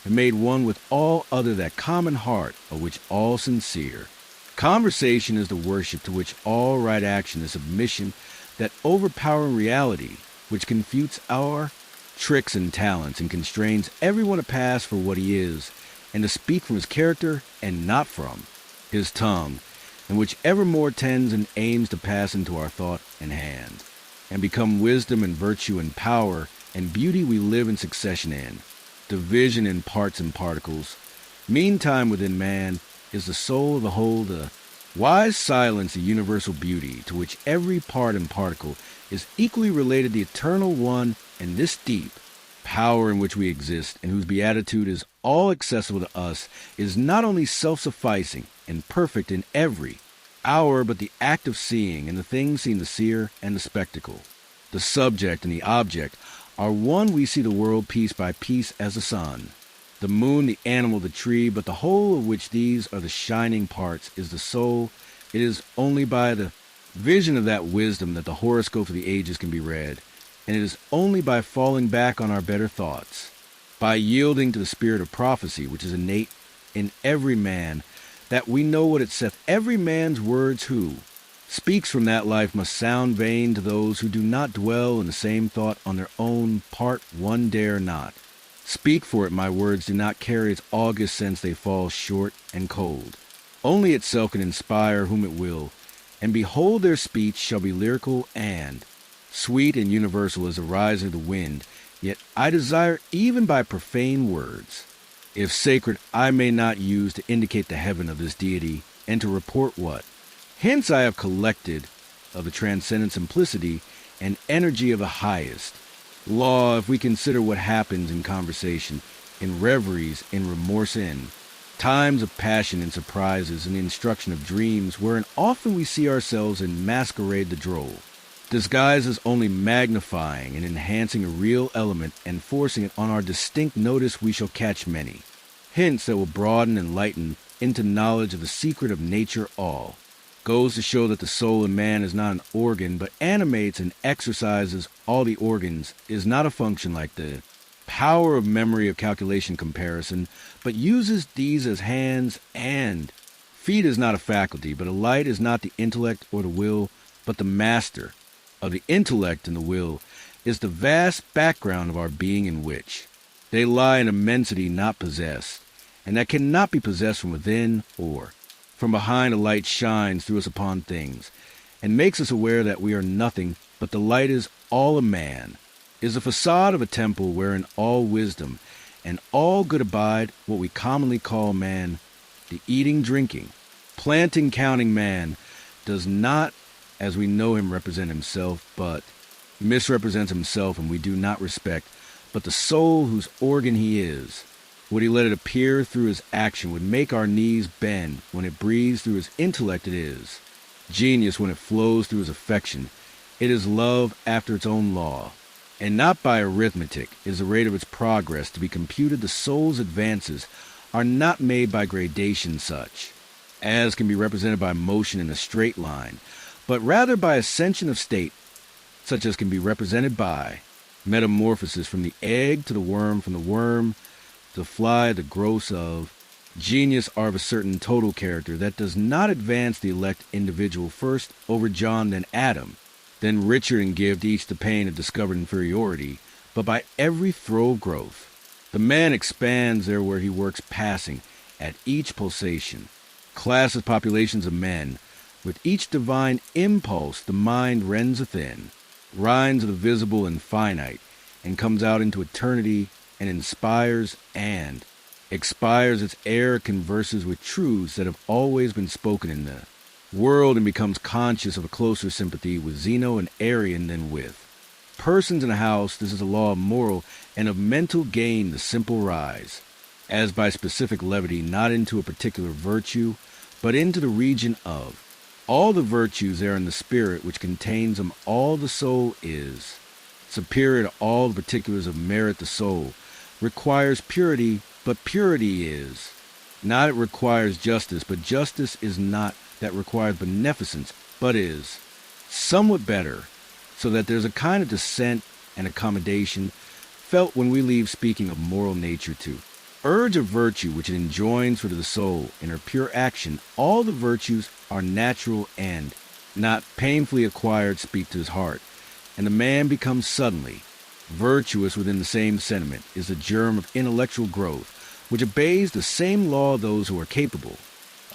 and made one with all other, that common heart of which all sincere conversation is the worship, to which all right action is submission, that overpowering reality which confutes our tricks and talents and constrains everyone to pass for what he is and to speak from his character and not from his tongue, and which evermore tends and aims to pass into our thought and hand, and become wisdom and virtue and power and beauty we live in succession in, division in parts and particles. Meantime within man is the soul of the whole, the wise silence, the universal beauty, to which every part and particle is equally related to the eternal one, and this deep power in which we exist, and whose beatitude is all accessible to us, is not only self-sufficing and perfect in every hour, but the act of seeing, and the thing seen, the seer, and the spectacle. The subject and the object are one. We see the world piece by piece as the sun, the moon, the animal, the tree, but the whole of which these are the shining parts is the soul. It is only by the vision of that wisdom that the horoscope of the ages can be read, and it is only by falling back on our better thoughts, by yielding to the spirit of prophecy which is innate in every man, that we know what it saith, every man's words who speaks from that life must sound vain to those who do not dwell in the same thought on their own part. One dare not speak for it. My words do not carry its august sense, they fall short and cold. Only itself can inspire whom it will, and behold their speech shall be lyrical and sweet and universal as the rise of the wind. Yet I desire even by profane words, if sacred, I may not use to indicate the heaven of this deity, and to report what hence I have collected of the transcendent simplicity and energy of the highest law, if we consider what happens in conversation, in reveries, in remorse, in times of passion, in surprises, in the instruction of dreams, wherein often we see ourselves in masquerade the droll, disguised as only magnifying and enhancing a real element and forcing it on our distinct notice, we shall catch many hints that will broaden and lighten into knowledge of the secret of nature. All goes to show that the soul in man is not an organ, but animates and exercises all the organs, is not a function like the power of memory, of calculation, comparison, but uses these as hands and feet, is not a faculty, but a light is not the intellect or the will, but the master of the intellect and the will is the vast background of our being, in which they lie in immensity not possessed, and that cannot be possessed from within or from behind. A light shines through us upon things, and makes us aware that we are nothing, but the light is all a man, is the facade of a temple wherein all wisdom and all good abide, what we commonly call man. The eating, drinking, planting, counting man does not, as we know him, represent himself, but misrepresents himself, and we do not respect, but the soul whose organ he is. Would he let it appear through his action, would make our knees bend. When it breathes through his intellect, it is genius. When it flows through his affection, it is love after its own law, and not by arithmetic is the rate of its progress to be computed. The soul's advances are not made by gradation such as can be represented by motion in a straight line, but rather by ascension of state, such as can be represented by metamorphosis from the egg to the worm, from the worm to the fly. The growths of genius are of a certain total character that does not advance the elect individual first over John, then Adam, then Richard, and give to each the pain of discovered inferiority, but by every throw of growth the man expands there where he works, passing at each pulsation classes, populations of men. With each divine impulse the mind rends within, rinds of the visible and finite, and comes out into eternity, and inspires and expires its air, converses with truths that have always been spoken in the world, and becomes conscious of a closer sympathy with Zeno and Arian than with persons in a house. This is a law of moral and of mental gain, the simple rise, as by specific levity, not into a particular virtue, but into the region of all the virtues there in the spirit which contains them all. The soul is superior to all the particulars of merit. The soul requires purity, but purity is not. It requires justice, but justice is not. That requires beneficence, but is somewhat better, so that there's a kind of dissent and accommodation felt when we leave speaking of moral nature to urge of virtue, which it enjoins for the soul in her pure action. All the virtues are natural and not painfully acquired, speak to his heart, and the man becomes suddenly virtuous within the same sentiment is the germ of intellectual growth, which obeys the same law those who are capable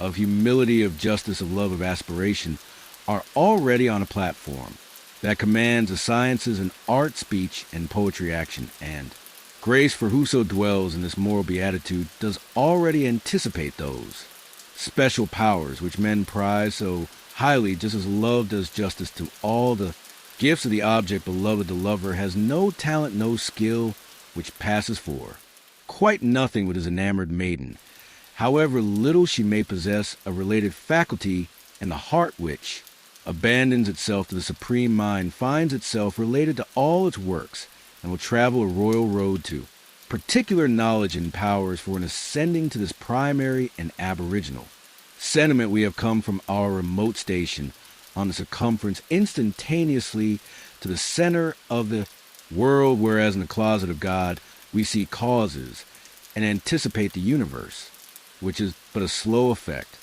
of humility, of justice, of love, of aspiration, are already on a platform that commands the sciences and art, speech, and poetry action, and grace for whoso dwells in this moral beatitude does already anticipate those special powers which men prize so highly, just as love does justice to all the gifts of the object beloved. The lover has no talent, no skill, which passes for quite nothing with his enamored maiden, however little she may possess a related faculty, and the heart which abandons itself to the supreme mind finds itself related to all its works, and will travel a royal road to particular knowledge and powers for an ascending to this primary and aboriginal sentiment. We have come from our remote station on the circumference instantaneously to the center of the world, whereas in the closet of God we see causes and anticipate the universe, which is but a slow effect